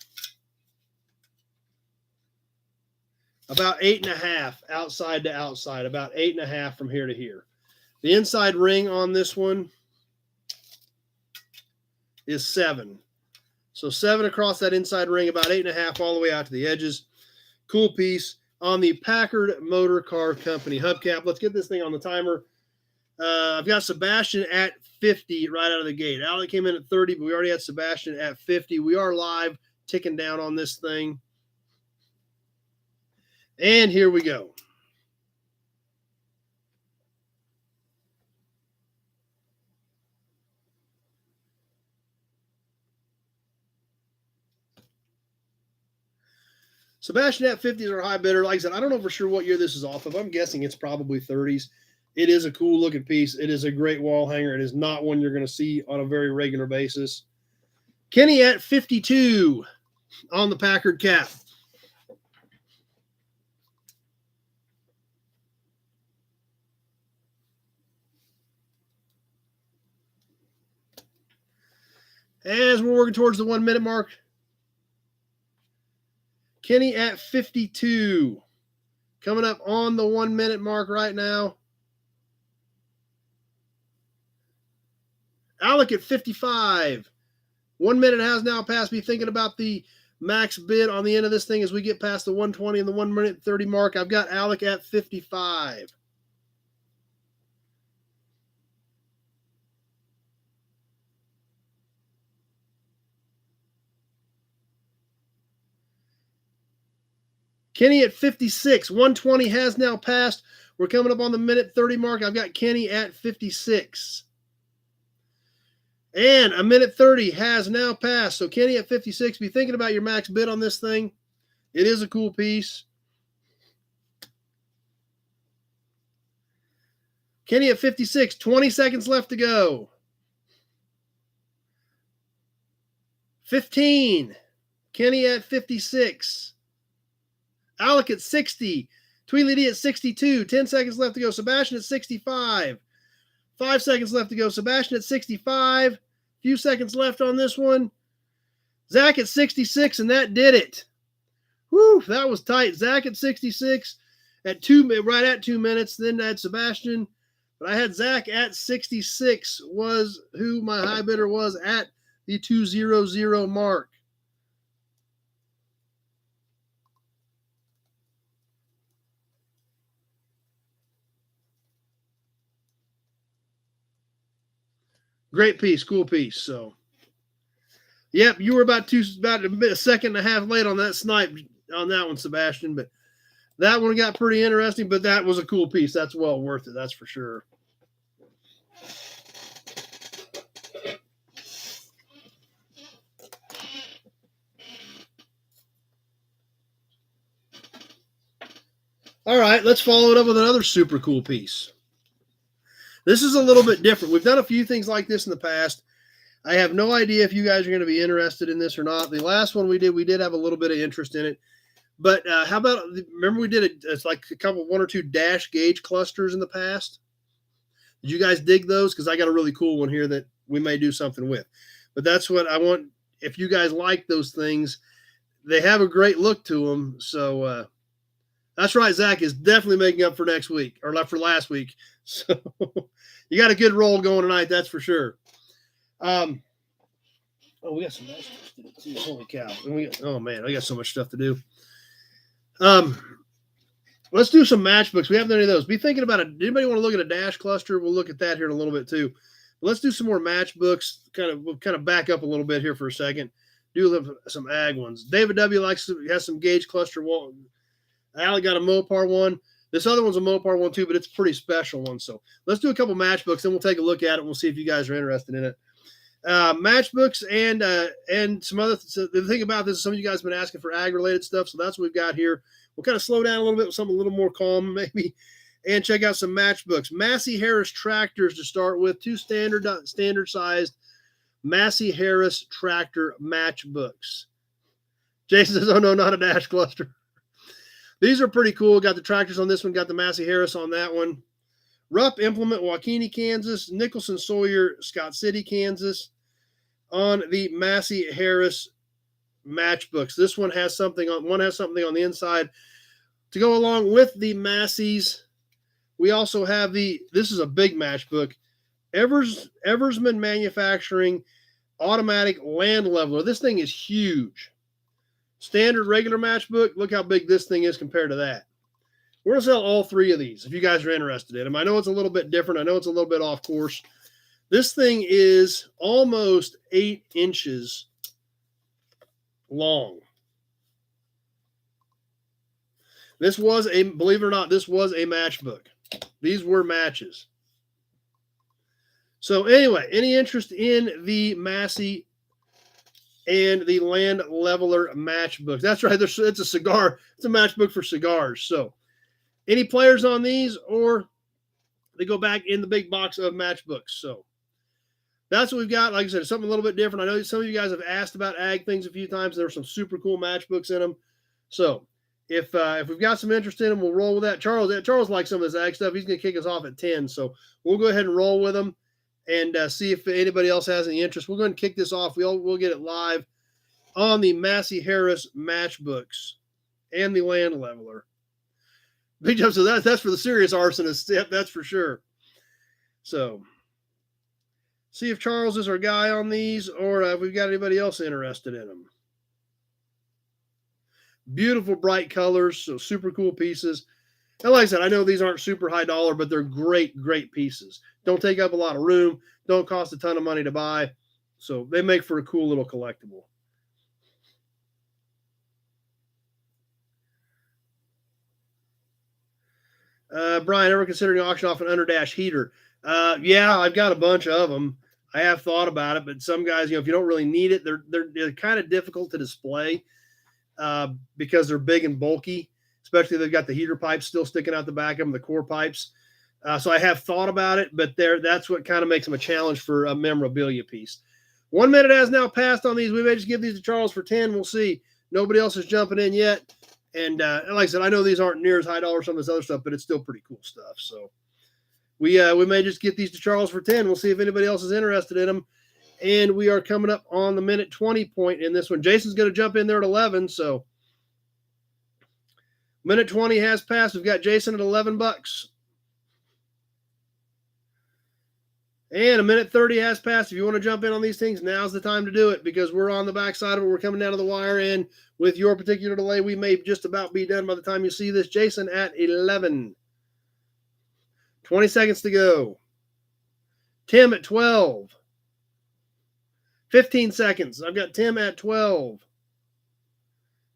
about 8.5 outside to outside, about 8.5 from here to here. The inside ring on this one is 7. So 7 across that inside ring, about 8.5 all the way out to the edges. Cool piece on the Packard Motor Car Company hubcap. Let's get this thing on the timer. I've got Sebastian at 50 right out of the gate. Alec came in at 30, but we already had Sebastian at 50. We are live, ticking down on this thing. And here we go. Sebastian at 50 is our high bidder. Like I said, I don't know for sure what year this is off of. I'm guessing it's probably 30s. It is a cool looking piece. It is a great wall hanger. It is not one you're going to see on a very regular basis. Kenny at 52 on the Packard cap. As we're working towards the 1 minute mark, Kenny at 52. Coming up on the 1 minute mark right now. Alec at 55. 1 minute has now passed. Be thinking about the max bid on the end of this thing as we get past the 120 and the 1 minute 30 mark. I've got Alec at 55. Kenny at 56. 120 has now passed. We're coming up on the minute 30 mark. I've got Kenny at 56. And a minute 30 has now passed. So Kenny at 56. Be thinking about your max bid on this thing. It is a cool piece. Kenny at 56. 20 seconds left to go. 15. Kenny at 56. Alec at 60. Tweely D at 62. 10 seconds left to go. Sebastian at 65. 5 seconds left to go. Sebastian at 65. Few seconds left on this one. Zach at 66, and that did it. Whew, that was tight. Zach at 66 right at 2 minutes. Then I had Sebastian, but I had Zach at 66 was who my high bidder was at the 200 mark. Great piece, cool piece. So, yep, you were about a second and a half late on that snipe on that one, Sebastian. But that one got pretty interesting. But that was a cool piece. That's well worth it. That's for sure. All right, let's follow it up with another super cool piece. This is a little bit different. We've done a few things like this in the past. I have no idea if you guys are going to be interested in this or not. The last one we did have a little bit of interest in it. But how about, remember we did it's like one or two dash gauge clusters in the past? Did you guys dig those? Because I got a really cool one here that we may do something with. But that's what I want. If you guys like those things, they have a great look to them. So that's right. Zach is definitely making up for next week or for last week. So you got a good roll going tonight. That's for sure. We got some nice stuff to do too. Holy cow. Oh man, I got so much stuff to do. Let's do some matchbooks. We haven't done any of those. Be thinking about it. Anybody want to look at a dash cluster? We'll look at that here in a little bit too. But let's do some more matchbooks. We'll kind of back up a little bit here for a second. Do some ag ones. David W has some gauge cluster. Alec got a Mopar one. This other one's a Mopar one too, but it's a pretty special one. So let's do a couple matchbooks, then we'll take a look at it. And we'll see if you guys are interested in it. Matchbooks and some other. So the thing about this is some of you guys have been asking for ag related stuff, so that's what we've got here. We'll kind of slow down a little bit with something a little more calm, maybe, and check out some matchbooks. Massey Harris tractors to start with. 2 standard sized Massey Harris tractor matchbooks. Jason says, "Oh no, not a dash cluster." These are pretty cool. Got the tractors on this one. Got the Massey Harris on that one. Rupp Implement, Waukene, Kansas. Nicholson Sawyer, Scott City, Kansas. On the Massey Harris matchbooks. This one has something on. One has something on the inside to go along with the Masseys. We also have this is a big matchbook. Eversman Manufacturing automatic land leveler. This thing is huge. Standard regular matchbook. Look how big this thing is compared to that. We're going to sell all 3 of these if you guys are interested in them. I know it's a little bit different. I know it's a little bit off course. This thing is almost 8 inches long. This was believe it or not, this was a matchbook. These were matches. So anyway, any interest in the Massey and the Land Leveler matchbooks? That's right. It's a cigar. It's a matchbook for cigars. So any players on these, or they go back in the big box of matchbooks. So that's what we've got. Like I said, something a little bit different. I know some of you guys have asked about ag things a few times. There are some super cool matchbooks in them. So if we've got some interest in them, we'll roll with that. Charles likes some of this ag stuff. He's going to kick us off at 10. So we'll go ahead and roll with them and see if anybody else has any interest. We'll go ahead and kick this off. We'll get it live on the Massey Harris matchbooks and the Land Leveler. Big Joe says that's for the serious arsonists. Yep, that's for sure. So see if Charles is our guy on these, or if we've got anybody else interested in them. Beautiful bright colors, so super cool pieces. And like I said, I know these aren't super high dollar, but they're great, great pieces. Don't take up a lot of room. Don't cost a ton of money to buy. So they make for a cool little collectible. Brian, ever considering auction off an underdash heater? Yeah, I've got a bunch of them. I have thought about it, but some guys, if you don't really need it, they're kind of difficult to display because they're big and bulky, especially if they've got the heater pipes still sticking out the back of them, the core pipes. So I have thought about it, but that's what kind of makes them a challenge for a memorabilia piece. 1 minute has now passed on these. We may just give these to Charles for 10. We'll see. Nobody else is jumping in yet. And like I said, I know these aren't near as high dollar as some of this other stuff, but it's still pretty cool stuff. So we may just get these to Charles for 10. We'll see if anybody else is interested in them. And we are coming up on the minute 20 point in this one. Jason's going to jump in there at 11. So minute 20 has passed. We've got Jason at $11. And a minute 30 has passed. If you want to jump in on these things, now's the time to do it, because we're on the backside of it. We're coming down to the wire, and with your particular delay, we may just about be done by the time you see this. Jason at 11. 20 seconds to go. Tim at 12. 15 seconds. I've got Tim at 12.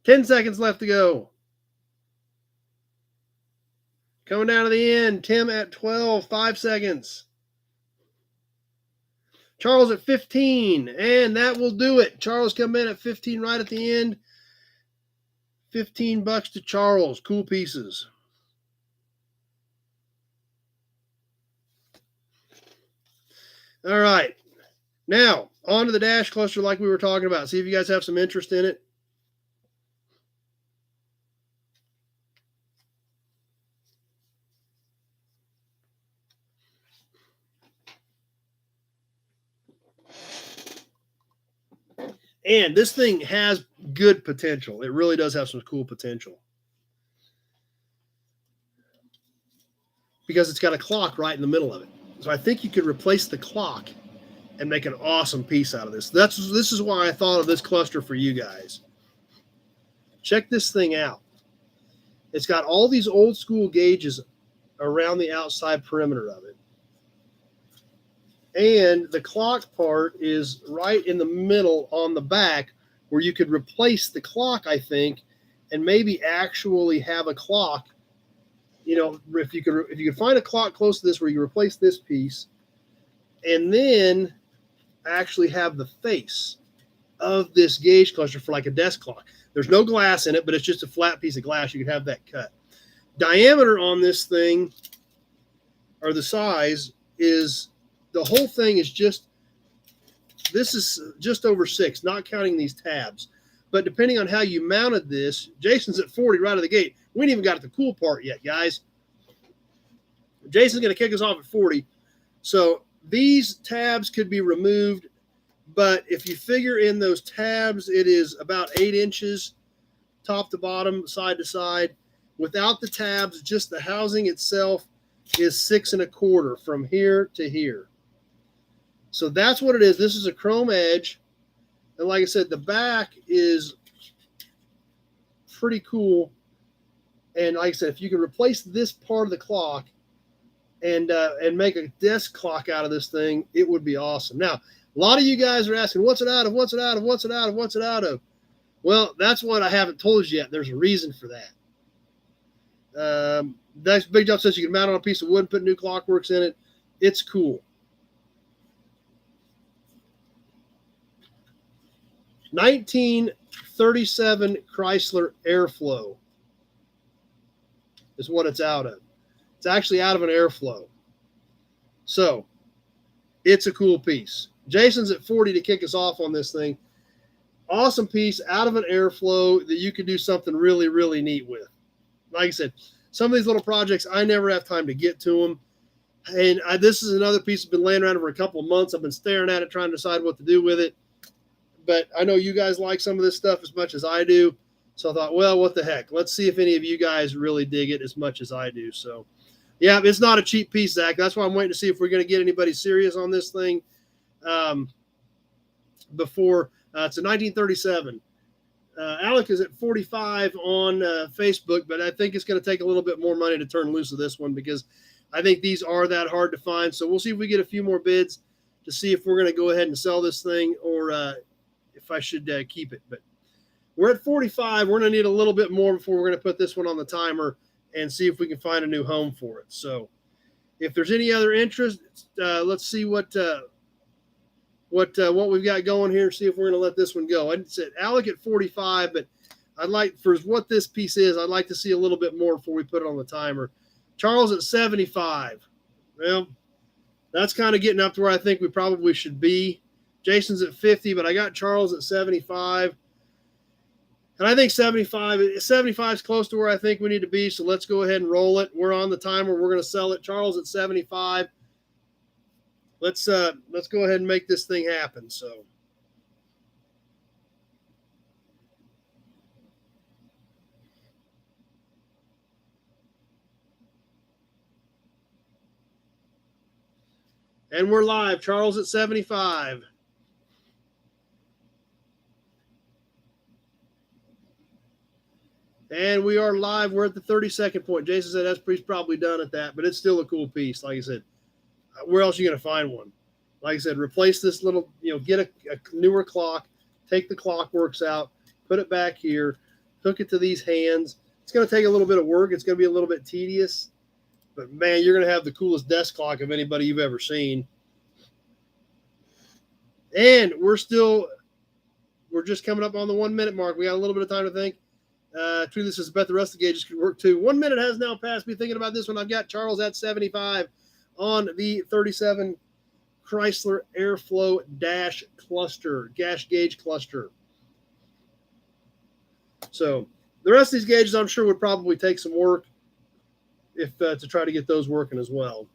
10 seconds left to go. Coming down to the end. Tim at 12. 5 seconds. Charles at 15, and that will do it. Charles come in at 15 right at the end. $15 to Charles. Cool pieces. All right. Now, on to the dash cluster like we were talking about. See if you guys have some interest in it. And this thing has good potential. It really does have some cool potential. Because it's got a clock right in the middle of it. So I think you could replace the clock and make an awesome piece out of this. This is why I thought of this cluster for you guys. Check this thing out. It's got all these old school gauges around the outside perimeter of it. And the clock part is right in the middle on the back, where you could replace the clock, I think, and maybe actually have a clock. You know, if you could find a clock close to this where you replace this piece, and then actually have the face of this gauge cluster for like a desk clock. There's no glass in it, but it's just a flat piece of glass. You could have that cut. Diameter on this thing, or the size, is the whole thing is this is just over 6, not counting these tabs. But depending on how you mounted this, Jason's at 40 right out of the gate. We ain't even got to the cool part yet, guys. Jason's going to kick us off at 40. So these tabs could be removed, but if you figure in those tabs, it is about 8 inches top to bottom, side to side. Without the tabs, just the housing itself is 6 1/4 from here to here. So that's what it is. This is a chrome edge. And like I said, the back is pretty cool. And like I said, if you can replace this part of the clock and make a desk clock out of this thing, it would be awesome. Now, a lot of you guys are asking, what's it out of? What's it out of? What's it out of? What's it out of? Well, that's what I haven't told you yet. There's a reason for that. That's Big Job says you can mount it on a piece of wood and put new clockworks in it. It's cool. 1937 Chrysler Airflow is what it's out of. It's actually out of an Airflow. So it's a cool piece. Jason's at 40 to kick us off on this thing. Awesome piece out of an Airflow that you can do something really, really neat with. Like I said, some of these little projects, I never have time to get to them. And this is another piece that's been laying around for a couple of months. I've been staring at it, trying to decide what to do with it. But I know you guys like some of this stuff as much as I do. So I thought, well, what the heck? Let's see if any of you guys really dig it as much as I do. So, yeah, it's not a cheap piece, Zach. That's why I'm waiting to see if we're going to get anybody serious on this thing before. It's a 1937. Alec is at 45 on Facebook, but I think it's going to take a little bit more money to turn loose of this one, because I think these are that hard to find. So we'll see if we get a few more bids to see if we're going to go ahead and sell this thing, or if I should keep it. But we're at 45. We're going to need a little bit more before we're going to put this one on the timer and see if we can find a new home for it. So if there's any other interest, let's see what we've got going here, see if we're going to let this one go. I said Alec at 45, but I'd like, for what this piece is, I'd like to see a little bit more before we put it on the timer. Charles at 75. Well, that's kind of getting up to where I think we probably should be. Jason's at 50, but I got Charles at 75. And I think 75 is close to where I think we need to be. So let's go ahead and roll it. We're on the timer. We're going to sell it. Charles at 75. Let's go ahead and make this thing happen. So. And we're live. Charles at 75. And we are live. We're at the 30-second point. Jason said that's probably done at that, but it's still a cool piece. Like I said, where else are you going to find one? Like I said, replace this little, get a newer clock, take the clock works out, put it back here, hook it to these hands. It's going to take a little bit of work. It's going to be a little bit tedious, but man, you're going to have the coolest desk clock of anybody you've ever seen. And we're just coming up on the 1 minute mark. We got a little bit of time to think. True, this is bet the rest of the gauges could work too. 1 minute has now passed me thinking about this one. I've got Charles at 75 on the 37 Chrysler Airflow Dash cluster, gas gauge cluster. So the rest of these gauges, I'm sure, would probably take some work if to try to get those working as well.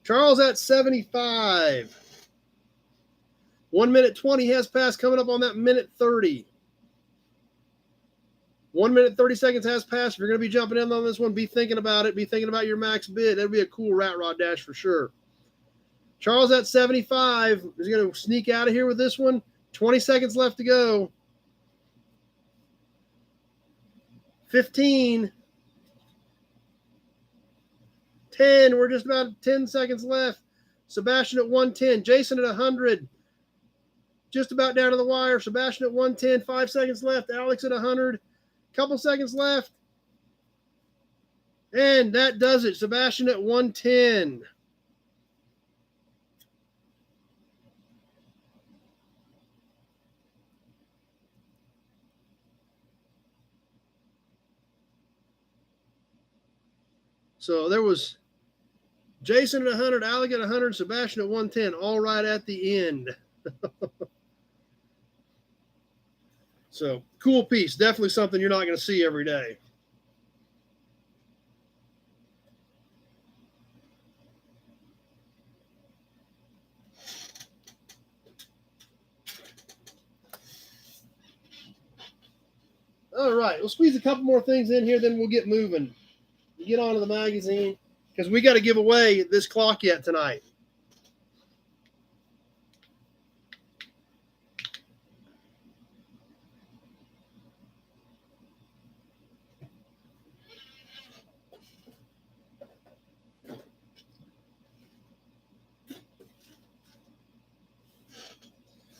Charles at 75. 1 minute 20 has passed, coming up on that minute 30. 1 minute 30 seconds has passed. If you're going to be jumping in on this one, be thinking about it. Be thinking about your max bid. That'd be a cool rat rod dash for sure. Charles at 75 is going to sneak out of here with this one. 20 seconds left to go. 15. 10. We're just about 10 seconds left. Sebastian at 110. Jason at 100. Just about down to the wire. Sebastian at 110. 5 seconds left. Alex at 100. Couple seconds left. And that does it. Sebastian at 110. So there was Jason at 100, Alec at 100, Sebastian at 110, all right at the end. So cool piece. Definitely something you're not going to see every day. All right. We'll squeeze a couple more things in here, then we'll get moving. Get on to the magazine because we got to give away this clock yet tonight.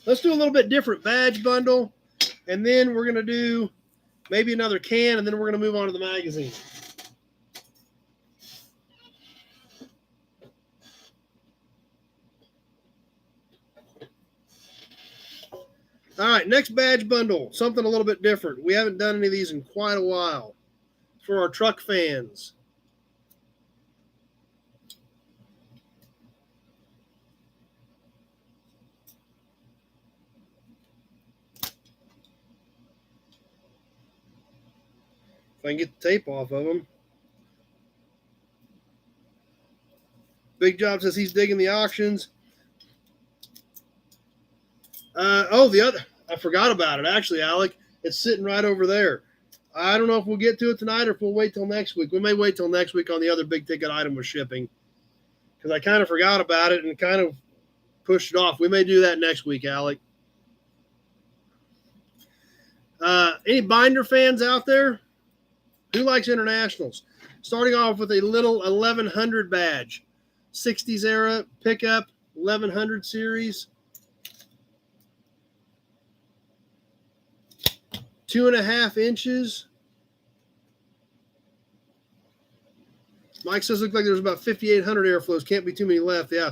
Let's do a little bit different badge bundle, and then we're going to do maybe another can, and then we're going to move on to the magazine. All right, next badge bundle, something a little bit different. We haven't done any of these in quite a while for our truck fans. If I can get the tape off of them. Big Job says he's digging the auctions. I forgot about it, actually, Alec. It's sitting right over there. I don't know if we'll get to it tonight or if we'll wait till next week. We may wait till next week on the other big ticket item with shipping because I kind of forgot about it and kind of pushed it off. We may do that next week, Alec. Any binder fans out there? Who likes internationals? Starting off with a little 1100 badge. 60s era pickup, 1100 series. 2.5 inches. Mike says look like there's about 5,800 airflows. Can't be too many left. Yeah.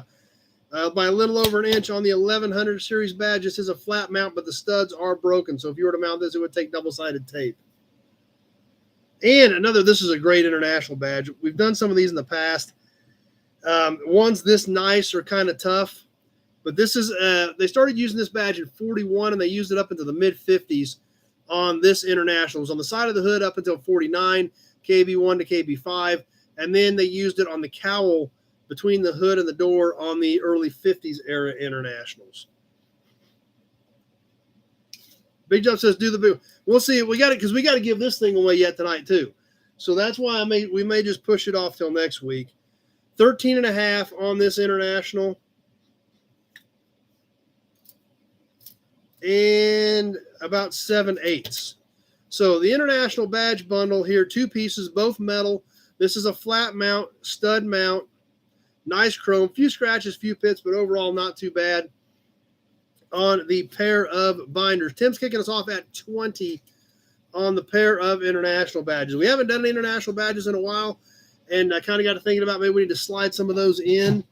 By a little over an inch on the 1100 series badge. This is a flat mount, but the studs are broken. So if you were to mount this, it would take double-sided tape. And this is a great international badge. We've done some of these in the past. Ones this nice are kind of tough. But this is, they started using this badge in 41 and they used it up into the mid 50s. on this International. It was on the side of the hood up until 49, KB1 to KB5, and then they used it on the cowl between the hood and the door on the early 50s era Internationals. Big Jump says, do the big. We'll see. We got it because we got to give this thing away yet tonight, too. So that's why we may just push it off till next week. 13.5 on this International. And about 7/8. So the International Badge bundle here, 2 pieces, both metal. This is a flat mount, stud mount, nice chrome, few scratches, few pits, but overall not too bad on the pair of binders. Tim's kicking us off at 20 on the pair of International badges. We haven't done any International badges in a while, and I kind of got to thinking about maybe we need to slide some of those in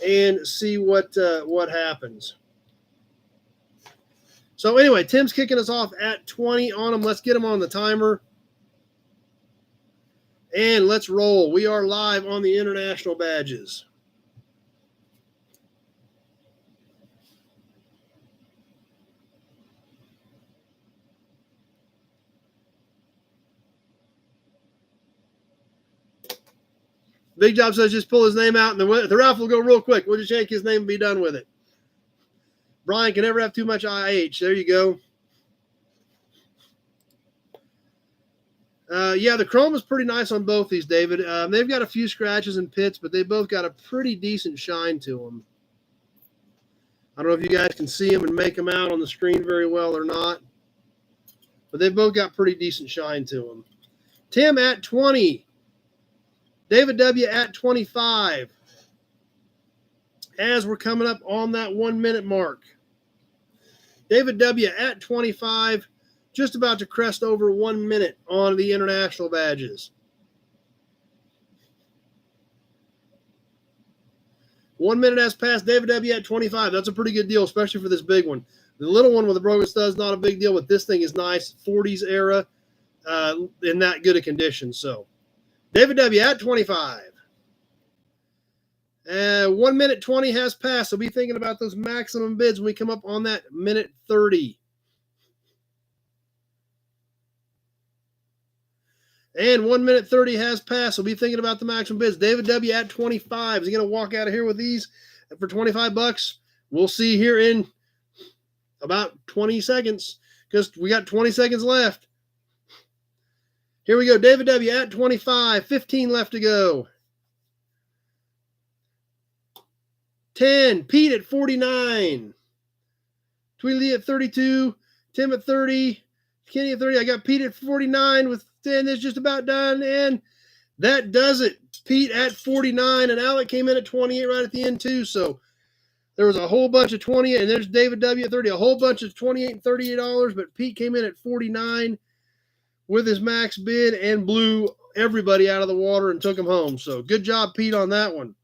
and see what happens. So anyway, Tim's kicking us off at 20 on them. Let's get them on the timer. And let's roll. We are live on the International badges. Big Job says just pull his name out, and the raffle will go real quick. We'll just shake his name and be done with it. Brian can never have too much IH. There you go. Yeah, the chrome is pretty nice on both these, David. They've got a few scratches and pits, but they both got a pretty decent shine to them. I don't know if you guys can see them and make them out on the screen very well or not, but they've both got pretty decent shine to them. Tim at 20. David W. at 25. As we're coming up on that 1 minute mark. David W. at 25. Just about to crest over 1 minute on the International badges. 1 minute has passed. David W. at 25. That's a pretty good deal, especially for this big one. The little one with the broken stud is not a big deal, but this thing is nice. 40s era in that good a condition. So, David W. at 25. 1 minute 20 has passed. So be thinking about those maximum bids when we come up on that minute 30. And 1 minute 30 has passed. So be thinking about the maximum bids. David W. at 25. Is he going to walk out of here with these for $25? We'll see here in about 20 seconds because we got 20 seconds left. Here we go. David W. at 25. 15 left to go. 10. Pete at 49. Tweedlee at 32. Tim at 30. Kenny at 30. I got Pete at 49 with 10. It's just about done. And that does it. Pete at 49. And Alec came in at 28 right at the end, too. So there was a whole bunch of 28. And there's David W. at 30. A whole bunch of $28 and $38. But Pete came in at 49 with his max bid and blew everybody out of the water and took him home. So good job, Pete, on that one.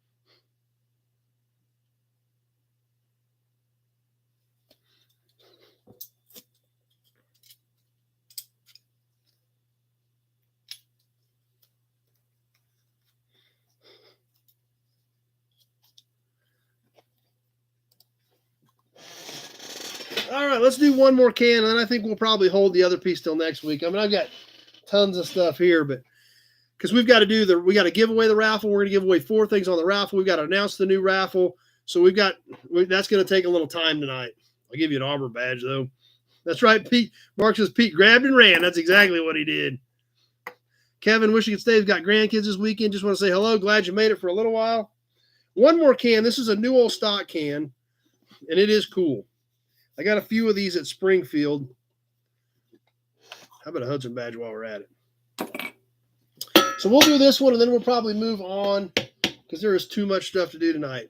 All right, let's do one more can, and then I think we'll probably hold the other piece till next week. I mean, I've got tons of stuff here, but because we got to give away the raffle. We're going to give away 4 things on the raffle. We've got to announce the new raffle. So that's going to take a little time tonight. I'll give you an Auburn badge, though. That's right, Pete. Mark says Pete grabbed and ran. That's exactly what he did. Kevin, wish you could stay. He's got grandkids this weekend. Just want to say hello. Glad you made it for a little while. One more can. This is a new old stock can, and it is cool. I got a few of these at Springfield. How about a Hudson badge while we're at it? So we'll do this one, and then we'll probably move on because there is too much stuff to do tonight.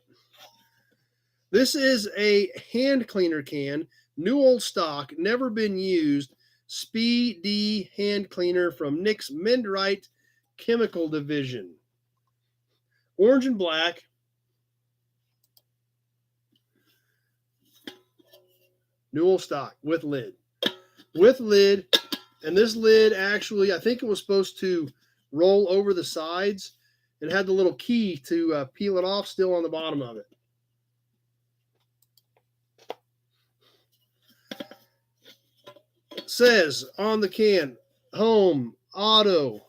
This is a hand cleaner can, new old stock, never been used, Speedy hand cleaner from Nick's Mendrite Chemical Division. Orange and black. New old stock with lid. With lid. And this lid actually, I think it was supposed to roll over the sides. It had the little key to peel it off still on the bottom of it. says on the can, home, auto,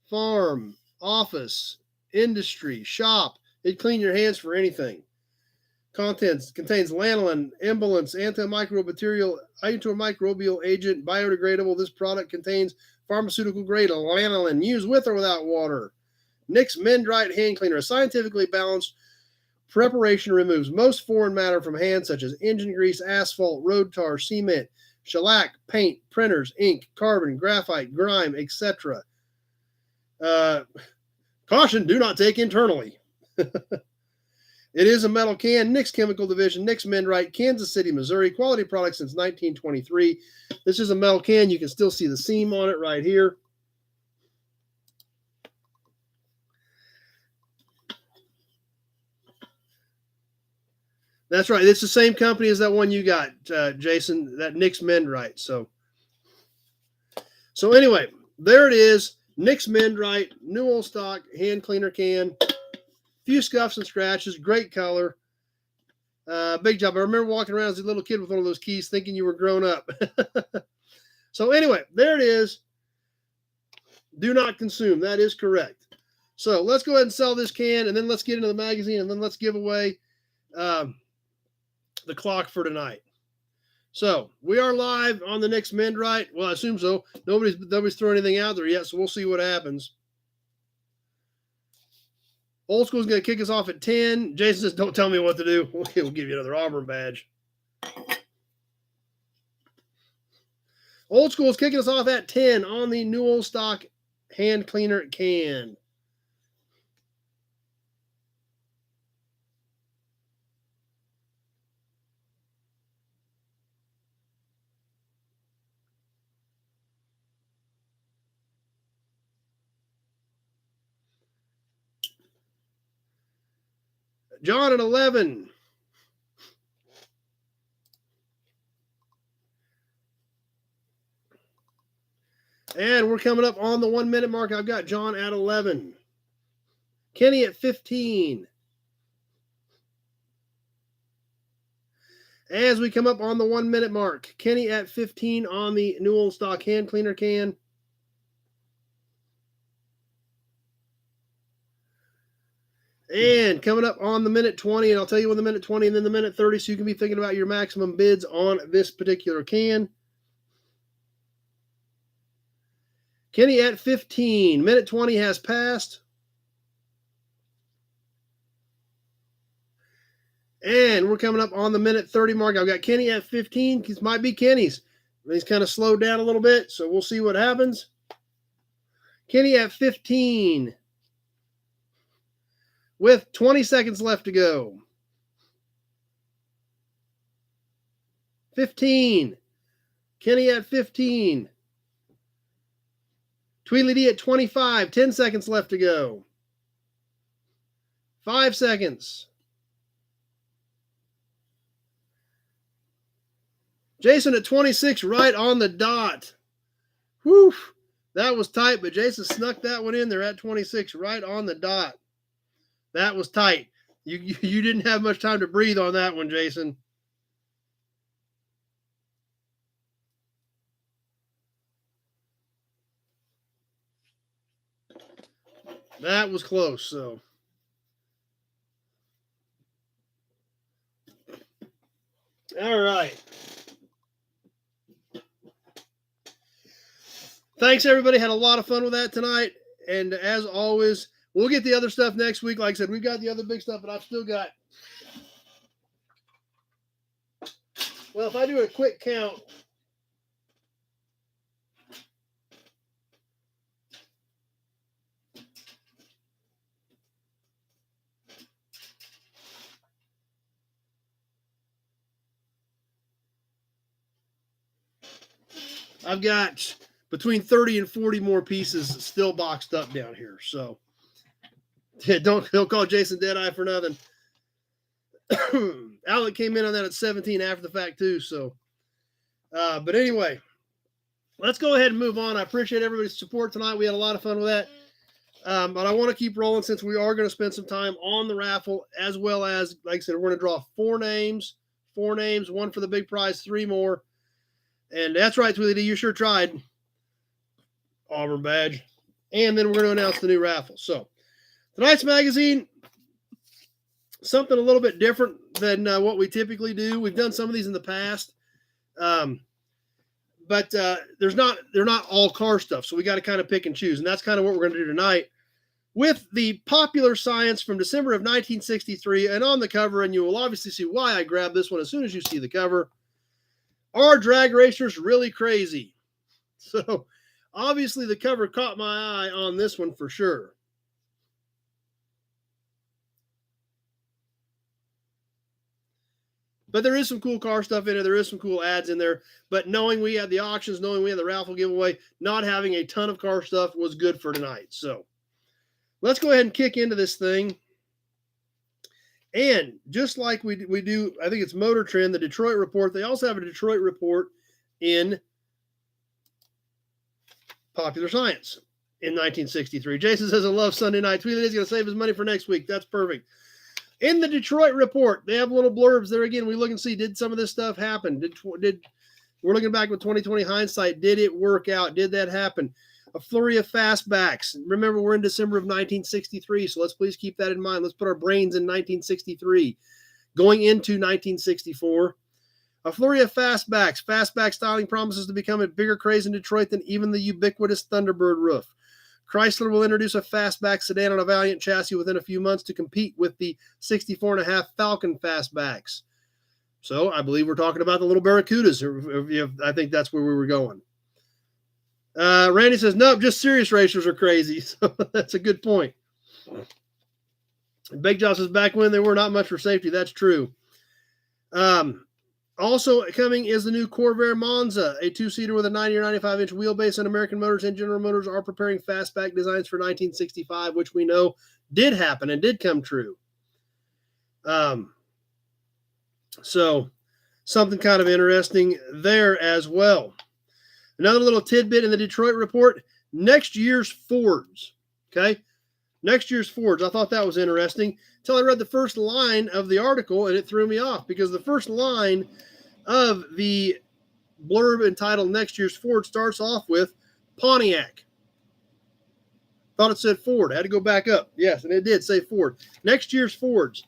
farm, office, industry, shop. It'd clean your hands for anything. Contents contains lanolin, embollents, antimicrobial agent, biodegradable. This product contains pharmaceutical grade lanolin, used with or without water. Nix Mendrite hand cleaner, a scientifically balanced preparation, removes most foreign matter from hands, such as engine grease, asphalt, road tar, cement, shellac, paint, printers, ink, carbon, graphite, grime, etc. Caution, do not take internally. It is a metal can. Nix Chemical Division, Nix Mendrite, Kansas City, Missouri. Quality product since 1923. This is a metal can. You can still see the seam on it right here. That's right. It's the same company as that one you got, Jason, that Nix Mendrite. So anyway, there it is. Nix Mendrite, new old stock hand cleaner can. Few scuffs and scratches, great color. Big job. I remember walking around as a little kid with one of those keys thinking you were grown up. So anyway, there it is. Do not consume. That is correct. So let's go ahead and sell this can, and then let's get into the magazine, and then let's give away the clock for tonight. So we are live on the Nix Mendrite. Well, I assume so. Nobody's thrown anything out there yet, so we'll see what happens. Old School is going to kick us off at 10. Jason says, don't tell me what to do. Okay, we'll give you another Auburn badge. Old School is kicking us off at 10 on the new old stock hand cleaner can. John at 11. And we're coming up on the 1 minute mark. I've got John at 11. Kenny at 15. As we come up on the 1 minute mark, Kenny at 15 on the new old stock hand cleaner can. And coming up on the minute 20, and I'll tell you when the minute 20 and then the minute 30, so you can be thinking about your maximum bids on this particular can. Kenny at 15. Minute 20 has passed. And we're coming up on the minute 30 mark. I've got Kenny at 15. This might be Kenny's. He's kind of slowed down a little bit, so we'll see what happens. Kenny at 15. With 20 seconds left to go. 15. Kenny at 15. Tweedledee at 25. 10 seconds left to go. 5 seconds. Jason at 26, right on the dot. Whew. That was tight, but Jason snuck that one in there at 26, right on the dot. That was tight. You didn't have much time to breathe on that one, Jason. That was close, so. All right. Thanks, everybody. Had a lot of fun with that tonight. And as always, we'll get the other stuff next week. Like I said, we've got the other big stuff, but I've still got. Well, if I do a quick count. I've got between 30 and 40 more pieces still boxed up down here. So yeah, don't call Jason Deadeye for nothing. Alec came in on that at 17 after the fact too. So, but anyway, let's go ahead and move on. I appreciate everybody's support tonight. We had a lot of fun with that. But I want to keep rolling since we are going to spend some time on the raffle, as well as, like I said, we're going to draw four names, one for the big prize, 3 more. And that's right, Twilly D, you sure tried. Auburn badge. And then we're going to announce the new raffle. So tonight's magazine, something a little bit different than what we typically do. We've done some of these in the past, but they're not all car stuff. So we got to kind of pick and choose, and that's kind of what we're going to do tonight with the popular science from December of 1963. And on the cover, and you will obviously see why I grabbed this one as soon as you see the cover. Are drag racers really crazy? So obviously the cover caught my eye on this one for sure. But there is some cool car stuff in there. There is some cool ads in there. But knowing we had the auctions, knowing we had the raffle giveaway, not having a ton of car stuff was good for tonight. So let's go ahead and kick into this thing. And just like we do, I think it's Motor Trend, the Detroit Report. They also have a Detroit Report in Popular Science in 1963. Jason says, I love Sunday night. Tweety is going to save his money for next week. That's perfect. In the Detroit Report, they have little blurbs there. Again, we look and see, did some of this stuff happen? We're looking back with 2020 hindsight. Did it work out? Did that happen? A flurry of fastbacks. Remember, we're in December of 1963, so let's please keep that in mind. Let's put our brains in 1963. Going into 1964, a flurry of fastbacks. Fastback styling promises to become a bigger craze in Detroit than even the ubiquitous Thunderbird roof. Chrysler will introduce a fastback sedan on a Valiant chassis within a few months to compete with the 64.5 Falcon fastbacks. So I believe we're talking about the little Barracudas. I think that's where we were going. Randy says, nope, just serious racers are crazy. So that's a good point. Big Joe says, back when there were not much for safety. That's true. Also coming is the new Corvair Monza, a two-seater with a 90 or 95-inch wheelbase, and American Motors and General Motors are preparing fastback designs for 1965, which we know did happen and did come true. So something kind of interesting there as well. Another little tidbit in the Detroit Report, next year's Fords, okay? Next year's Fords. I thought that was interesting until I read the first line of the article, and it threw me off because the first line of the blurb entitled Next Year's Ford starts off with Pontiac. Thought it said Ford. I had to go back up. Yes, and it did say Ford. Next year's Fords.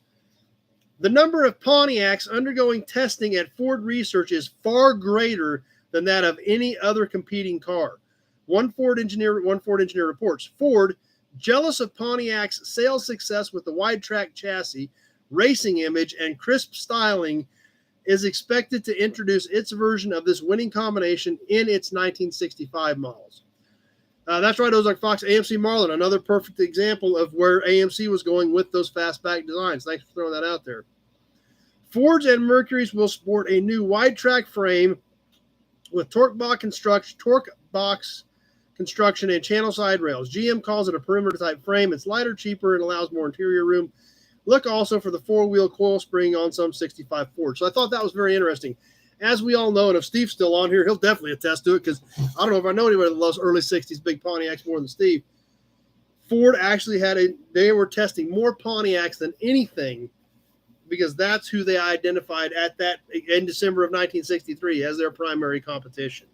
The number of Pontiacs undergoing testing at Ford Research is far greater than that of any other competing car. One Ford engineer reports, Ford, jealous of Pontiac's sales success with the wide track chassis, racing image, and crisp styling, is expected to introduce its version of this winning combination in its 1965 models. That's right, Ozark Fox. AMC Marlin, another perfect example of where AMC was going with those fastback designs. Thanks for throwing that out there. Fords and Mercuries will sport a new wide track frame with torque box construction and channel side rails. GM calls it a perimeter type frame. It's lighter, cheaper, and allows more interior room. Look also for the four-wheel coil spring on some 65 Ford. So I thought that was very interesting. As we all know, and if Steve's still on here, he'll definitely attest to it because I don't know if I know anybody that loves early 60s big Pontiacs more than Steve. Ford actually they were testing more Pontiacs than anything because that's who they identified in December of 1963 as their primary competition.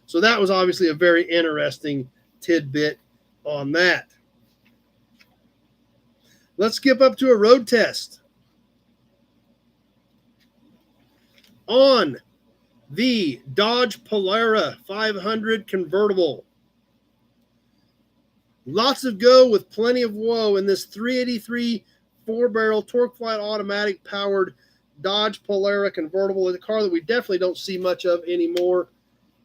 So that was obviously a very interesting tidbit on that. Let's skip up to a road test. On the Dodge Polara 500 convertible. Lots of go with plenty of woe in this 383 four-barrel torque flight automatic powered Dodge Polara convertible. It's a car that we definitely don't see much of anymore.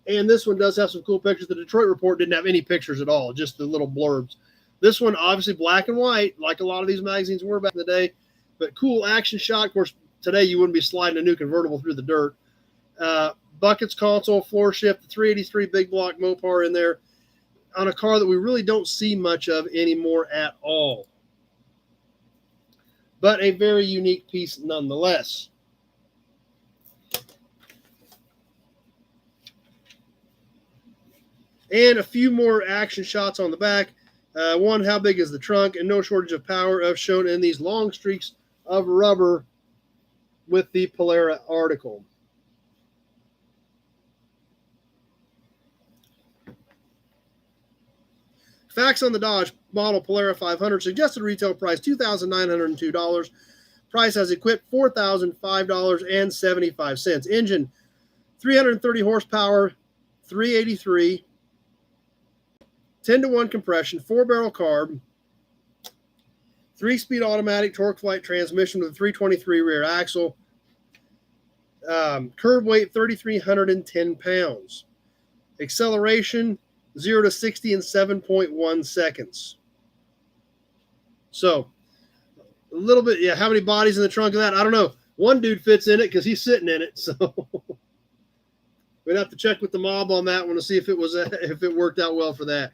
And this one does have some cool pictures. The Detroit Report didn't have any pictures at all, just the little blurbs. This one, obviously black and white, like a lot of these magazines were back in the day, but cool action shot. Of course, today you wouldn't be sliding a new convertible through the dirt. Buckets, console, floor shift, the 383 big block Mopar in there on a car that we really don't see much of anymore at all. But a very unique piece nonetheless. And a few more action shots on the back. One, how big is the trunk? And no shortage of power of shown in these long streaks of rubber with the Polara article. Facts on the Dodge model Polara 500. Suggested retail price $2,902. Price as equipped $4,005.75. Engine 330 horsepower, 383. 10-to-1 compression, 4-barrel carb, 3-speed automatic torque flight transmission with a 323 rear axle. Curb weight 3,310 pounds. Acceleration 0 to 60 in 7.1 seconds. So a little bit, yeah. How many bodies in the trunk of that? I don't know. One dude fits in it because he's sitting in it. So we'd have to check with the mob on that one to see if it worked out well for that.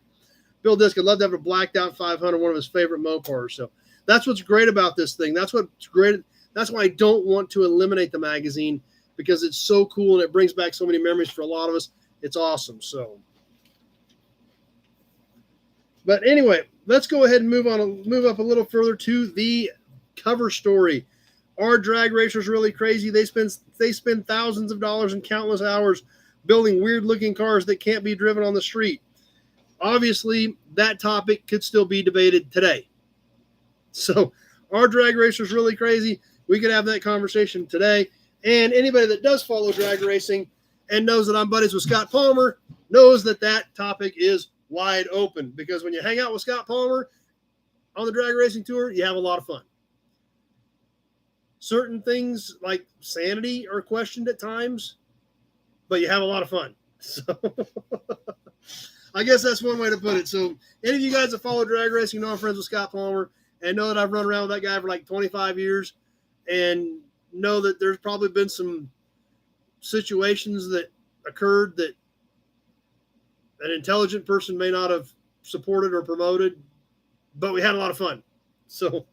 Bill Disk, I'd love to have a blacked out 500, one of his favorite Mopars. So that's what's great about this thing. That's what's great. That's why I don't want to eliminate the magazine, because it's so cool and it brings back so many memories for a lot of us. It's awesome. So, but anyway, let's go ahead and move up a little further to the cover story. Our drag racers really crazy. They spend thousands of dollars and countless hours building weird looking cars that can't be driven on the street. Obviously, that topic could still be debated today. So our drag racers really crazy. We could have that conversation today. And anybody that does follow drag racing and knows that I'm buddies with Scott Palmer knows that that topic is wide open, because when you hang out with Scott Palmer on the drag racing tour, you have a lot of fun. Certain things like sanity are questioned at times, but you have a lot of fun. So I guess that's one way to put it. So any of you guys that follow drag racing know I'm friends with Scott Palmer and know that I've run around with that guy for like 25 years and know that there's probably been some situations that occurred that an intelligent person may not have supported or promoted, but we had a lot of fun. So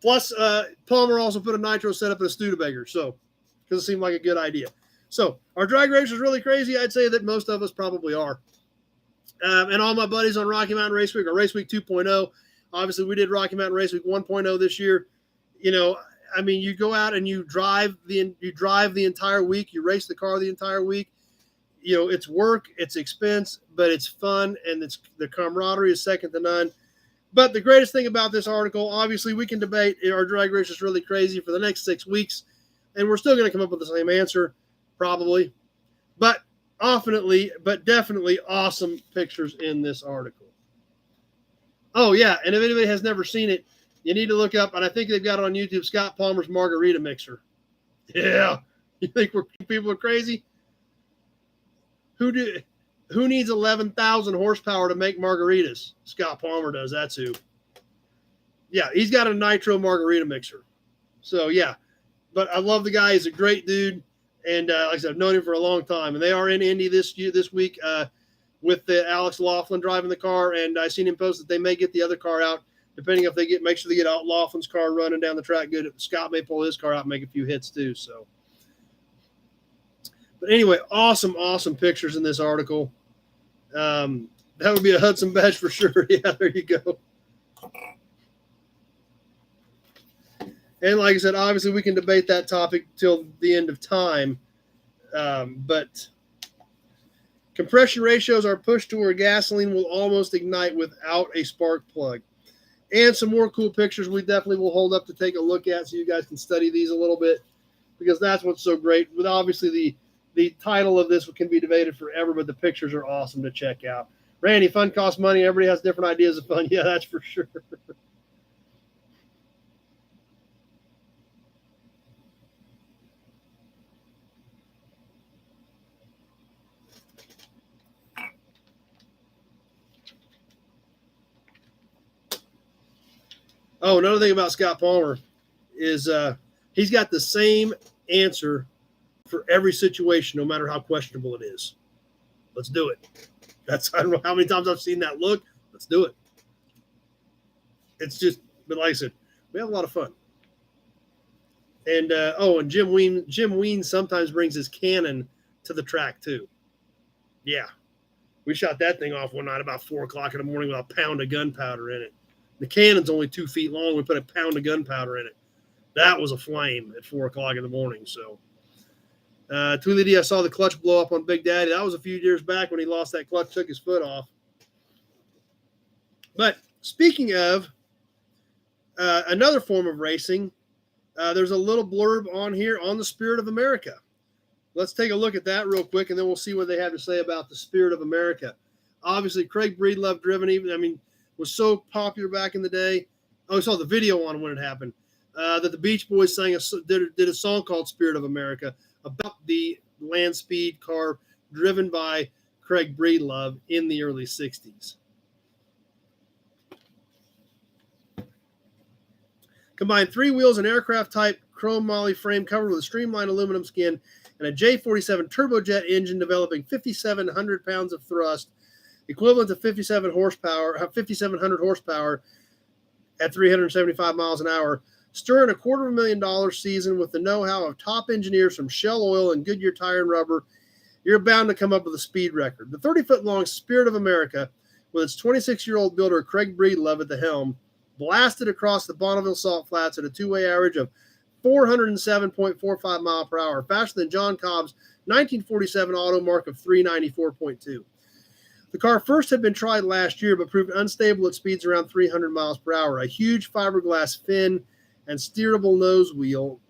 plus Palmer also put a nitro setup in a Studebaker, so because it seemed like a good idea. So our drag race is really crazy. I'd say that most of us probably are. And all my buddies on Rocky Mountain Race Week or Race Week 2.0. Obviously, we did Rocky Mountain Race Week 1.0 this year. You know, I mean, you go out and you drive the entire week. You race the car the entire week. You know, it's work, it's expense, but it's fun, and the camaraderie is second to none. But the greatest thing about this article, obviously, we can debate our drag race is really crazy for the next 6 weeks, and we're still going to come up with the same answer, probably. But definitely awesome pictures in this article. Oh, yeah, and if anybody has never seen it, you need to look up, and I think they've got it on YouTube, Scott Palmer's Margarita Mixer. Yeah. You think people are crazy? Who needs 11,000 horsepower to make margaritas? Scott Palmer does. That's who. Yeah, he's got a nitro margarita mixer. So, yeah. But I love the guy. He's a great dude. And like I said, I've known him for a long time. And they are in Indy this week with the Alex Laughlin driving the car. And I seen him post that they may get the other car out, depending if they make sure they get out Laughlin's car running down the track good. Scott may pull his car out and make a few hits too. So, but anyway, awesome pictures in this article. That would be a Hudson badge for sure. Yeah, there you go. And like I said, obviously we can debate that topic till the end of time. But compression ratios are pushed to where gasoline will almost ignite without a spark plug. And some more cool pictures we definitely will hold up to take a look at so you guys can study these a little bit, because that's what's so great. With obviously the title of this can be debated forever, but the pictures are awesome to check out. Randy, fun costs money. Everybody has different ideas of fun. Yeah, that's for sure. Oh, another thing about Scott Palmer is he's got the same answer for every situation, no matter how questionable it is. Let's do it. I don't know how many times I've seen that look. Let's do it. It's just, but like I said, we have a lot of fun. And and Jim Ween sometimes brings his cannon to the track too. Yeah, we shot that thing off one night about 4:00 in the morning with a pound of gunpowder in it. The cannon's only 2 feet long. We put a pound of gunpowder in it. That was a flame at 4:00 in the morning. So, Tweely D, I saw the clutch blow up on Big Daddy. That was a few years back when he lost that clutch, took his foot off. But speaking of another form of racing, there's a little blurb on here on the Spirit of America. Let's take a look at that real quick, and then we'll see what they have to say about the Spirit of America. Obviously, Craig Breedlove driven, was so popular back in the day. Oh, I saw the video on when it happened, that the Beach Boys did a song called Spirit of America about the land speed car driven by Craig Breedlove in the early 60s. Combined 3 wheels and aircraft-type chrome moly frame covered with a streamlined aluminum skin and a J47 turbojet engine developing 5,700 pounds of thrust, equivalent to 5,700 horsepower at 375 miles an hour, stirring $250,000 season with the know-how of top engineers from Shell Oil and Goodyear Tire and Rubber. You're bound to come up with a speed record. The 30-foot-long Spirit of America, with its 26-year-old builder Craig Breedlove at the helm, blasted across the Bonneville Salt Flats at a two-way average of 407.45 mile per hour, faster than John Cobb's 1947 auto mark of 394.2. The car first had been tried last year, but proved unstable at speeds around 300 miles per hour. A huge fiberglass fin and steerable nose wheel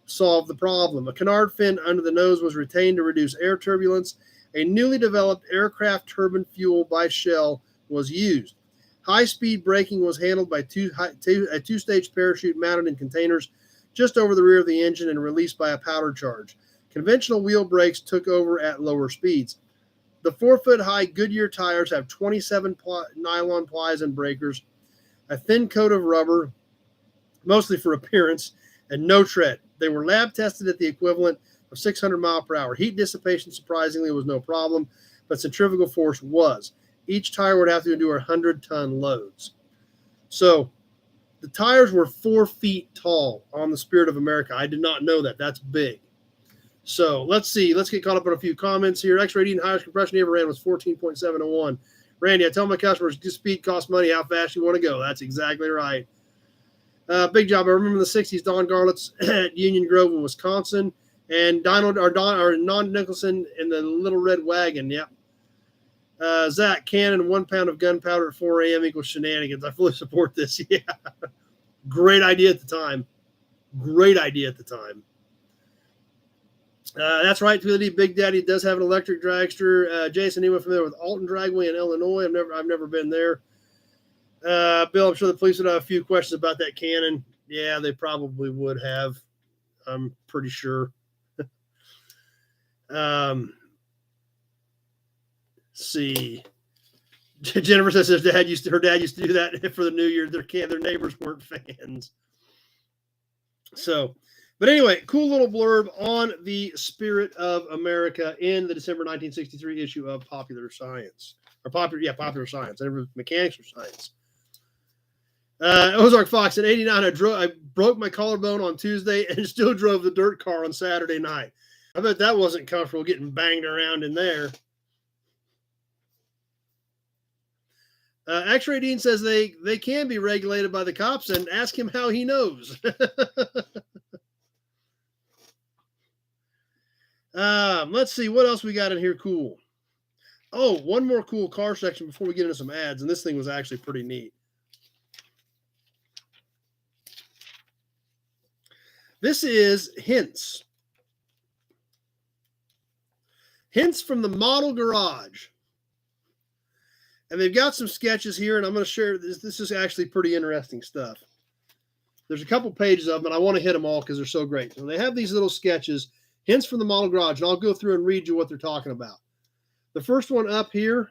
solved the problem. A canard fin under the nose was retained to reduce air turbulence. A newly developed aircraft turbine fuel by Shell was used. High-speed braking was handled by a two-stage parachute mounted in containers just over the rear of the engine and released by a powder charge. Conventional wheel brakes took over at lower speeds. The 4-foot-high Goodyear tires have 27 nylon plies and breakers, a thin coat of rubber, mostly for appearance, and no tread. They were lab tested at the equivalent of 600 mile per hour. Heat dissipation, surprisingly, was no problem, but centrifugal force was. Each tire would have to endure 100-ton loads. So the tires were 4 feet tall on the Spirit of America. I did not know that. That's big. So let's see. Let's get caught up on a few comments here. X-rated and highest compression he ever ran was 14.701. Randy, I tell my customers, speed costs money. How fast you want to go? That's exactly right. Big job. I remember in the 60s, Don Garlitz at Union Grove in Wisconsin, and Don Nicholson in the Little Red Wagon. Yep. Zach, cannon, 1 pound of gunpowder at 4 a.m. equals shenanigans. I fully support this. Yeah. Great idea at the time. That's right. Big Daddy does have an electric dragster. Jason, anyone familiar with Alton Dragway in Illinois? I've never been there. Bill, I'm sure the police would have a few questions about that cannon. Yeah, they probably would have. I'm pretty sure. See. Jennifer says her dad used to do that for the New Year. Their neighbors weren't fans. So, but anyway, cool little blurb on the Spirit of America in the December 1963 issue of Popular Science. Popular Science. Mechanics or Science. Ozark Fox at 89. I broke my collarbone on Tuesday and still drove the dirt car on Saturday night. I bet that wasn't comfortable getting banged around in there. X-Ray Dean says they can be regulated by the cops, and ask him how he knows. Let's see what else we got in here. Cool. Oh, one more cool car section before we get into some ads, and this thing was actually pretty neat. This is hints from the model garage. And they've got some sketches here, and I'm going to share this. This is actually pretty interesting stuff. There's a couple pages of them, and I want to hit them all because they're so great. So they have these little sketches, hints from the model garage, and I'll go through and read you what they're talking about. The first one up here,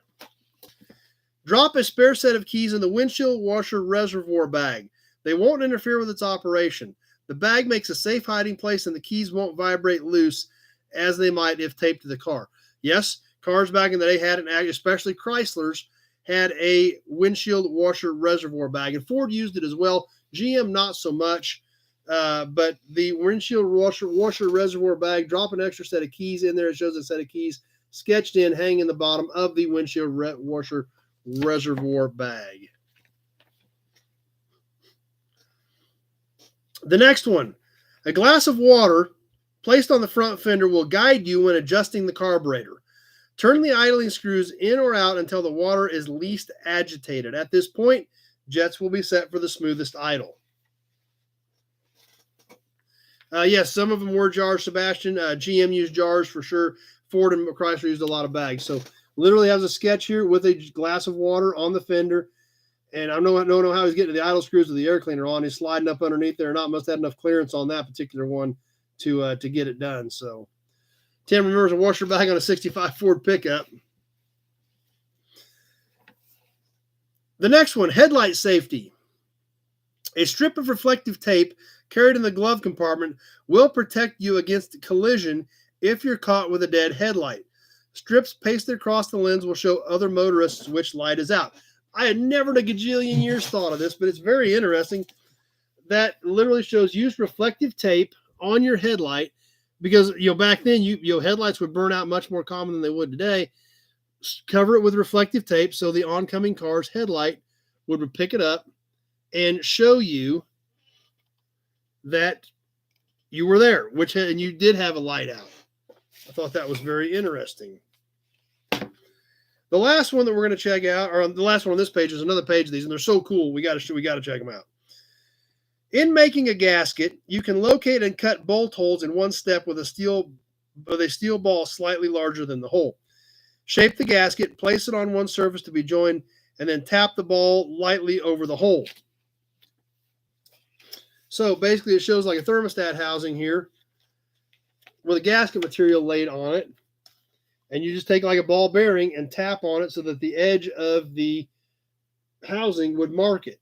drop a spare set of keys in the windshield washer reservoir bag. They won't interfere with its operation. The bag makes a safe hiding place, and the keys won't vibrate loose as they might if taped to the car. Yes, cars back in the day had an, especially Chryslers, had a windshield washer reservoir bag, and Ford used it as well. GM not so much, but the windshield washer reservoir bag, drop an extra set of keys in there. It shows a set of keys sketched in, hanging in the bottom of the windshield washer reservoir bag. The next one, a glass of water placed on the front fender will guide you when adjusting the carburetor. Turn the idling screws in or out until the water is least agitated. At this point, jets will be set for the smoothest idle. Yes, some of them were jars, Sebastian. GM used jars for sure. Ford and Chrysler used a lot of bags. So literally has a sketch here with a glass of water on the fender. And I don't know how he's getting to the idle screws with the air cleaner on. He's sliding up underneath there or not. Must have enough clearance on that particular one to get it done. So Tim remembers a washer bag on a 65 Ford pickup. The next one, headlight safety. A strip of reflective tape carried in the glove compartment will protect you against collision if you're caught with a dead headlight. Strips pasted across the lens will show other motorists which light is out. I had never in a gajillion years thought of this, but it's very interesting. That literally shows use reflective tape on your headlight because, back then, headlights would burn out much more common than they would today. Cover it with reflective tape so the oncoming car's headlight would pick it up and show you that you were there, and you did have a light out. I thought that was very interesting. The last one that we're going to check out, or the last one on this page, is another page of these, and they're so cool. We got to check them out. In making a gasket, you can locate and cut bolt holes in one step with a steel ball slightly larger than the hole. Shape the gasket, place it on one surface to be joined, and then tap the ball lightly over the hole. So basically, it shows like a thermostat housing here with a gasket material laid on it. And you just take like a ball bearing and tap on it so that the edge of the housing would mark it.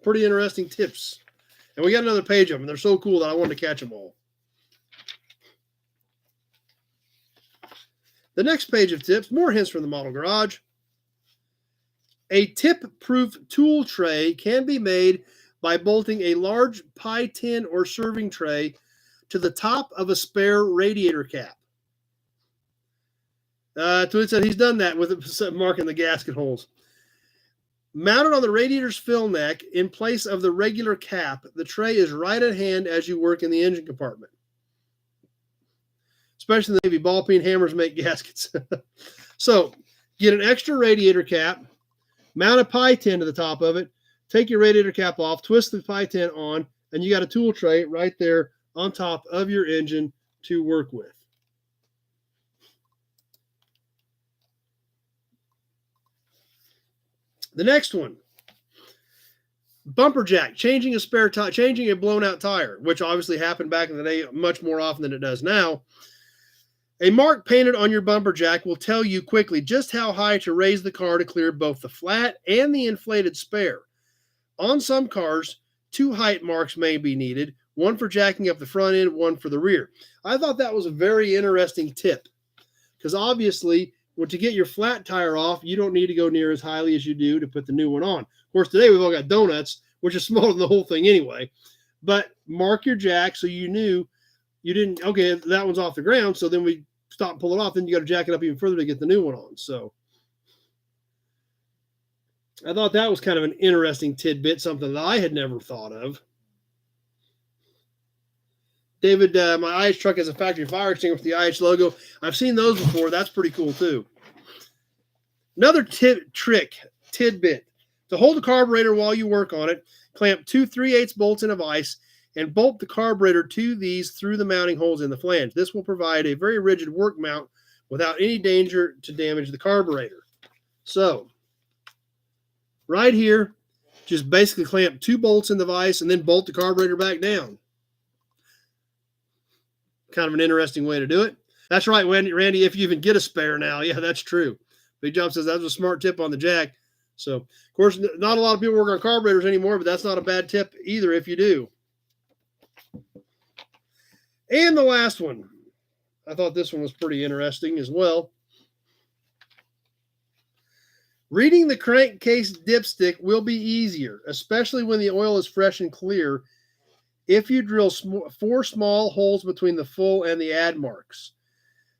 Pretty interesting tips. And we got another page of them. They're so cool that I wanted to catch them all. The next page of tips, more hints from the Model Garage. A tip-proof tool tray can be made by bolting a large pie tin or serving tray to the top of a spare radiator cap. Tweet said he's done that with marking the gasket holes. Mounted on the radiator's fill neck in place of the regular cap, the tray is right at hand as you work in the engine compartment. Especially in the Navy, ball peen hammers make gaskets. So, get an extra radiator cap, mount a pie tin to the top of it, take your radiator cap off, twist the pie tin on, and you got a tool tray right there on top of your engine to work with. The next one, bumper jack, changing a spare tire, changing a blown out tire, which obviously happened back in the day much more often than it does now. A mark painted on your bumper jack will tell you quickly just how high to raise the car to clear both the flat and the inflated spare. On some cars, 2 height marks may be needed, one for jacking up the front end, one for the rear. I thought that was a very interesting tip because obviously, to get your flat tire off, you don't need to go near as highly as you do to put the new one on. Of course, today we've all got donuts, which is smaller than the whole thing anyway. But mark your jack so you knew you didn't, okay, that one's off the ground, so then we stop and pull it off, then you got to jack it up even further to get the new one on. So I thought that was kind of an interesting tidbit, something that I had never thought of. David, my IH truck has a factory fire extinguisher with the IH logo. I've seen those before. That's pretty cool too. Another tidbit. To hold the carburetor while you work on it, clamp 2 3/8 bolts in a vise and bolt the carburetor to these through the mounting holes in the flange. This will provide a very rigid work mount without any danger to damage the carburetor. So, right here, just basically clamp 2 bolts in the vise and then bolt the carburetor back down. Kind of an interesting way to do it. That's right, Randy, if you even get a spare now. Yeah, that's true. Big Job says that was a smart tip on the jack. So, of course, not a lot of people work on carburetors anymore, but that's not a bad tip either if you do. And the last one. I thought this one was pretty interesting as well. Reading the crankcase dipstick will be easier, especially when the oil is fresh and clear, if you drill 4 small holes between the full and the add marks.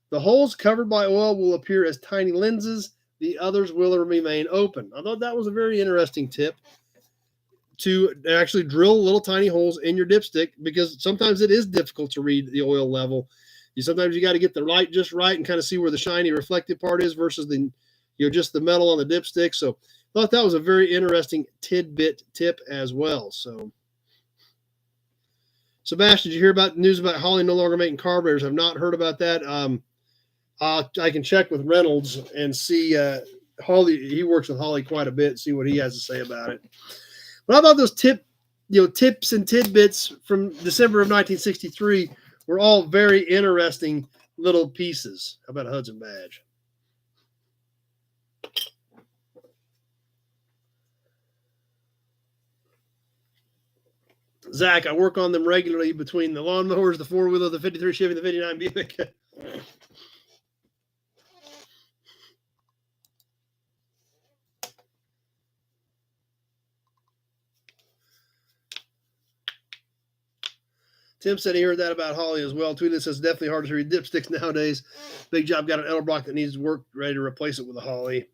The holes covered by oil will appear as tiny lenses. The others will remain open. I thought that was a very interesting tip to actually drill little tiny holes in your dipstick, because sometimes it is difficult to read the oil level. Sometimes you got to get the light just right and kind of see where the shiny reflective part is versus the, just the metal on the dipstick. So I thought that was a very interesting tidbit tip as well. So, Sebastian, did you hear about news about Holley no longer making carburetors? I've not heard about that. I can check with Reynolds and see. Holley, he works with Holley quite a bit. See what he has to say about it. But I thought those tips and tidbits from December of 1963 were all very interesting little pieces. How about a Hudson badge? Zach, I work on them regularly between the lawnmowers, the four-wheeler, the 53 Chevy, and the 59 Buick. Tim said he heard that about Holley as well. Tweeted says definitely hard to read dipsticks nowadays. Big Job got an Edelbrock that needs work, ready to replace it with a Holley.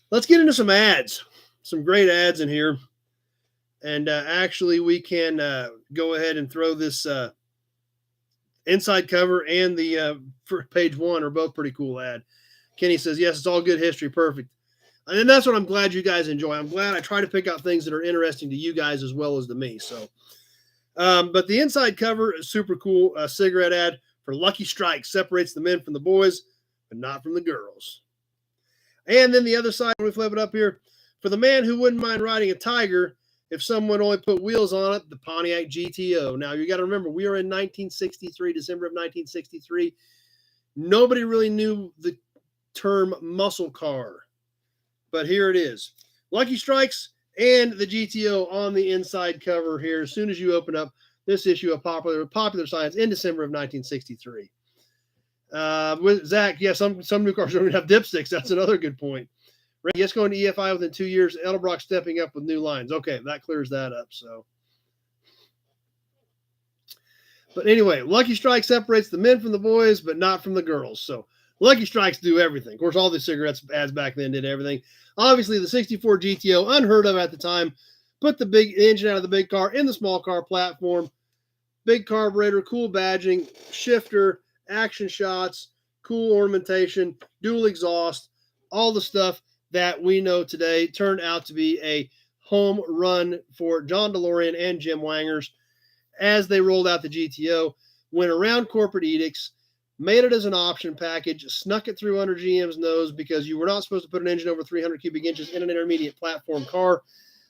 Let's get into some ads. Some great ads in here. And actually, we can go ahead and throw this inside cover and the for page one are both pretty cool ad. Kenny says, yes, it's all good history. Perfect. And that's what I'm glad you guys enjoy. I'm glad I try to pick out things that are interesting to you guys as well as to me. So, but the inside cover is super cool. A cigarette ad for Lucky Strike separates the men from the boys, but not from the girls. And then the other side, when we flip it up here, for the man who wouldn't mind riding a Tiger if someone only put wheels on it, the Pontiac GTO. Now, you got to remember, we are in 1963, December of 1963. Nobody really knew the term muscle car, but here it is. Lucky Strikes and the GTO on the inside cover here as soon as you open up this issue of Popular Science in December of 1963. With Zach, yeah, some new cars don't even have dipsticks. That's another good point. Yes, going to EFI within 2 years. Edelbrock stepping up with new lines. Okay, that clears that up. So, but anyway, Lucky Strike separates the men from the boys, but not from the girls. So Lucky Strikes do everything. Of course, all the cigarettes ads back then did everything. Obviously, the 64 GTO, unheard of at the time, put the big engine out of the big car in the small car platform. Big carburetor, cool badging, shifter, action shots, cool ornamentation, dual exhaust, all the stuff that we know today turned out to be a home run for John DeLorean and Jim Wangers as they rolled out the GTO, went around corporate edicts, made it as an option package, snuck it through under GM's nose because you were not supposed to put an engine over 300 cubic inches in an intermediate platform car.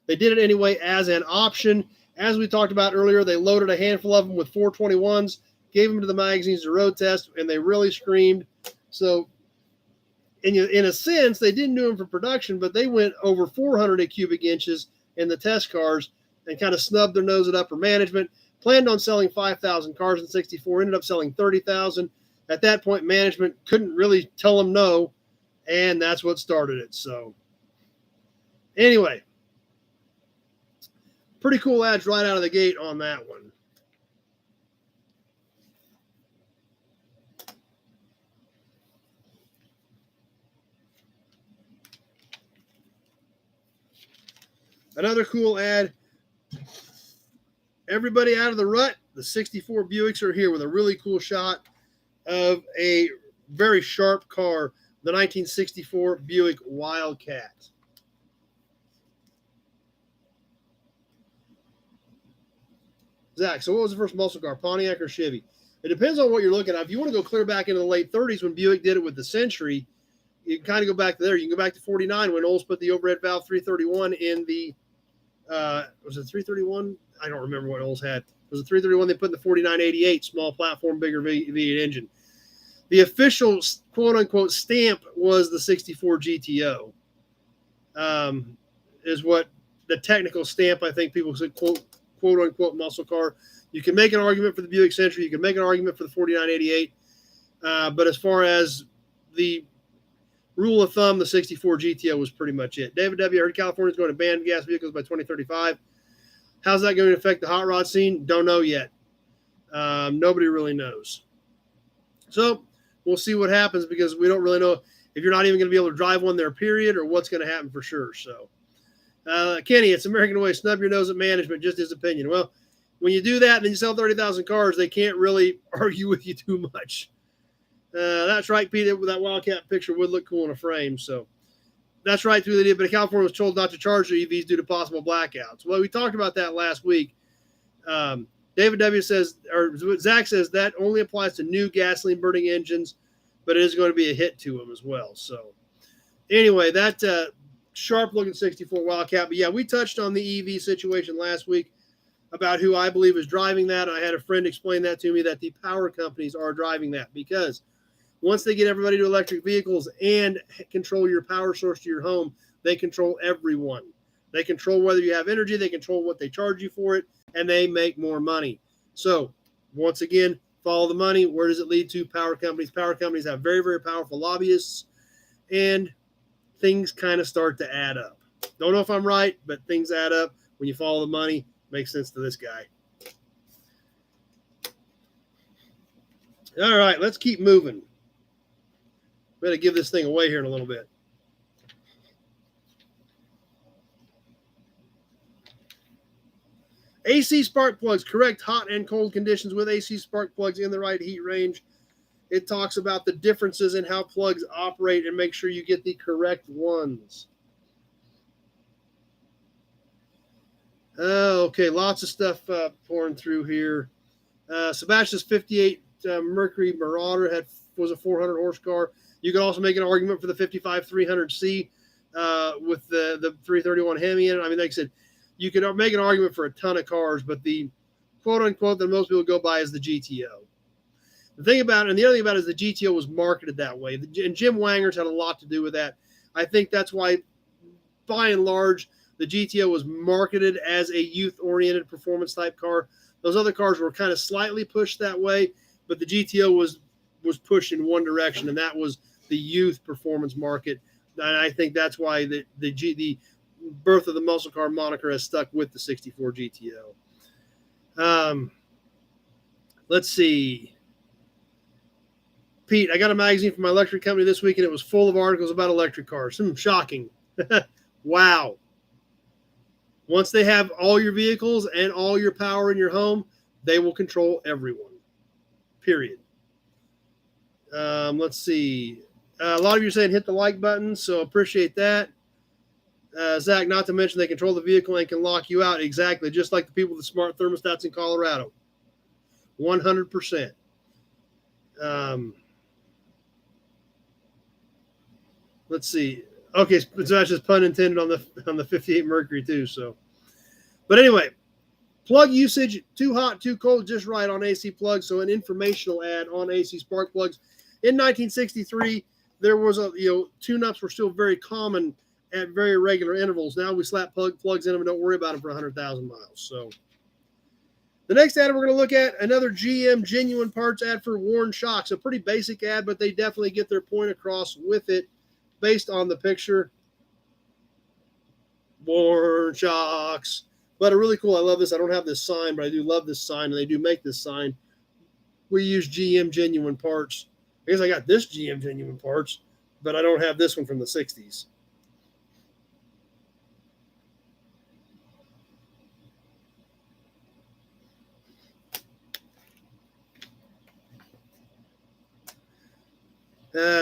They did it anyway as an option. As we talked about earlier, they loaded a handful of them with 421s, gave them to the magazines to road test, and they really screamed. So, in a sense, they didn't do them for production, but they went over 400 cubic inches in the test cars and kind of snubbed their nose at upper management. Planned on selling 5,000 cars in 64, ended up selling 30,000. At that point, management couldn't really tell them no, and that's what started it. So, anyway, pretty cool ads right out of the gate on that one. Another cool ad. Everybody out of the rut. The 64 Buicks are here with a really cool shot of a very sharp car, the 1964 Buick Wildcat. Zach, so what was the first muscle car, Pontiac or Chevy? It depends on what you're looking at. If you want to go clear back into the late 30s when Buick did it with the Century, you can kind of go back to there. You can go back to 49 when Olds put the overhead valve 331 in the, was it 331? I don't remember what Olds had. It was a 331 they put in the 4988, small platform, bigger V8 engine. The official quote-unquote stamp was the 64 GTO, is what the technical stamp, I think people say, quote-unquote muscle car. You can make an argument for the Buick Century. You can make an argument for the 4988. But as far as the rule of thumb, the 64 GTO was pretty much it. David W., I heard California's going to ban gas vehicles by 2035. How's that going to affect the hot rod scene? Don't know yet. Nobody really knows. So we'll see what happens because we don't really know if you're not even going to be able to drive one there, period, or what's going to happen for sure. So Kenny, it's American way. Snub your nose at management, just his opinion. Well, when you do that and then you sell 30,000 cars, they can't really argue with you too much. That's right, Pete. That Wildcat picture would look cool in a frame. So that's right, through the deal. But California was told not to charge their EVs due to possible blackouts. Well, we talked about that last week. David W. says, or Zach says, that only applies to new gasoline burning engines, but it is going to be a hit to them as well. So anyway, that sharp looking 64 Wildcat. But yeah, we touched on the EV situation last week about who I believe is driving that. I had a friend explain that to me, that the power companies are driving that, because once they get everybody to electric vehicles and control your power source to your home, they control everyone. They control whether you have energy, they control what they charge you for it, and they make more money. So once again, follow the money. Where does it lead to? Power companies. Power companies have very, very powerful lobbyists, and things kind of start to add up. Don't know if I'm right, but things add up when you follow the money. Makes sense to this guy. All right, let's keep moving. Better give this thing away here in a little bit. AC spark plugs, correct hot and cold conditions with AC spark plugs in the right heat range. It talks about the differences in how plugs operate and make sure you get the correct ones. Okay, lots of stuff pouring through here. Sebastian's 58 Mercury Marauder was a 400 horse car. You could also make an argument for the 55 300C with the 331 Hemi in it. I mean, like I said, you could make an argument for a ton of cars, but the quote unquote that most people go by is the GTO. The thing about it, and the other thing about it, is the GTO was marketed that way. And Jim Wagner's had a lot to do with that. I think that's why, by and large, the GTO was marketed as a youth-oriented performance-type car. Those other cars were kind of slightly pushed that way, but the GTO was pushed in one direction, and that was the youth performance market. And I think that's why the birth of the muscle car moniker has stuck with the 64 GTO. Let's see. Pete, I got a magazine from my electric company this week, and it was full of articles about electric cars. Shocking. Wow. Once they have all your vehicles and all your power in your home, they will control everyone. Period. Let's see. A lot of you are saying hit the like button, so appreciate that. Zach, not to mention they control the vehicle and can lock you out. Exactly, just like the people with the smart thermostats in Colorado. 100%. Let's see. Okay, that's just pun intended on the 58 Mercury too. So, but anyway, plug usage: too hot, too cold, just right on AC plugs. So, an informational ad on AC spark plugs. In 1963, there was tune-ups were still very common at very regular intervals. Now we slap plugs in them and don't worry about them for 100,000 miles. So, the next ad we're going to look at, another GM genuine parts ad for Warn shocks. A pretty basic ad, but they definitely get their point across with it. Based on the picture, Warn shocks. But really cool. I love this. I don't have this sign, but I do love this sign, and they do make this sign. We use GM genuine parts. I guess I got this GM genuine parts, but I don't have this one from the 60s.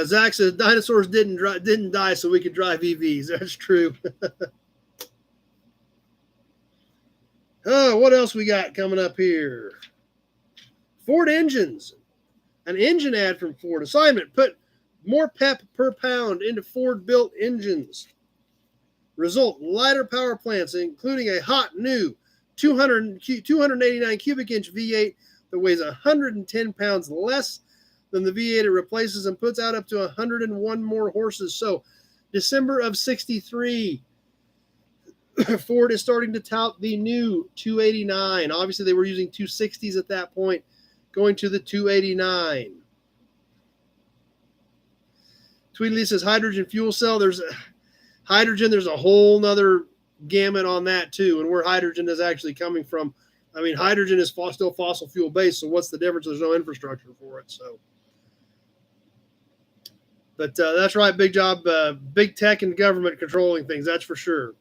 Zach says dinosaurs didn't die so we could drive EVs. That's true. Oh, what else we got coming up here? Ford engines. An engine ad from Ford. Assignment: put more pep per pound into Ford-built engines. Result: lighter power plants, including a hot new 289 cubic inch V8 that weighs 110 pounds less than the V8 it replaces and puts out up to 101 more horses. So, December of 63, Ford is starting to tout the new 289. Obviously, they were using 260s at that point, going to the 289. Tweedly says hydrogen fuel cell. There's a whole nother gamut on that too, and where hydrogen is actually coming from. I mean, hydrogen is still fossil fuel based, so what's the difference? There's no infrastructure for it. So, but that's right, big job, big tech and government controlling things. That's for sure.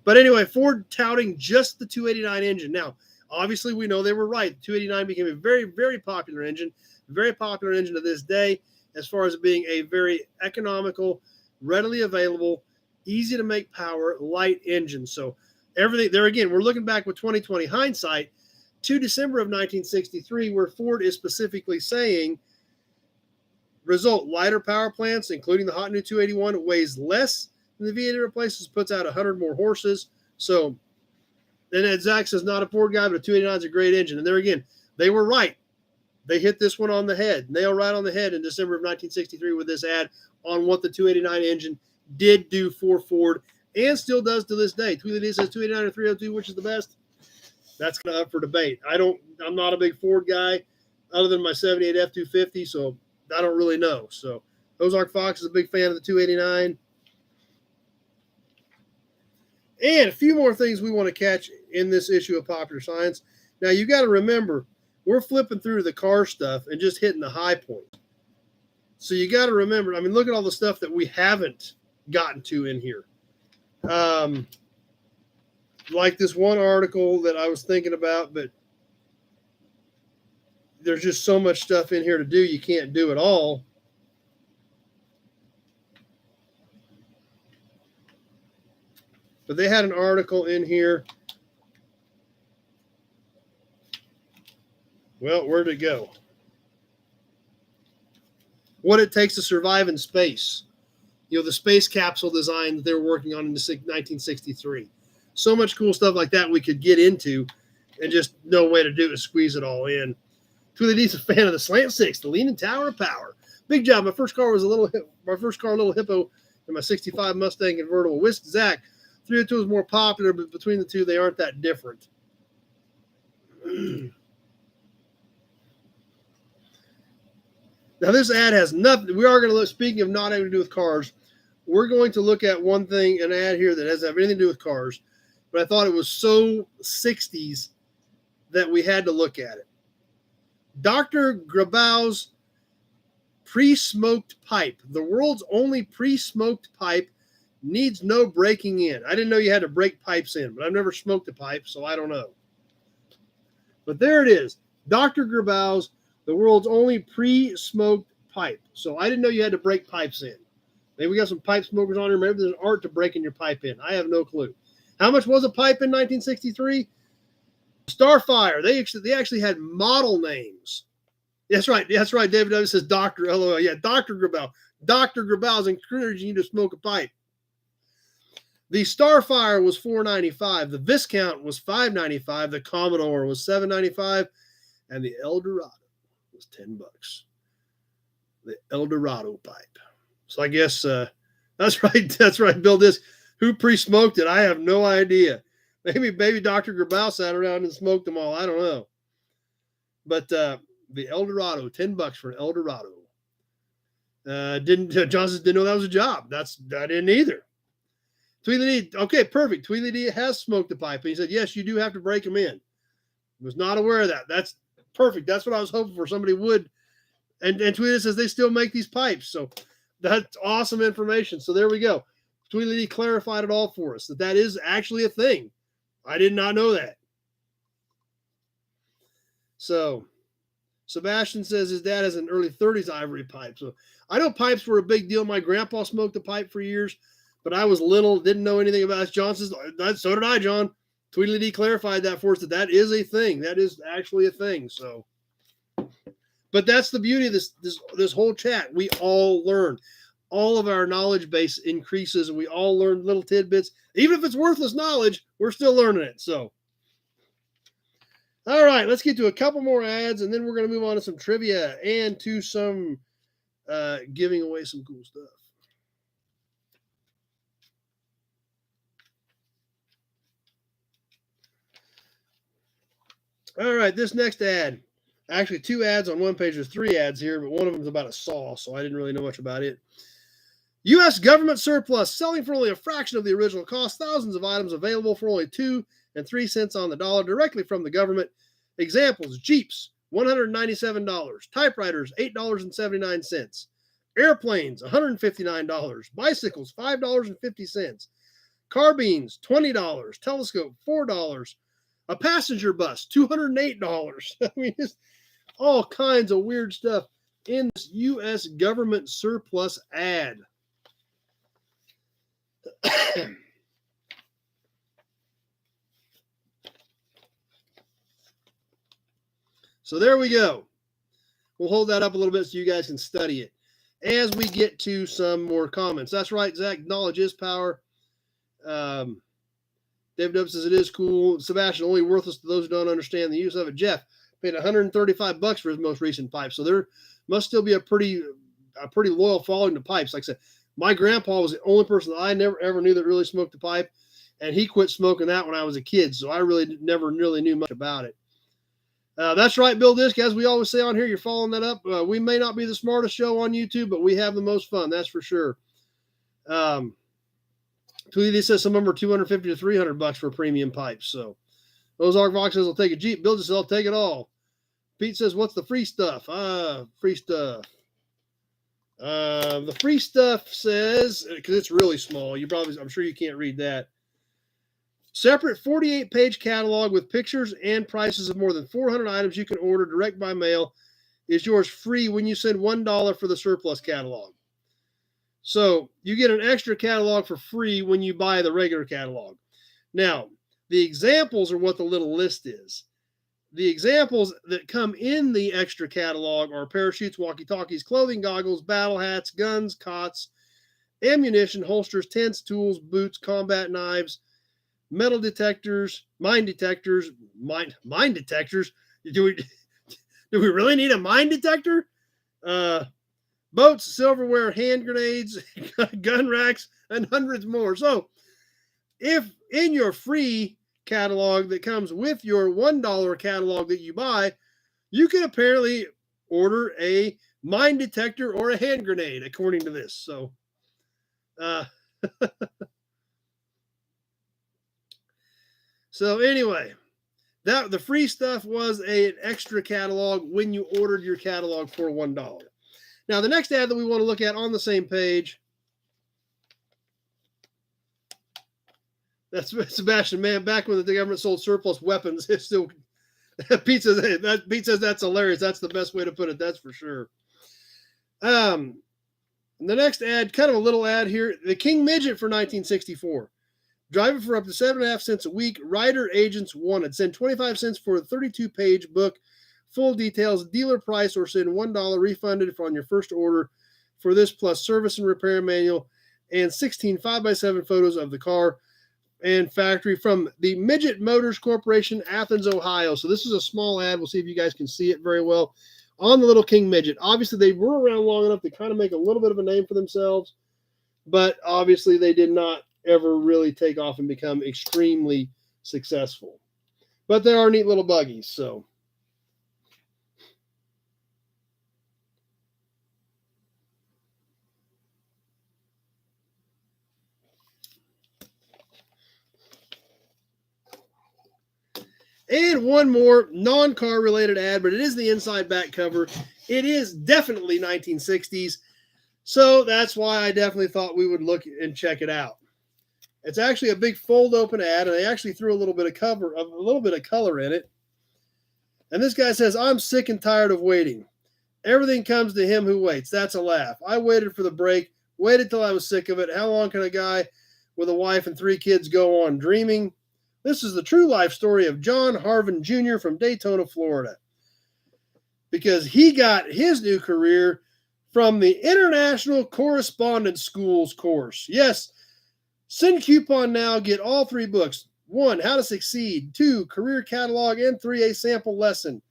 But anyway, Ford touting just the 289 engine. Now, obviously, we know they were right. The 289 became a very, very popular engine to this day, as far as being a very economical, readily available, easy to make power, light engine. So everything there again, we're looking back with 2020 hindsight to December of 1963, where Ford is specifically saying, result, lighter power plants, including the hot new 281, weighs less than the V8 it replaces, puts out 100 more horses. So then Ed Zach says, not a Ford guy, but a 289 is a great engine. And there again, they were right. They hit this one on the head, nail right on the head in December of 1963 with this ad on what the 289 engine did do for Ford and still does to this day. Tweety says 289 or 302, which is the best? That's kind of up for debate. I'm not a big Ford guy other than my 78 F-250, so I don't really know. So Ozark Fox is a big fan of the 289. And a few more things we want to catch in this issue of Popular Science. Now, you got to remember, we're flipping through the car stuff and just hitting the high point. So you got to remember, I mean, look at all the stuff that we haven't gotten to in here. Like this one article that I was thinking about, but there's just so much stuff in here to do, you can't do it all. But they had an article in here. Well, where'd it go? What it takes to survive in space. You know, the space capsule design that they were working on in 1963. So much cool stuff like that we could get into, and just no way to do it is squeeze it all in. Tweety D's a fan of the Slant Six, the Leaning Tower of Power. Big job. My first car, a little hippo, and my 65 Mustang convertible. Whisk Zach. 302 is more popular, but between the two, they aren't that different. Now, this ad has nothing. We are going to look, speaking of not having to do with cars, we're going to look at one thing, an ad here that doesn't have anything to do with cars, but I thought it was so 60s that we had to look at it. Dr. Grabau's pre-smoked pipe, the world's only pre-smoked pipe, needs no breaking in. I didn't know you had to break pipes in, but I've never smoked a pipe, so I don't know. But there it is. Dr. Grabau's, the world's only pre-smoked pipe. So I didn't know you had to break pipes in. Maybe we got some pipe smokers on here. Maybe there's an art to breaking your pipe in. I have no clue. How much was a pipe in 1963? Starfire. They actually had model names. That's right. David W. says Dr. LOL. Yeah, Dr. Grabau. Dr. Grabau's encouraging you to smoke a pipe. The Starfire was $4.95. The Viscount was $5.95. The Commodore was $7.95. And the Eldorado was $10. The Eldorado pipe. So I guess that's right. That's right. Bill, who pre-smoked it? I have no idea. Maybe Dr. Grabau sat around and smoked them all. I don't know. But the Eldorado, $10 for an Eldorado. Johnson didn't know that was a job. I didn't either. Tweedledee, okay, perfect. Tweedledee has smoked the pipe. And he said, yes, you do have to break them in. Was not aware of that. That's perfect. That's what I was hoping for. Somebody would. And Tweedledee says they still make these pipes. So that's awesome information. So there we go. Tweedledee clarified it all for us, that is actually a thing. I did not know that. So Sebastian says his dad has an early 30s ivory pipe. So I know pipes were a big deal. My grandpa smoked a pipe for years, but I was little, didn't know anything about it. John says, so did I, John. Tweedledee clarified that for us, that is a thing. That is actually a thing. So, but that's the beauty of this whole chat. We all learn. All of our knowledge base increases, and we all learn little tidbits. Even if it's worthless knowledge, we're still learning it. So, all right, let's get to a couple more ads, and then we're going to move on to some trivia and to some giving away some cool stuff. All right, this next ad, actually 2 ads on one page. There's 3 ads here, but one of them is about a saw, so I didn't really know much about it. U.S. government surplus, selling for only a fraction of the original cost. Thousands of items available for only 2 and 3 cents on the dollar directly from the government. Examples: Jeeps, $197. Typewriters, $8.79. Airplanes, $159. Bicycles, $5.50. Carbines, $20. Telescope, $4. A passenger bus, $208. I mean, just all kinds of weird stuff in this U.S. government surplus ad. So there we go. We'll hold that up a little bit so you guys can study it as we get to some more comments. That's right, Zach. Knowledge is power. David W says it is cool. Sebastian, only worthless to those who don't understand the use of it. Jeff paid $135 for his most recent pipe. So there must still be a pretty loyal following to pipes. Like I said, my grandpa was the only person that I never ever knew that really smoked a pipe, and he quit smoking that when I was a kid. So I really never really knew much about it. That's right, Bill Disk. As we always say on here, you're following that up. We may not be the smartest show on YouTube, but we have the most fun. That's for sure. Tweety says some of them are $250 to $300 for premium pipes. So Ozark Vox says, I'll take a Jeep. Bill just says, I'll take it all. Pete says, what's the free stuff? Free stuff. The free stuff says, because it's really small, I'm sure you can't read that. Separate 48-page catalog with pictures and prices of more than 400 items you can order direct by mail is yours free when you send $1 for the surplus catalog. So you get an extra catalog for free when you buy the regular catalog. Now, the examples are what the little list is. The examples that come in the extra catalog are parachutes, walkie-talkies, clothing, goggles, battle hats, guns, cots, ammunition, holsters, tents, tools, boots, combat knives, metal detectors, mine detectors. Do we really need a mine detector? Boats, silverware, hand grenades, gun racks, and hundreds more. So if in your free catalog that comes with your $1 catalog that you buy, you can apparently order a mine detector or a hand grenade, according to this. So, so anyway, the free stuff was an extra catalog when you ordered your catalog for $1. Now, the next ad that we want to look at on the same page, that's Sebastian, man, back when the government sold surplus weapons, it's still, Pete says that's hilarious. That's the best way to put it. That's for sure. The next ad, kind of a little ad here, the King Midget for 1964. Driving for up to 7.5 cents a week. Rider agents wanted. Send 25 cents for a 32-page book. Full details, dealer price, or send $1 refunded on your first order for this, plus service and repair manual and 16 5x7 photos of the car and factory from the Midget Motors Corporation, Athens, Ohio. So this is a small ad. We'll see if you guys can see it very well on the little King Midget. Obviously, they were around long enough to kind of make a little bit of a name for themselves, but obviously they did not ever really take off and become extremely successful. But they are neat little buggies, so. And one more non-car related ad, but it is the inside back cover. It is definitely 1960s. So that's why I definitely thought we would look and check it out. It's actually a big fold open ad, and they actually threw a little bit of color in it. And this guy says, I'm sick and tired of waiting. Everything comes to him who waits. That's a laugh. I waited for the break, waited till I was sick of it. How long can a guy with a wife and 3 kids go on dreaming? This is the true life story of John Harvin Jr. from Daytona, Florida. Because he got his new career from the International Correspondence Schools course. Yes, send coupon now, get all 3 books. 1, How to Succeed. 2, Career Catalog. And 3, a sample lesson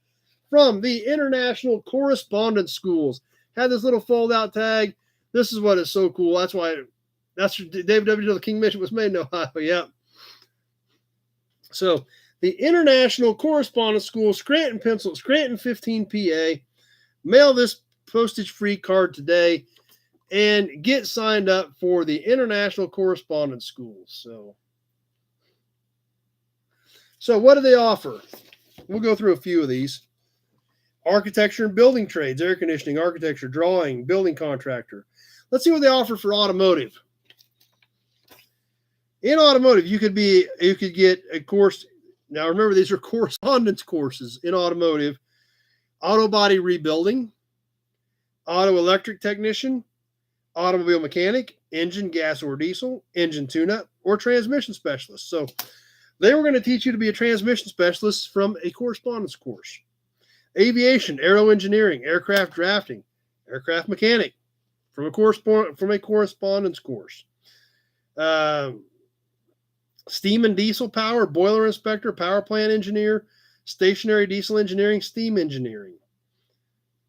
from the International Correspondence Schools. Had this little fold-out tag. This is what is so cool. That's David W. The King Midget was made in Ohio. Yep. So the International Correspondence School, Scranton, Pennsylvania, Scranton 15 PA. Mail this postage-free card today and get signed up for the International Correspondence Schools. So what do they offer? We'll go through a few of these. Architecture and building trades, air conditioning, architecture, drawing, building contractor. Let's see what they offer for automotive. In automotive, you could get a course. Now remember, these are correspondence courses in automotive: auto body rebuilding, auto electric technician, automobile mechanic, engine, gas or diesel, engine tune-up, or transmission specialist. So they were going to teach you to be a transmission specialist from a correspondence course. Aviation, aero engineering, aircraft drafting, aircraft mechanic from a correspondence course. Steam and diesel power, boiler inspector, power plant engineer, stationary diesel engineering, steam engineering,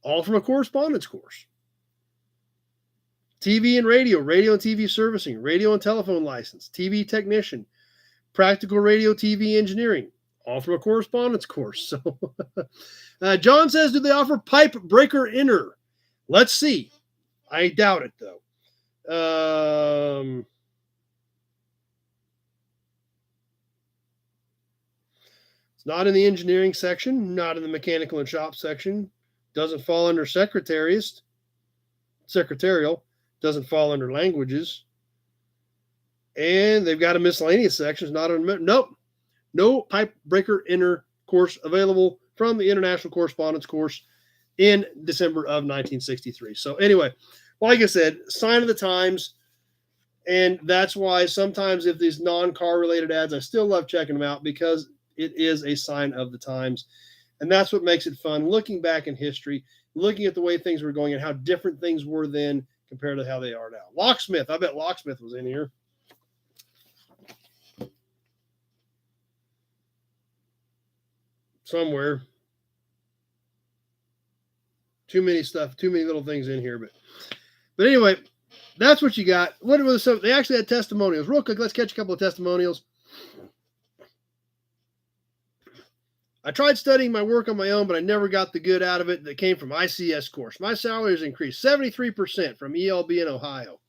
all from a correspondence course. TV and radio and TV servicing, radio and telephone license, TV technician, practical radio TV engineering, all from a correspondence course. So John says, do they offer pipe breaker inner? Let's see. I doubt it, though. It's not in the engineering section, not in the mechanical and shop section. Doesn't fall under secretarial. Doesn't fall under languages. And they've got a miscellaneous section. Not on, nope. No pipe breaker inner course available from the International Correspondence course in December of 1963. So anyway, like I said, sign of the times. And that's why sometimes if these non-car related ads, I still love checking them out because it is a sign of the times. And that's what makes it fun, looking back in history, looking at the way things were going and how different things were then compared to how they are now. Locksmith, I bet Locksmith was in here. Somewhere. Too many little things in here, but anyway, that's what you got. What was some? They actually had testimonials. Real quick, let's catch a couple of testimonials. I tried studying my work on my own, but I never got the good out of it that came from ICS course. My salary has increased 73% from ELB in Ohio.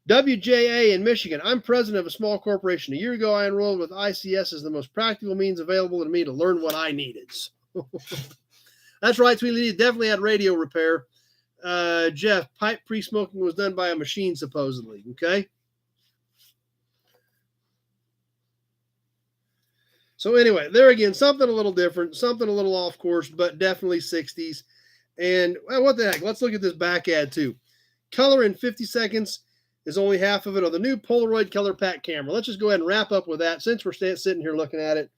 WJA in Michigan. I'm president of a small corporation. A year ago, I enrolled with ICS as the most practical means available to me to learn what I needed. That's right, Sweetie. Definitely had radio repair. Jeff, pipe pre-smoking was done by a machine, supposedly. Okay. So anyway, there again, something a little different, something a little off course, but definitely 60s. And well, what the heck? Let's look at this back ad too. Color in 50 seconds is only half of it on the new Polaroid color pack camera. Let's just go ahead and wrap up with that since we're sitting here looking at it,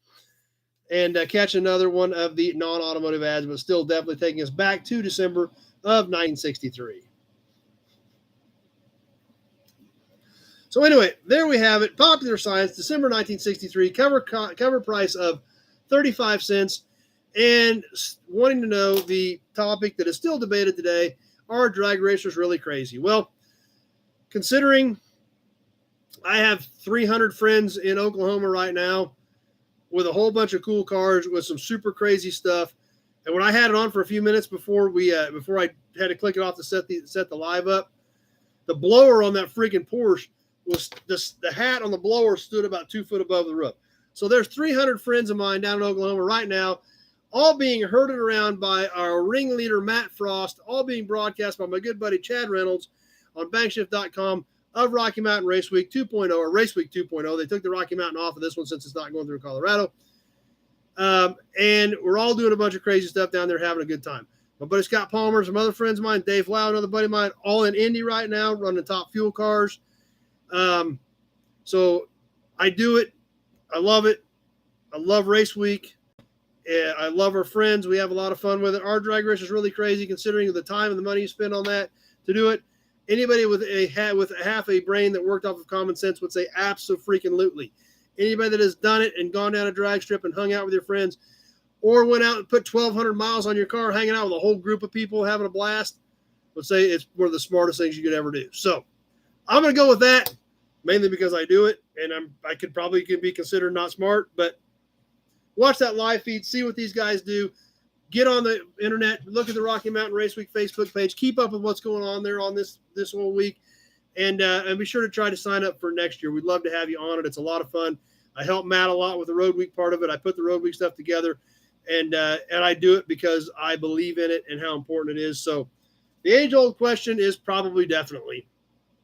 and catch another one of the non-automotive ads, but still definitely taking us back to December of 1963. So anyway, there we have it. Popular Science, December 1963, cover price of 35 cents. And wanting to know the topic that is still debated today, are drag racers really crazy? Well, considering I have 300 friends in Oklahoma right now with a whole bunch of cool cars with some super crazy stuff, and when I had it on for a few minutes before I had to click it off to set the live up, the blower on that freaking Porsche was the hat on the blower stood about 2 foot above the roof. So there's 300 friends of mine down in Oklahoma right now, all being herded around by our ringleader, Matt Frost, all being broadcast by my good buddy, Chad Reynolds, on bankshift.com of Rocky Mountain Race Week 2.0 or Race Week 2.0. They took the Rocky Mountain off of this one since it's not going through Colorado. And we're all doing a bunch of crazy stuff down there, having a good time. My buddy Scott Palmer, some other friends of mine, Dave Lau, another buddy of mine, all in Indy right now, running top fuel cars. So I do it. I love it. I love Race Week. I love our friends. We have a lot of fun with it. Our drag race is really crazy considering the time and the money you spend on that to do it. Anybody with half a brain that worked off of common sense would say abso-freaking-lutely. Anybody that has done it and gone down a drag strip and hung out with your friends, or went out and put 1,200 miles on your car, hanging out with a whole group of people having a blast, would say it's one of the smartest things you could ever do. So I'm going to go with that, mainly because I do it, and I could probably be considered not smart, but watch that live feed, see what these guys do. Get on the internet, look at the Rocky Mountain Race Week Facebook page, keep up with what's going on there on this whole week, and be sure to try to sign up for next year. We'd love to have you on it. It's a lot of fun. I help Matt a lot with the Road Week part of it. I put the Road Week stuff together, and I do it because I believe in it and how important it is. So the age-old question is probably definitely,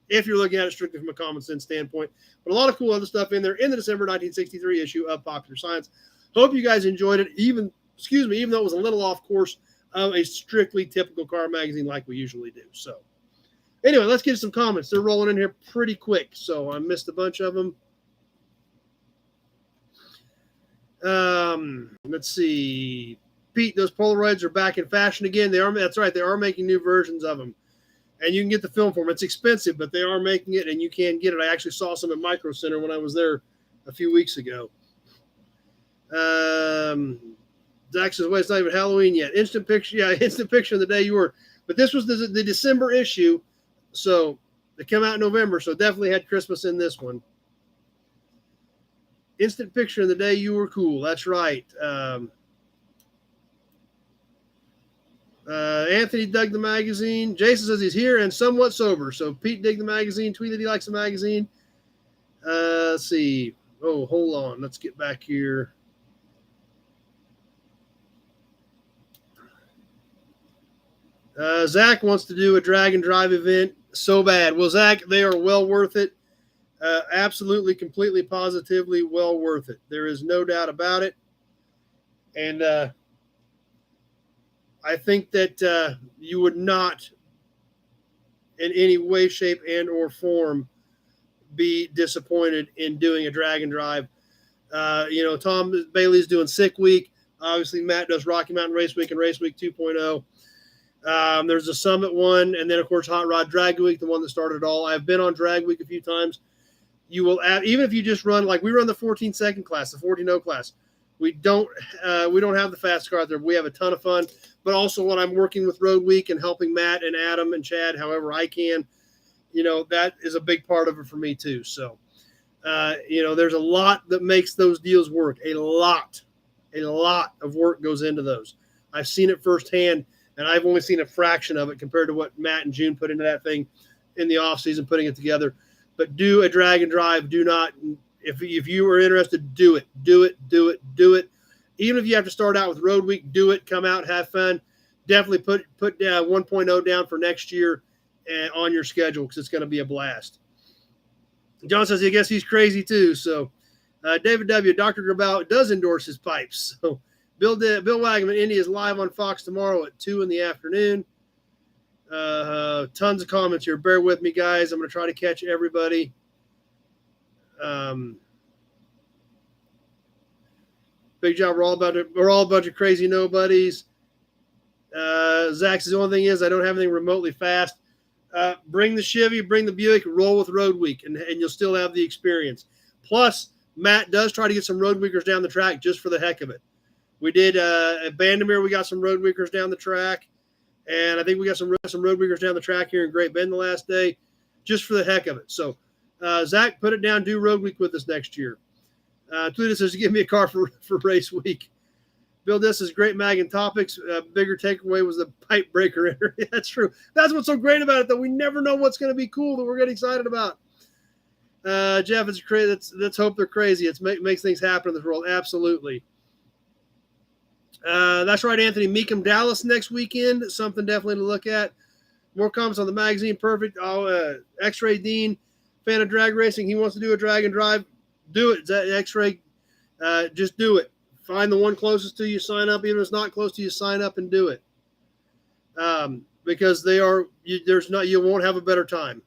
if you're looking at it strictly from a common sense standpoint. But a lot of cool other stuff in there in the December 1963 issue of Popular Science. Hope you guys enjoyed it, even though it was a little off course of a strictly typical car magazine like we usually do. So anyway, let's get some comments. They're rolling in here pretty quick, so I missed a bunch of them. Let's see. Pete, those Polaroids are back in fashion again. They are. That's right. They are making new versions of them, and you can get the film for them. It's expensive, but they are making it, and you can get it. I actually saw some at Micro Center when I was there a few weeks ago. Zach says, "Wait, it's not even Halloween yet." Instant picture, yeah, instant picture of the day you were. But this was the December issue, so they come out in November, so definitely had Christmas in this one. Instant picture of the day you were cool. That's right. Anthony dug the magazine. Jason says he's here and somewhat sober. So Pete digged the magazine, tweeted he likes the magazine. Let's see. Oh, hold on. Let's get back here. Zach wants to do a drag and drive event so bad. Well, Zach, they are well worth it. Absolutely, completely, positively well worth it. There is no doubt about it. And I think that you would not in any way, shape, and or form be disappointed in doing a drag and drive. Tom Bailey's doing Sick Week. Obviously, Matt does Rocky Mountain Race Week and Race Week 2.0. There's a Summit one, and then, of course, Hot Rod Drag Week, the one that started it all. I've been on Drag Week a few times. You will add, even if you just run, like we run the 14-second class, the 14.0 class. We don't have the fast car out there. We have a ton of fun. But also when I'm working with Road Week and helping Matt and Adam and Chad however I can, that is a big part of it for me too. So, there's a lot that makes those deals work. A lot of work goes into those. I've seen it firsthand, and I've only seen a fraction of it compared to what Matt and June put into that thing in the off season, putting it together. But do a drag and drive. Do not, if you are interested, do it. Even if you have to start out with Road Week, do it. Come out, have fun. Definitely put 1.0 down for next year and on your schedule because it's going to be a blast. John says, I guess he's crazy too. So David W., Dr. Grabau does endorse his pipes. So Bill Wagner, Indy is live on Fox tomorrow at 2 in the afternoon. Tons of comments here. Bear with me, guys. I'm going to try to catch everybody. Big job. We're all a bunch of crazy nobodies. Zach says the only thing is I don't have anything remotely fast. Bring the Chevy, bring the Buick, roll with Road Week, and you'll still have the experience. Plus, Matt does try to get some Road Weekers down the track just for the heck of it. We did at Bandamere, we got some Road Weekers down the track, and I think we got some Road Weekers down the track here in Great Bend the last day, just for the heck of it. So, Zach, put it down, do Road Week with us next year. Tweeted says, give me a car for race week. Bill, this is great mag and topics. Bigger takeaway was the pipe breaker. That's true. That's what's so great about it, though. We never know what's going to be cool that we're getting excited about. Jeff, it's crazy. Let's hope they're crazy. It makes things happen in this world. Absolutely. That's right, Anthony. Meekum Dallas next weekend. Something definitely to look at. More comments on the magazine. Perfect. X-Ray Dean, fan of drag racing. He wants to do a drag and drive. Do it. X-Ray. Just do it. Find the one closest to you, sign up. Even if it's not close to you, sign up and do it. Because you won't have a better time.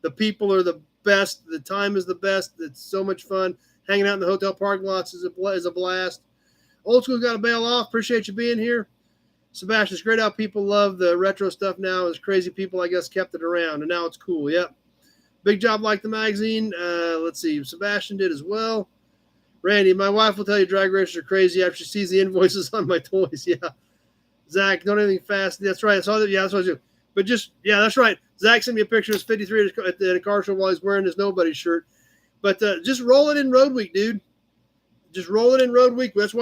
The people are the best. The time is the best. It's so much fun. Hanging out in the hotel parking lots is a blast. Old School's got to bail off. Appreciate you being here. Sebastian, it's great how people love the retro stuff now. As crazy people, I guess, kept it around, and now it's cool. Yep. Big job like the magazine. Let's see. Sebastian did as well. Randy, my wife will tell you drag racers are crazy after she sees the invoices on my toys. Yeah. Zach, don't anything fast. That's right. I saw that. Yeah, that's what I do. But that's right. Zach sent me a picture of his 53 at a car show while he's wearing his Nobody shirt. But just roll it in Road Week, dude. Just roll it in Road Week. That's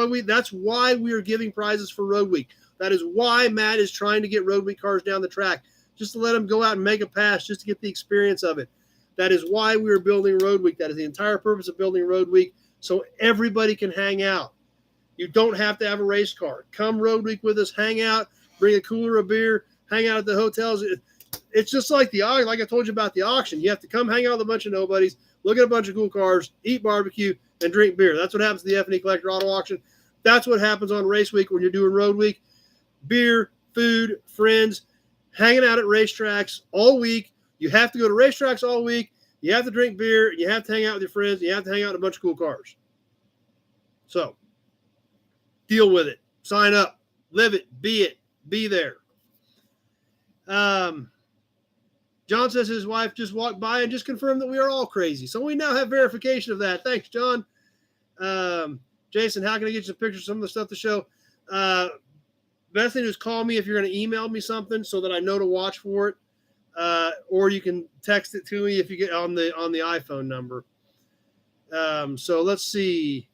why we are giving prizes for Road Week. That is why Matt is trying to get Road Week cars down the track, just to let them go out and make a pass, just to get the experience of it. That is why we are building Road Week. That is the entire purpose of building Road Week, so everybody can hang out. You don't have to have a race car. Come Road Week with us, hang out, bring a cooler of beer, hang out at the hotels. it's just like like I told you about the auction. You have to come hang out with a bunch of nobodies, look at a bunch of cool cars, eat barbecue, and drink beer. That's what happens to the F&E Collector Auto Auction. That's what happens on race week when you're doing road week. Beer, food, friends, hanging out at racetracks all week. You have to go to racetracks all week. You have to drink beer. You have to hang out with your friends. You have to hang out in a bunch of cool cars. So, deal with it. Sign up. Live it. Be there. John says his wife just walked by and just confirmed that we are all crazy. So we now have verification of that. Thanks, John. Jason, how can I get you some pictures of some of the stuff to show? Best thing is call me if you're going to email me something so that I know to watch for it. Or you can text it to me if you get on the iPhone number. So let's see.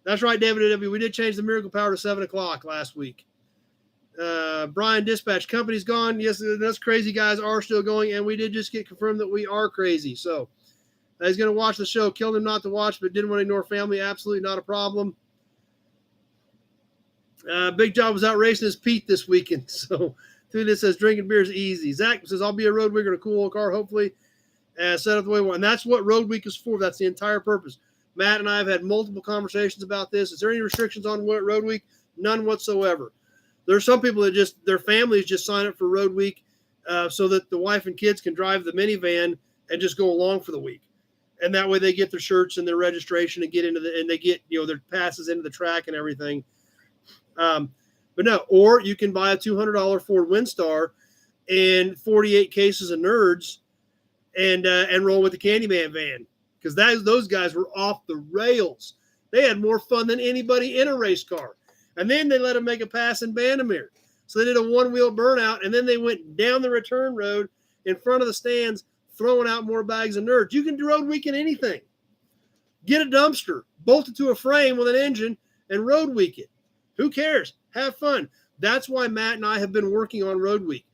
That's right, David W. We did change the Miracle Power to 7 o'clock last week. Brian Dispatch, company's gone. Yes, those crazy guys are still going, and we did just get confirmed that we are crazy. So he's going to watch the show. Killed him not to watch, but didn't want to ignore family. Absolutely not a problem. Big Job was out racing his Pete this weekend. So through this says drinking beer is easy. Zach says I'll be a road week in a cool old car, hopefully. Set up the way we want. And that's what road week is for. That's the entire purpose. Matt and I have had multiple conversations about this. Is there any restrictions on road week? None whatsoever. There are some people that their families just sign up for road week so that the wife and kids can drive the minivan and just go along for the week. And that way they get their shirts and their registration and and they get, their passes into the track and everything. But no, or you can buy a $200 Ford Windstar and 48 cases of Nerds and roll with the Candyman van. Because those guys were off the rails. They had more fun than anybody in a race car. And then they let them make a pass in Bandamere. So they did a one-wheel burnout, and then they went down the return road in front of the stands, throwing out more bags of Nerds. You can do road week in anything. Get a dumpster, bolt it to a frame with an engine, and road week it. Who cares? Have fun. That's why Matt and I have been working on road week.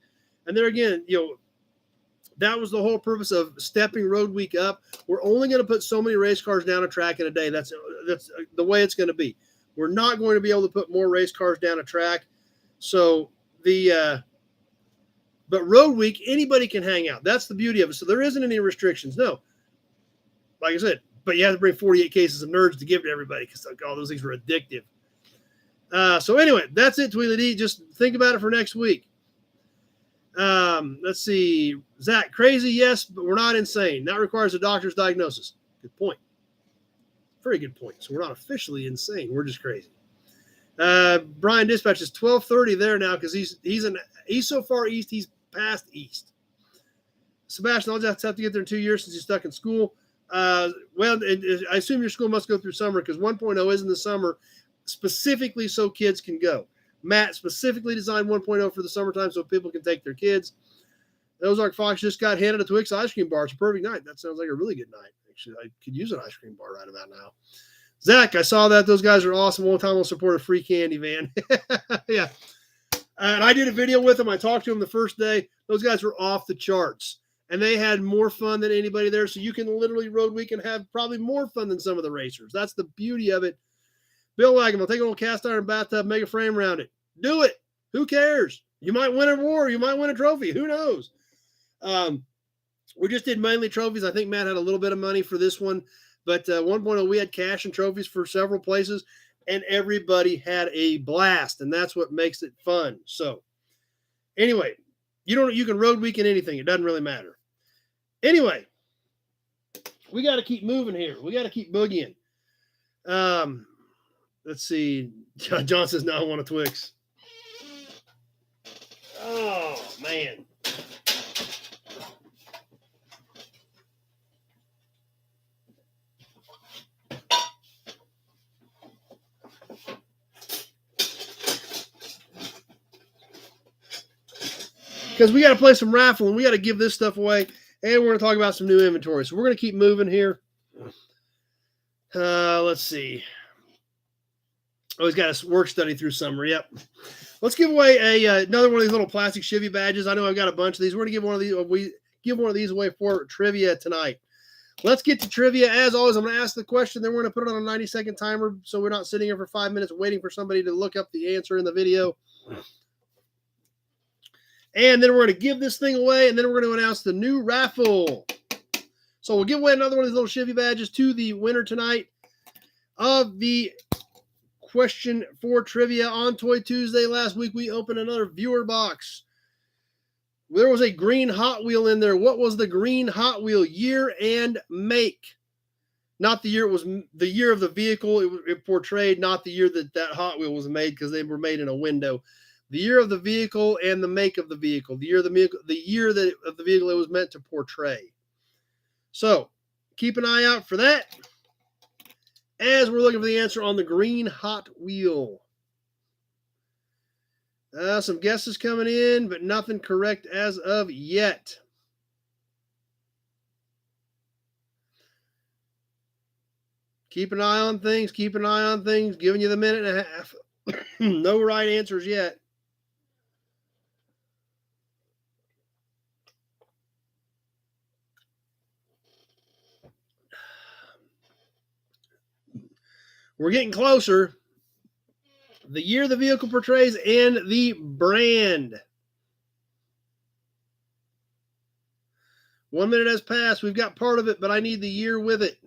And there again, that was the whole purpose of stepping road week up. We're only going to put so many race cars down a track in a day. That's the way it's going to be. We're not going to be able to put more race cars down a track. So but road week, anybody can hang out. That's the beauty of it. So there isn't any restrictions. No. Like I said, but you have to bring 48 cases of Nerds to give to everybody because all those things were addictive. So anyway, that's it, Tweedledee D. Just think about it for next week. Let's see. Zach, crazy, yes, but we're not insane. That requires a doctor's diagnosis. Good point. Very good point. So we're not officially insane. We're just crazy. Brian Dispatch is 12:30 there now because he's so far east, he's past east. Sebastian, I'll just have to get there in 2 years since he's stuck in school. Well, I assume your school must go through summer because 1.0 is in the summer specifically so kids can go. Matt specifically designed 1.0 for the summertime so people can take their kids. Ozark Fox just got handed a Twix ice cream bar. It's a perfect night. That sounds like a really good night. Actually, I could use an ice cream bar right about now. Zach, I saw that. Those guys are awesome. One time we'll support a free candy van. Yeah. And I did a video with them. I talked to them the first day. Those guys were off the charts. And they had more fun than anybody there. So you can literally road week and have probably more fun than some of the racers. That's the beauty of it. Bill Wagon, I'll take a little cast iron bathtub, make a frame around it. Do it. Who cares? You might win a war. You might win a trophy. Who knows? We just did mainly trophies. I think Matt had a little bit of money for this one. But 1.0, we had cash and trophies for several places. And everybody had a blast. And that's what makes it fun. So anyway, you can road week in anything. It doesn't really matter. Anyway, we got to keep moving here. We got to keep boogieing. Let's see. John says, no, I want a Twix. Oh, man. Because we got to play some raffle and we got to give this stuff away. And we're going to talk about some new inventory. So we're going to keep moving here. Let's see. Oh, he's got a work study through summer. Yep. Let's give away another one of these little plastic Chevy badges. I know I've got a bunch of these. We're going to give one of these. We give one of these away for trivia tonight. Let's get to trivia. As always, I'm going to ask the question. Then we're going to put it on a 90-second timer so we're not sitting here for 5 minutes waiting for somebody to look up the answer in the video. And then we're going to give this thing away, and then we're going to announce the new raffle. So we'll give away another one of these little Chevy badges to the winner tonight of the Question 4 trivia on Toy Tuesday. Last week we opened another viewer box. There was a green Hot Wheel in there. What was the green Hot Wheel year and make? Not the year, it was the year of the vehicle it portrayed, not the year that Hot Wheel was made, because they were made in a window. The year of the vehicle and the make of the vehicle. The year of the vehicle, of the vehicle it was meant to portray. So keep an eye out for that as we're looking for the answer on the green Hot Wheel. Some guesses coming in, but nothing correct as of yet. Keep an eye on things. Keep an eye on things. Giving you the minute and a half. No right answers yet. We're getting closer. The year the vehicle portrays and the brand. 1 minute has passed. We've got part of it, but I need the year with it.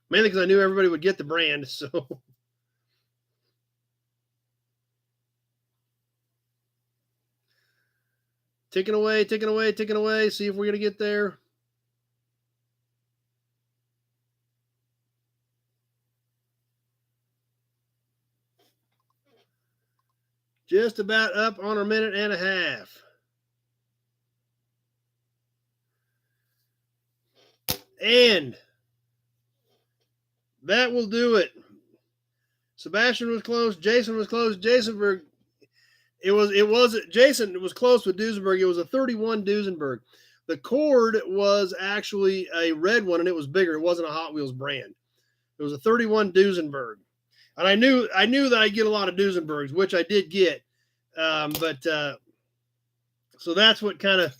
Mainly because I knew everybody would get the brand, so. Ticking away, ticking away, ticking away. See if we're going to get there. Just about up on our minute and a half. And that will do it. Sebastian was close. Jason was close. Jason was close with Duesenberg. It was a 31 Duesenberg. The cord was actually a red one, and it was bigger. It wasn't a Hot Wheels brand. It was a 31 Duesenberg. And I knew that I'd get a lot of Duesenbergs, which I did get. So that's what kind of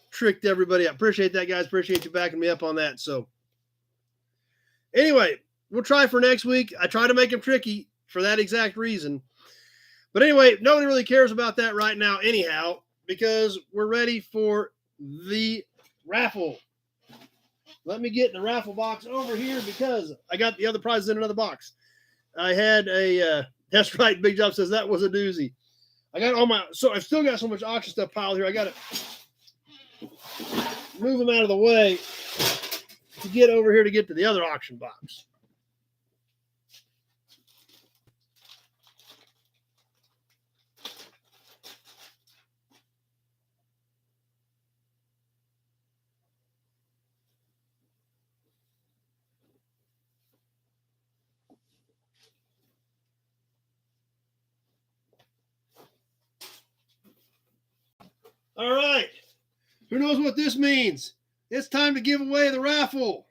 tricked everybody. I appreciate that, guys. Appreciate you backing me up on that. So anyway, we'll try for next week. I try to make them tricky for that exact reason. But anyway, nobody really cares about that right now anyhow, because we're ready for the raffle. Let me get the raffle box over here because I got the other prizes in another box. I had that's right, Big Job says that was a doozy. I got all so I've still got so much auction stuff piled here. I got to move them out of the way to get over here to get to the other auction box. All right. Who knows what this means? It's time to give away the raffle.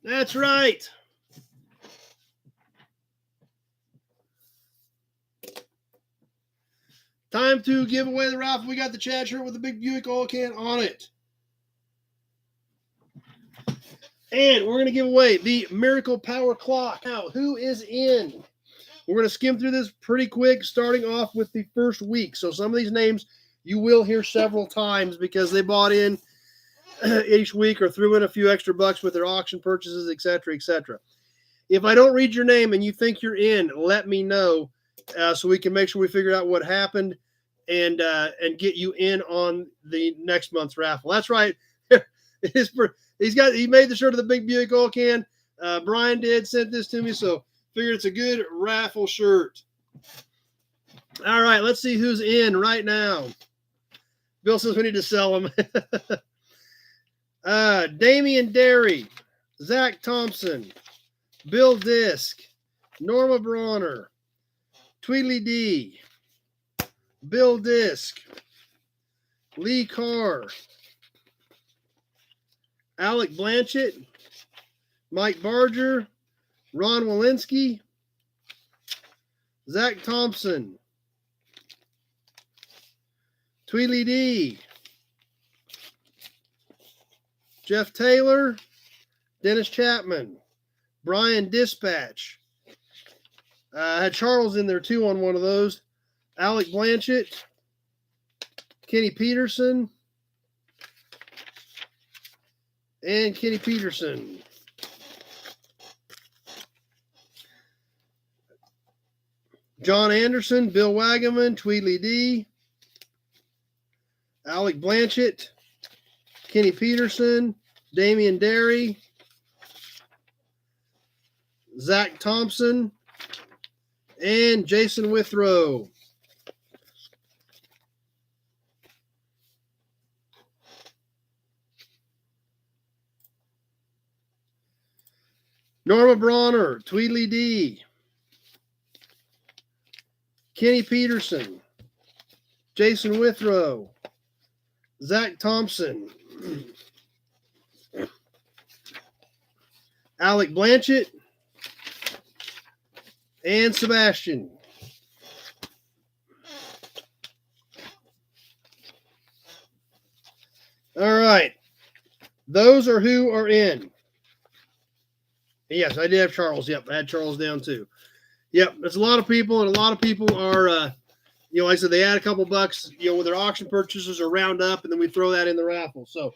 That's right. Time to give away the raffle. We got the Chad shirt with the big Buick oil can on it. And we're going to give away the Miracle Power Clock. Now, who is in? We're going to skim through this pretty quick, starting off with the first week. So some of these names you will hear several times because they bought in each week or threw in a few extra bucks with their auction purchases, etc., etc. If I don't read your name and you think you're in, let me know so we can make sure we figure out what happened and get you in on the next month's raffle. That's right. He made the shirt of the big Buick oil can. Brian sent this to me, so figured it's a good raffle shirt. All right, let's see who's in right now. Bill says we need to sell them. Damian Derry, Zach Thompson, Bill Disk, Norma Bronner, Tweedly D, Bill Disk, Lee Carr, Alec Blanchett, Mike Barger, Ron Walensky, Zach Thompson, Tweedly D, Jeff Taylor, Dennis Chapman, Brian Dispatch. I had Charles in there too on one of those. Alec Blanchett, Kenny Peterson, and Kenny Peterson. John Anderson, Bill Wagaman, Tweedly D, Alec Blanchett, Kenny Peterson, Damian Derry, Zach Thompson, and Jason Withrow. Norma Bronner, Tweedly D, Kenny Peterson, Jason Withrow, Zach Thompson, Alec Blanchett, and Sebastian. All right. Those are who are in. Yes, I did have Charles. Yep, I had Charles down too. Yep, there's a lot of people, and a lot of people are, like I said, they add a couple bucks, with their auction purchases or round up, and then we throw that in the raffle. So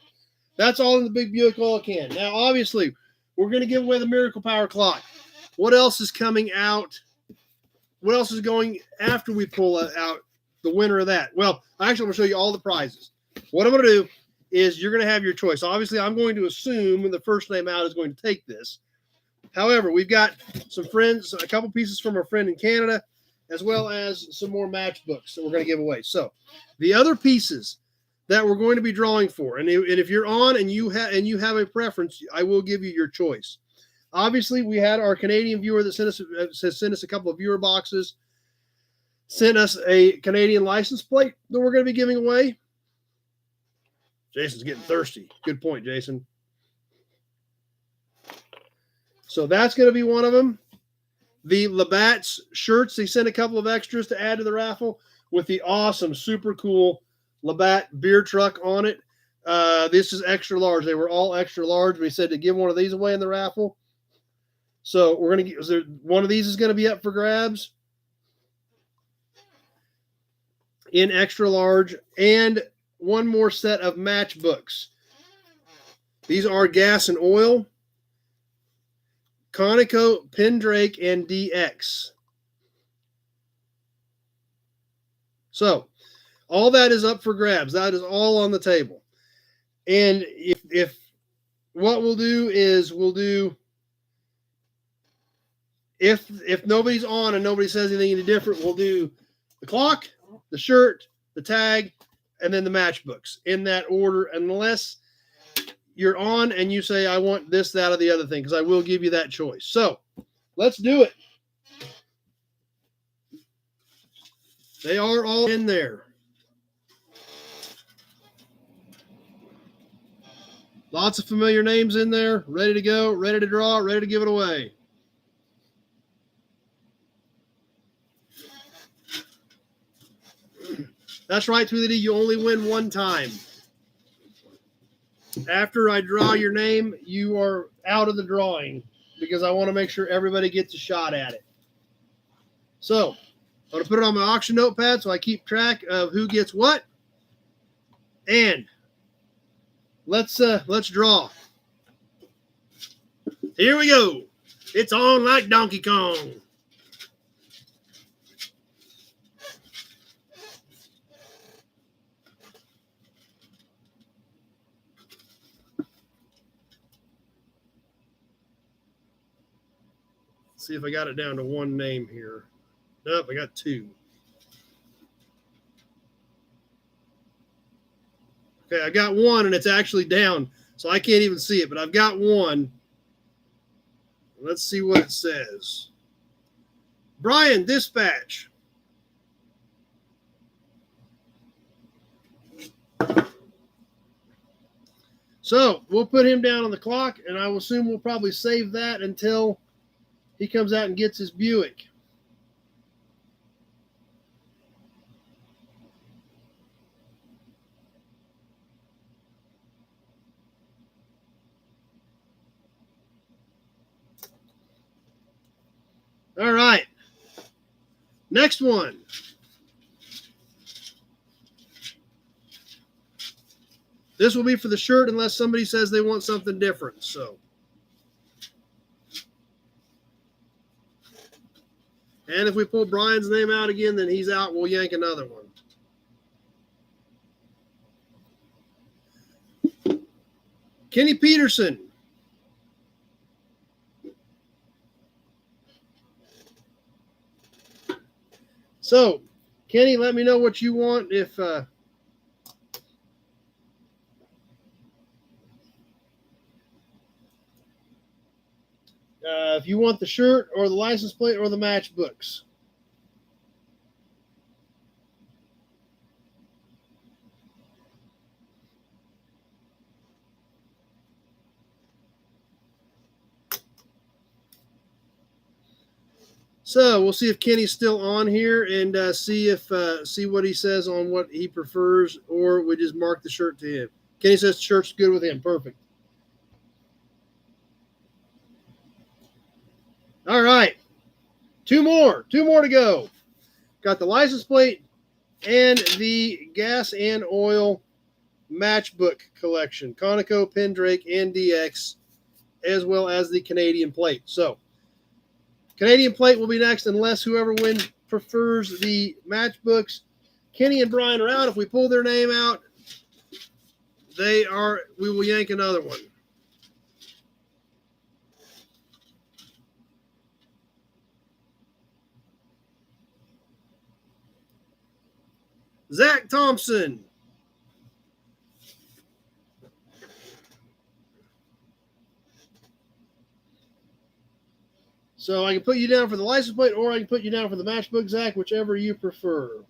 that's all in the big Buick Oil Can. Now, obviously, we're going to give away the Miracle Power Clock. What else is coming out? What else is going after we pull out the winner of that? Well, actually, I'm going to show you all the prizes. What I'm going to do is you're going to have your choice. Obviously, I'm going to assume the first name out is going to take this. However, we've got some friends, a couple pieces from our friend in Canada, as well as some more matchbooks that we're going to give away. So the other pieces that we're going to be drawing for, and if you're on and you have a preference, I will give you your choice. Obviously, we had our Canadian viewer that sent us a couple of viewer boxes, sent us a Canadian license plate that we're going to be giving away. Jason's getting thirsty. Good point, Jason. So that's going to be one of them. The Labatt's shirts, they sent a couple of extras to add to the raffle with the awesome, super cool Labatt beer truck on it. This is extra large. They were all extra large. We said to give one of these away in the raffle. So we're going to get, one of these is going to be up for grabs in extra large, and one more set of matchbooks. These are gas and oil, Conoco, Pendrake, and DX. So all that is up for grabs. That is all on the table. And if what we'll do is if nobody's on and nobody says anything any different, we'll do the clock, the shirt, the tag, and then the matchbooks in that order, unless you're on and you say, I want this, that, or the other thing, because I will give you that choice. So let's do it. They are all in there. Lots of familiar names in there, ready to go, ready to draw, ready to give it away. That's right, Tweedly D, you only win one time. After I draw your name, you are out of the drawing because I want to make sure everybody gets a shot at it. So I'm going to put it on my auction notepad so I keep track of who gets what. And let's draw. Here we go. It's on like Donkey Kong. See if I got it down to one name here. Nope, I got two. Okay, I got one and it's actually down, so I can't even see it, but I've got one. Let's see what it says. Brian Dispatch. So we'll put him down on the clock, and I will assume we'll probably save that until he comes out and gets his Buick. All right. Next one. This will be for the shirt unless somebody says they want something different. So, and if we pull Brian's name out again, then he's out. We'll yank another one. Kenny Peterson. So, Kenny, let me know what you want. If you want the shirt or the license plate or the matchbooks. So we'll see if Kenny's still on here and see what he says on what he prefers, or we just mark the shirt to him. Kenny says shirt's good with him. Perfect. All right. Two more to go. Got the license plate and the gas and oil matchbook collection. Conoco, Pendrake, and DX, as well as the Canadian plate. So Canadian plate will be next unless whoever wins prefers the matchbooks. Kenny and Brian are out. If we pull their name out, we will yank another one. Zach Thompson. So I can put you down for the license plate, or I can put you down for the matchbook, Zach, whichever you prefer.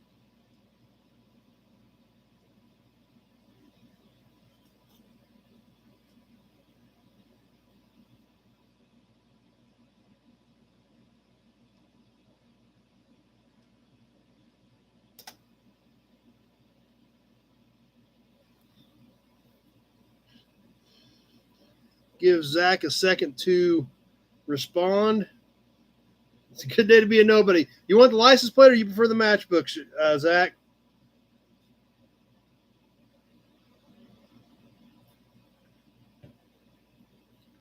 Give Zach a second to respond. It's a good day to be a nobody. You want the license plate or you prefer the matchbook, Zach?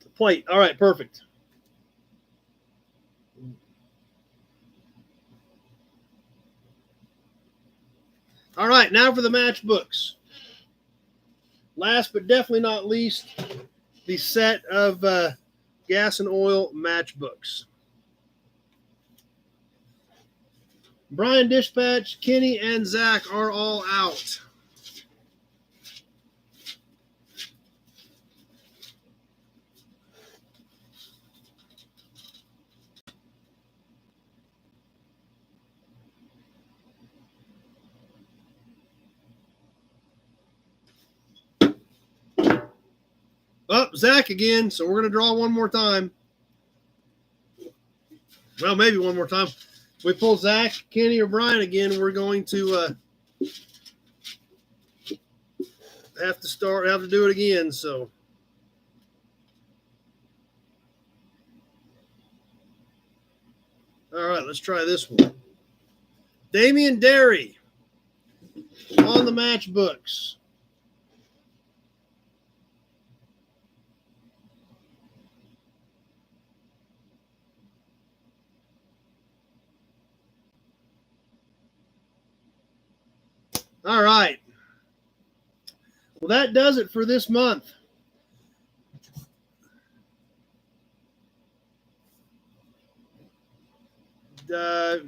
The plate. All right, perfect. All right, now for the matchbooks. Last but definitely not least, the set of gas and oil matchbooks. Brian Dispatch, Kenny, and Zach are all out. Oh, Zach again, so we're going to draw one more time. Well, maybe one more time. We pull Zach, Kenny, or Brian again, we're going to have to do it again. So, all right, let's try this one. Damian Derry on the matchbooks. All right. Well, that does it for this month.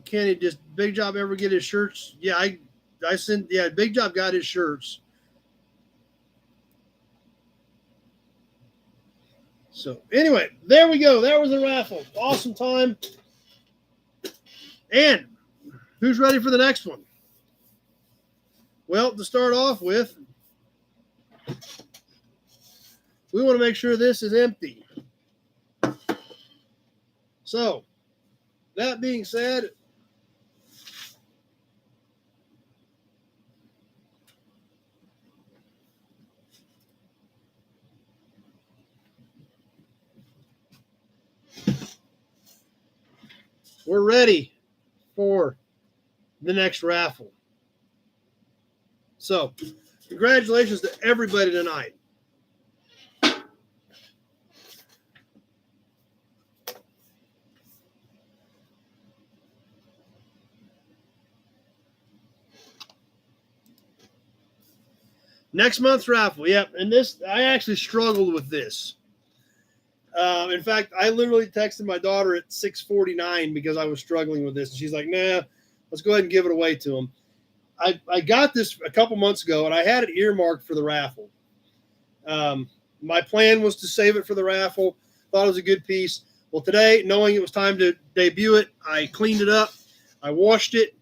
Kenny, just Big Job ever get his shirts? Yeah, I sent. Yeah, Big Job got his shirts. So anyway, there we go. That was the raffle. Awesome time. And who's ready for the next one? Well, to start off with, we want to make sure this is empty. So, that being said, we're ready for the next raffle. So, Congratulations to everybody tonight. Next month's raffle. Yep. And this, I actually struggled with this. In fact, I literally texted my daughter at 6:49 because I was struggling with this. And she's like, nah, let's go ahead and give it away to him. I got this a couple months ago, and I had it earmarked for the raffle. My plan was to save it for the raffle. Thought it was a good piece. Well, today, knowing it was time to debut it, I cleaned it up. I washed it,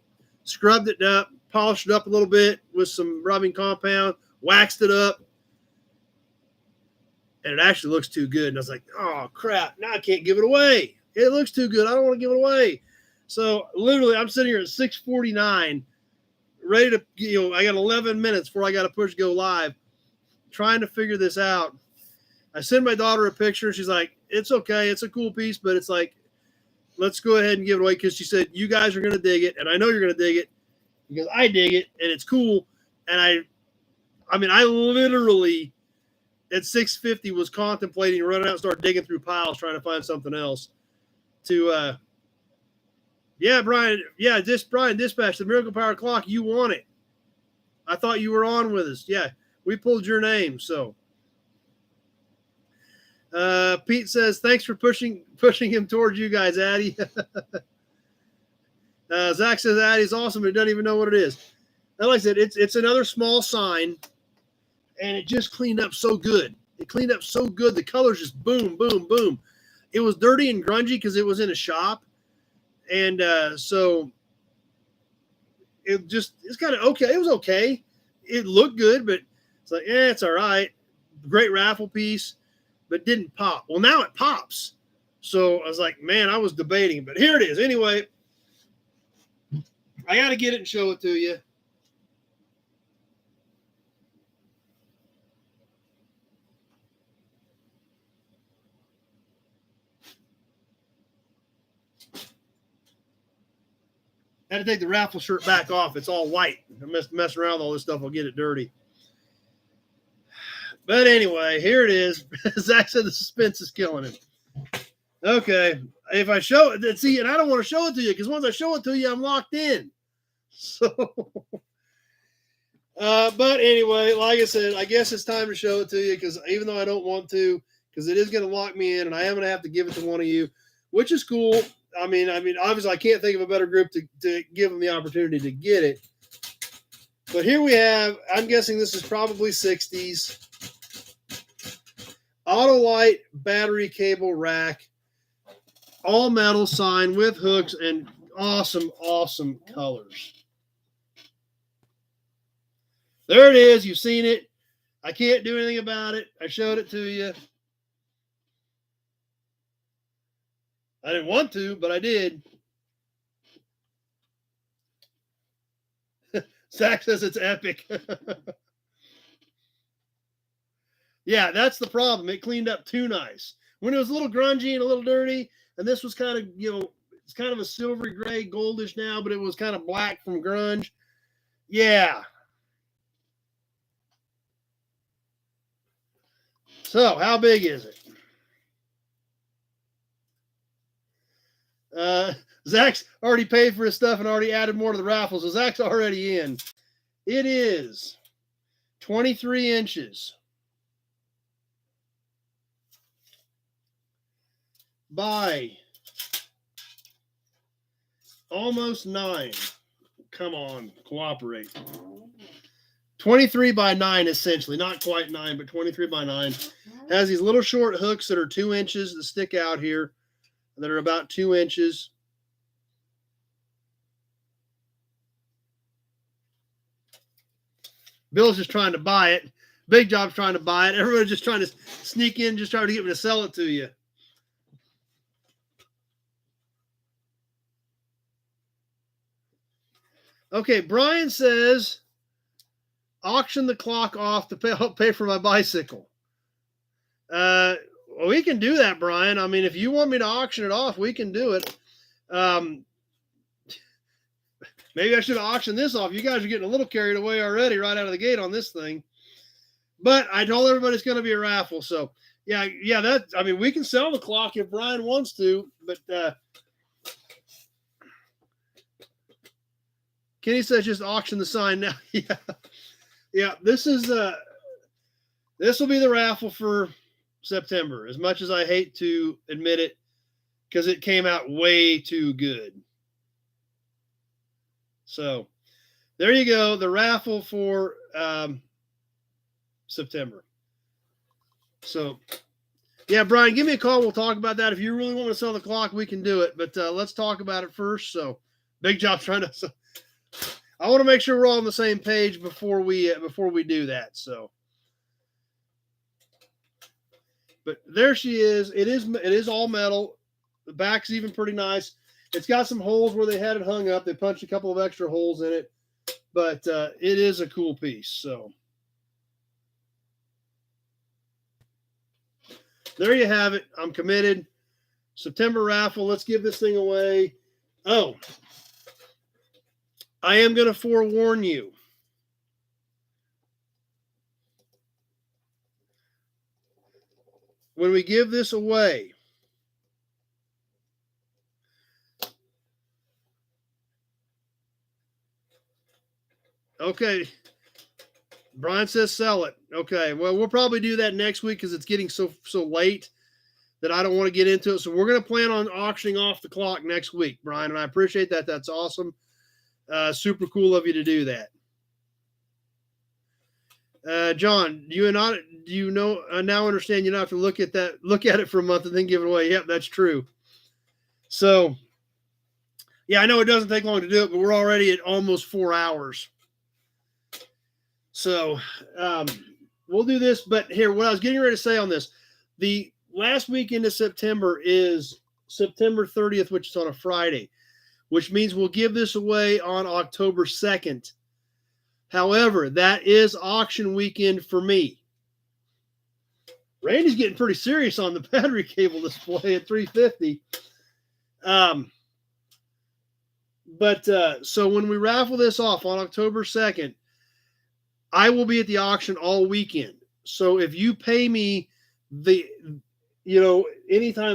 scrubbed it up, polished it up a little bit with some rubbing compound, waxed it up, and it actually looks too good. And I was like, oh, crap, now I can't give it away. It looks too good. I don't want to give it away. So literally, I'm sitting here at 6:49, ready to, I got 11 minutes before I got to push go live, trying to figure this out. I sent my daughter a picture. She's like, it's okay. It's a cool piece, but it's like, let's go ahead and give it away, because she said, you guys are going to dig it, and I know you're going to dig it because I dig it, and it's cool. And I literally at 6:50 was contemplating running out and start digging through piles trying to find something else to Brian. Yeah, Brian Dispatch, the Miracle Power Clock, you won it. I thought you were on with us. Yeah, we pulled your name. So Pete says, thanks for pushing him towards you guys, Addie. Zach says Addie's awesome, but he doesn't even know what it is. And like I said, it's another small sign, and it just cleaned up so good. It cleaned up so good. The colors just boom, boom, boom. It was dirty and grungy because it was in a shop. And so it's kind of okay. It was okay. It looked good, but it's like, it's all right. Great raffle piece, but didn't pop. Well, now it pops. So I was like, man, I was debating, but here it is. Anyway, I got to get it and show it to you. Had to take the raffle shirt back off. It's all white. Mess around with all this stuff will get it dirty. But anyway, here it is. Zach said the suspense is killing him. Okay. If I show it, see, and I don't want to show it to you because once I show it to you, I'm locked in. So, but anyway, like I said, I guess it's time to show it to you because even though I don't want to, because it is going to lock me in and I am going to have to give it to one of you, which is cool. I mean, obviously, I can't think of a better group to give them the opportunity to get it. But here we have, I'm guessing this is probably 60s. Autolite battery cable rack. All metal sign with hooks and awesome, awesome colors. There it is. You've seen it. I can't do anything about it. I showed it to you. I didn't want to, but I did. Zach says it's epic. Yeah, that's the problem. It cleaned up too nice. When it was a little grungy and a little dirty, and this was kind of, it's kind of a silvery gray, goldish now, but it was kind of black from grunge. Yeah. So, how big is it? Zach's already paid for his stuff and already added more to the raffle, so Zach's already in. It is 23 inches by almost 9. Come on, cooperate. 23 by 9, essentially. Not quite 9, but 23 by 9. Has these little short hooks that are 2 inches that stick out here, that are about 2 inches. Bill's just trying to buy it. Big Job's trying to buy it. Everybody's just trying to sneak in, just trying to get me to sell it to you. Okay, Brian says, auction the clock off to help pay for my bicycle. Well, we can do that, Brian. I mean, if you want me to auction it off, we can do it. Maybe I should have auctioned this off. You guys are getting a little carried away already right out of the gate on this thing. But I told everybody it's going to be a raffle. So, yeah, I mean, we can sell the clock if Brian wants to. But Kenny says just auction the sign now. Yeah, this will be the raffle for September, as much as I hate to admit it, because it came out way too good. So there you go, the raffle for September. So, yeah, Brian, give me a call. We'll talk about that. If you really want to sell the clock, we can do it. But let's talk about it first. So, big job trying to. I want to make sure we're all on the same page before we do that. So, but there she is. It is all metal. The back's even pretty nice. It's got some holes where they had it hung up. They punched a couple of extra holes in it, but it is a cool piece. So there you have it. I'm committed. September raffle. Let's give this thing away. Oh, I am going to forewarn you. When we give this away, okay, Brian says sell it. Okay, well, we'll probably do that next week because it's getting so late that I don't want to get into it. So we're going to plan on auctioning off the clock next week, Brian, and I appreciate that. That's awesome. Super cool of you to do that. John, do you know now understand you don't have to look at it for a month and then give it away? Yep, that's true. So, yeah, I know it doesn't take long to do it, but we're already at almost 4 hours. So, we'll do this. But here, what I was getting ready to say on this, the last weekend of September is September 30th, which is on a Friday, which means we'll give this away on October 2nd. However, that is auction weekend for me. Randy's getting pretty serious on the battery cable display at 350. So when we raffle this off on October 2nd, I will be at the auction all weekend. So if you pay me anytime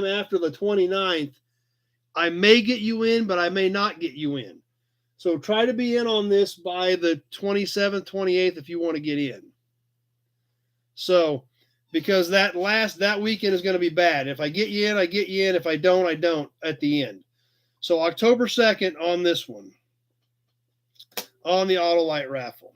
after the 29th, I may get you in, but I may not get you in. So try to be in on this by the 27th, 28th if you want to get in. So, because that weekend is going to be bad. If I get you in, I get you in. If I don't, I don't at the end. So October 2nd on this one, on the Autolite raffle.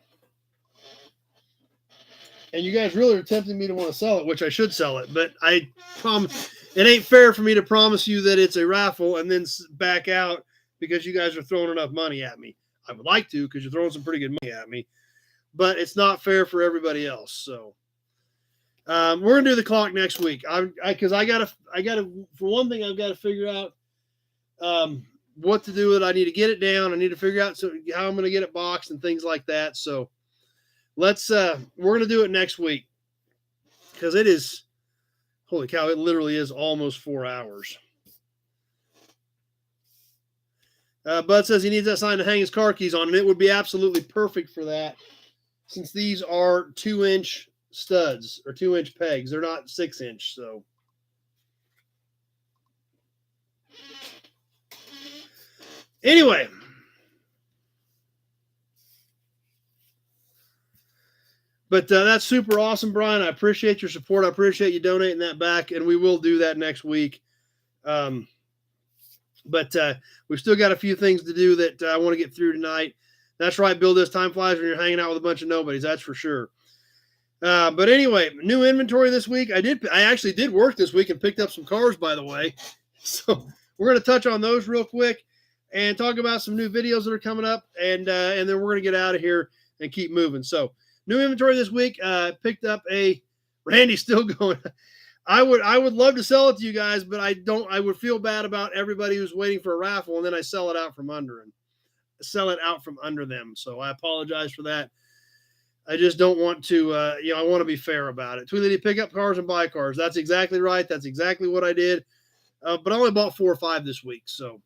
And you guys really are tempting me to want to sell it, which I should sell it. But I promise it ain't fair for me to promise you that it's a raffle and then back out because you guys are throwing enough money at me. I would like to because you're throwing some pretty good money at me. But it's not fair for everybody else. So we're going to do the clock next week. Because I gotta, for one thing, I've got to figure out what to do with it. I need to get it down. I need to figure out how I'm going to get it boxed and things like that. So we're going to do it next week because it is, holy cow, it literally is almost 4 hours. Bud says he needs that sign to hang his car keys on, and it would be absolutely perfect for that since these are 2-inch studs or 2-inch pegs. They're not 6-inch, so. Anyway. But that's super awesome, Brian. I appreciate your support. I appreciate you donating that back, and we will do that next week. But we've still got a few things to do that I want to get through tonight. That's right, Bill. This time flies when you're hanging out with a bunch of nobodies. That's for sure. But anyway, new inventory this week. I actually did work this week and picked up some cars, by the way. So we're going to touch on those real quick and talk about some new videos that are coming up, and then we're going to get out of here and keep moving. So new inventory this week. Picked up Randy's still going. I would love to sell it to you guys, but I would feel bad about everybody who's waiting for a raffle, and then I sell it out from under them. So I apologize for that. I just don't want to, I want to be fair about it. Tweety, pick up cars and buy cars. That's exactly right. That's exactly what I did. But I only bought 4 or 5 this week. So,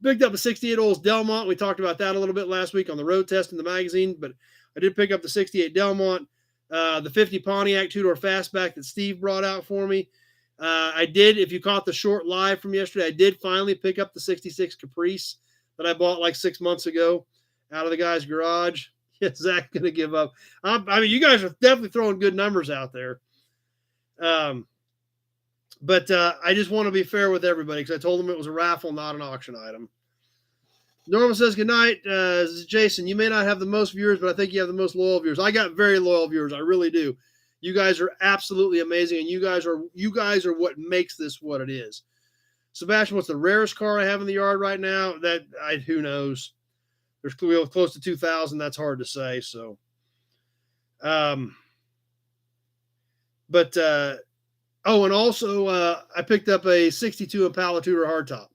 Picked up a 68 Olds Delmont. We talked about that a little bit last week on the road test in the magazine, but I did pick up the 68 Delmont, the 50 Pontiac two-door fastback that Steve brought out for me. I did, if you caught the short live from yesterday, I did finally pick up the 66 Caprice that I bought like 6 months ago out of the guy's garage. Yeah, Zach's going to give up. I mean, you guys are definitely throwing good numbers out there. But I just want to be fair with everybody because I told them it was a raffle, not an auction item. Norma says, good night. Jason, you may not have the most viewers, but I think you have the most loyal viewers. I got very loyal viewers. I really do. You guys are absolutely amazing, and you guys are what makes this what it is. Sebastian, what's the rarest car I have in the yard right now? Who knows? There's close to 2,000. That's hard to say. So, and also I picked up a 62 Impala Tudor hardtop.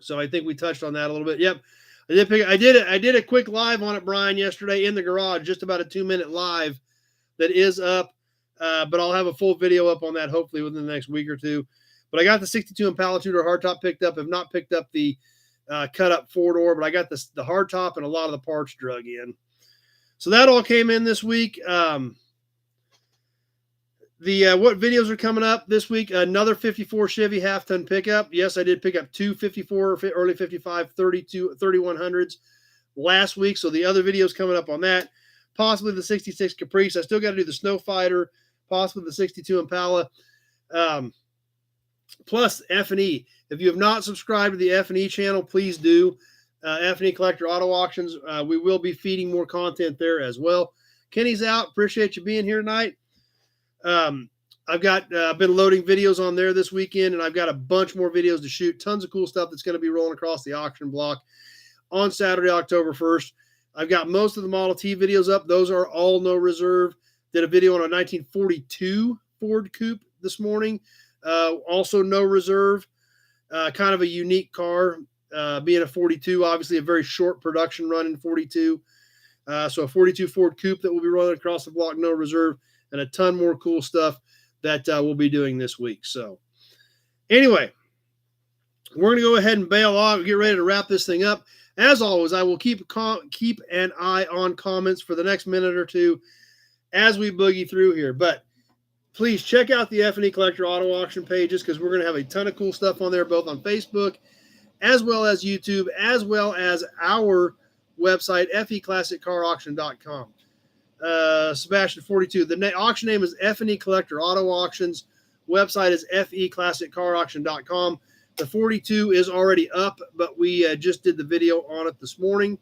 So I think we touched on that a little bit. Yep, I did a quick live on it, Brian, yesterday in the garage, just about a 2-minute live that is up. But I'll have a full video up on that hopefully within the next week or two. But I got the 62 Impala Tudor hardtop picked up. Have not picked up the cut up 4-door, but I got the hardtop and a lot of the parts drug in. So that all came in this week. What videos are coming up this week? Another 54 Chevy half-ton pickup. Yes, I did pick up two 54 early 55 3100s last week. So the other videos coming up on that. Possibly the 66 Caprice. I still got to do the Snow Fighter. Possibly the 62 Impala. Plus F&E. If you have not subscribed to the F&E channel, please do. F&E Collector Auto Auctions. We will be feeding more content there as well. Kenny's out. Appreciate you being here tonight. I've been loading videos on there this weekend, and I've got a bunch more videos to shoot. Tons of cool stuff that's going to be rolling across the auction block on Saturday, October 1st. I've got most of the Model T videos up. Those are all no reserve. Did a video on a 1942 Ford Coupe this morning. Also no reserve. Kind of a unique car, being a 42, obviously a very short production run in 42. So a 42 Ford Coupe that will be running across the block, no reserve, and a ton more cool stuff that we'll be doing this week. So anyway, we're going to go ahead and bail off, get ready to wrap this thing up. As always, I will keep an eye on comments for the next minute or two as we boogie through here. But please check out the F&E Collector Auto Auction pages because we're going to have a ton of cool stuff on there, both on Facebook as well as YouTube, as well as our website, feclassiccarauction.com. Sebastian 42. The auction name is F&E Collector Auto Auctions. Website is feclassiccarauction.com. The 42 is already up, but we just did the video on it this morning.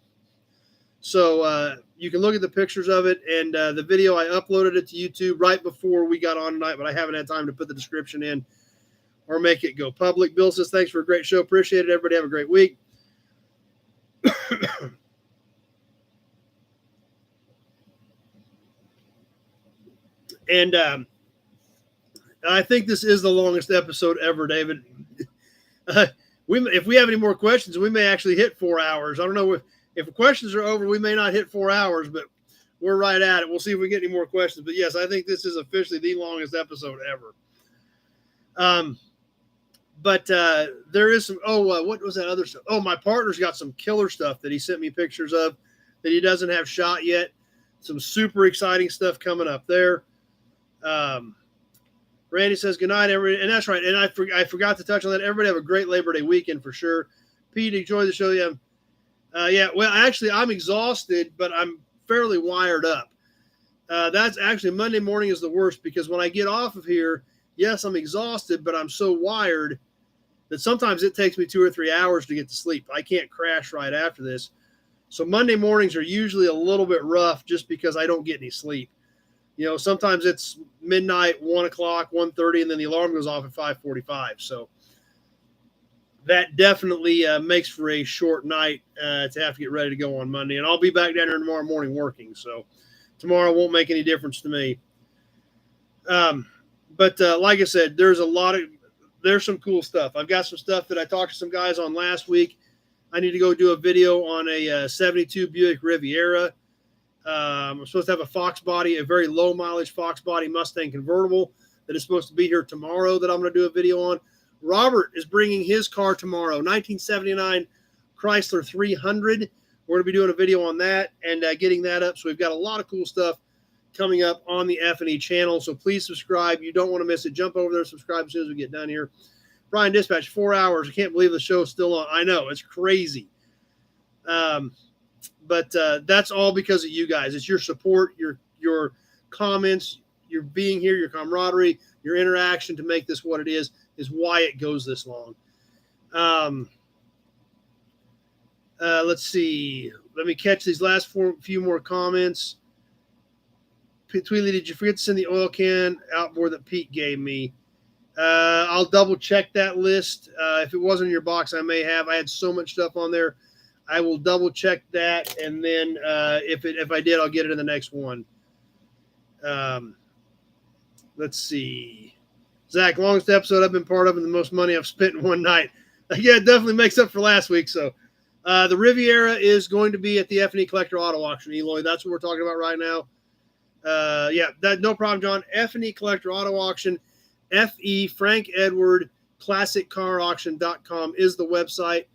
So you can look at the pictures of it, and the video, I uploaded it to YouTube right before we got on tonight, but I haven't had time to put the description in or make it go public. Bill says, thanks for a great show. Appreciate it. Everybody have a great week. And I think this is the longest episode ever, David. If we have any more questions, we may actually hit 4 hours. I don't know if the questions are over, we may not hit 4 hours, but we're right at it. We'll see if we get any more questions. But yes, I think this is officially the longest episode ever. But there is some, what was that other stuff? Oh, my partner's got some killer stuff that he sent me pictures of that he doesn't have shot yet. Some super exciting stuff coming up there. Randy says, good night, everybody. And that's right. And I forgot to touch on that. Everybody have a great Labor Day weekend for sure. Pete, enjoy the show. Yeah. Well, actually, I'm exhausted, but I'm fairly wired up. That's actually Monday morning is the worst because when I get off of here, yes, I'm exhausted, but I'm so wired that sometimes it takes me 2 or 3 hours to get to sleep. I can't crash right after this. So Monday mornings are usually a little bit rough just because I don't get any sleep. You know, sometimes it's midnight, 1 o'clock, 1:30, and then the alarm goes off at 5:45. So that definitely makes for a short night to have to get ready to go on Monday. And I'll be back down here tomorrow morning working. So tomorrow won't make any difference to me. But like I said, there's some cool stuff. I've got some stuff that I talked to some guys on last week. I need to go do a video on a 72 Buick Riviera. I'm supposed to have a Fox body, a very low mileage Fox body Mustang convertible that is supposed to be here tomorrow that I'm going to do a video on. Robert is bringing his car tomorrow, 1979 Chrysler 300. We're going to be doing a video on that and getting that up. So we've got a lot of cool stuff coming up on the F&E channel. So please subscribe. You don't want to miss it. Jump over there, subscribe as soon as we get done here. Brian Dispatch, 4 hours. I can't believe the show's still on. I know, it's crazy. But that's all because of you guys. It's your support, your comments, your being here, your camaraderie, your interaction to make this what it is why it goes this long. Let's see. Let me catch these last few more comments. Tweely, did you forget to send the oil can outboard that Pete gave me? I'll double check that list. If it wasn't in your box, I may have. I had so much stuff on there. I will double check that, and then if I did, I'll get it in the next one. Let's see. Zach, longest episode I've been part of and the most money I've spent in one night. Yeah, it definitely makes up for last week. So the Riviera is going to be at the F&E Collector Auto Auction, Eloy. That's what we're talking about right now. Yeah, no problem, John. F&E Collector Auto Auction, F.E. Frank Edward ClassicCarAuction.com is the website.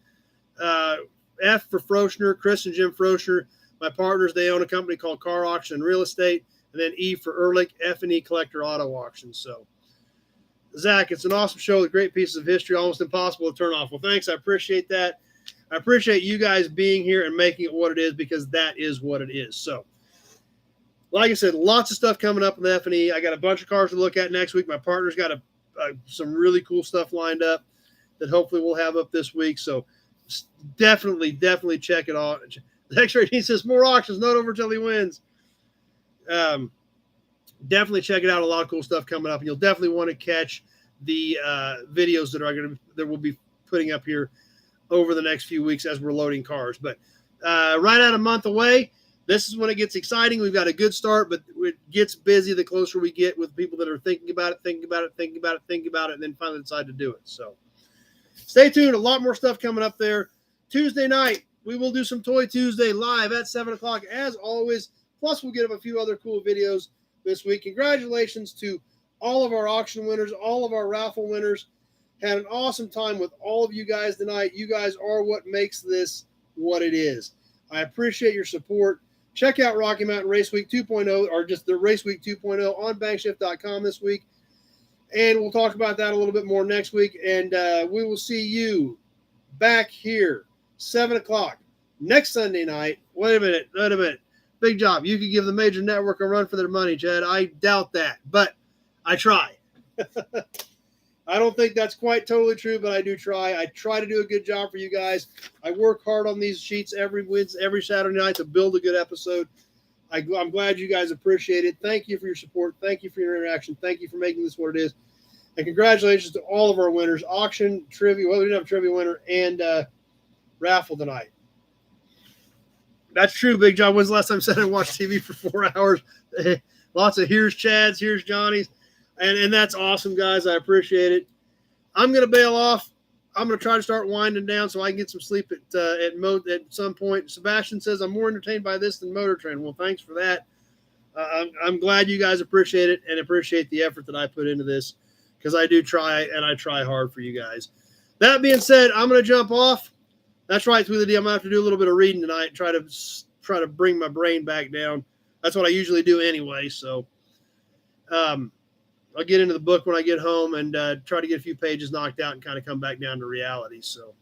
F for Froschner, Chris and Jim Froschner, my partners, they own a company called Car Auction and Real Estate. And then E for Ehrlich, F&E Collector Auto Auction. So, Zach, it's an awesome show with great pieces of history, almost impossible to turn off. Well, thanks. I appreciate that. I appreciate you guys being here and making it what it is, because that is what it is. So, like I said, lots of stuff coming up in the F&E. I got a bunch of cars to look at next week. My partner's got some really cool stuff lined up that hopefully we'll have up this week. So, definitely check it out. The X-Ray Team says more auctions, not over till he wins. Definitely check it out. A lot of cool stuff coming up, and you'll definitely want to catch the videos that we'll be putting up here over the next few weeks as we're loading cars. But right at a month away, this is when it gets exciting. We've got a good start, but it gets busy the closer we get with people that are thinking about it, and then finally decide to do it. So stay tuned. A lot more stuff coming up there. Tuesday night, we will do some Toy Tuesday live at 7 o'clock, as always. Plus, we'll get up a few other cool videos this week. Congratulations to all of our auction winners, all of our raffle winners. Had an awesome time with all of you guys tonight. You guys are what makes this what it is. I appreciate your support. Check out Rocky Mountain Race Week 2.0, or just the Race Week 2.0 on bankshift.com this week. And we'll talk about that a little bit more next week. And we will see you back here, 7 o'clock, next Sunday night. Wait a minute. Big job. You could give the major network a run for their money, Chad. I doubt that, but I try. I don't think that's quite totally true, but I do try. I try to do a good job for you guys. I work hard on these sheets every Saturday night to build a good episode. I'm glad you guys appreciate it. Thank you for your support. Thank you for your interaction. Thank you for making this what it is. And congratulations to all of our winners. Auction, trivia, well, we didn't have a trivia winner, and raffle tonight. That's true, Big John. When's the last time I sat and watched TV for 4 hours? Lots of here's Chad's, here's Johnny's. And that's awesome, guys. I appreciate it. I'm going to bail off. I'm going to try to start winding down so I can get some sleep at some point. Sebastian says, I'm more entertained by this than Motor Trend. Well, thanks for that. I'm glad you guys appreciate it and appreciate the effort that I put into this, because I do try, and I try hard for you guys. That being said, I'm going to jump off. That's right, Tweely D. I'm going to have to do a little bit of reading tonight and try to bring my brain back down. That's what I usually do anyway. So I'll get into the book when I get home and try to get a few pages knocked out and kind of come back down to reality. So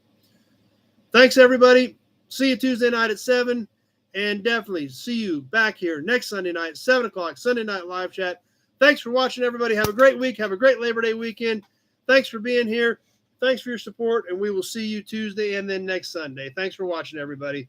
thanks, everybody. See you Tuesday night at 7. And definitely see you back here next Sunday night, 7 o'clock, Sunday Night Live Chat. Thanks for watching, everybody. Have a great week. Have a great Labor Day weekend. Thanks for being here. Thanks for your support, and we will see you Tuesday and then next Sunday. Thanks for watching, everybody.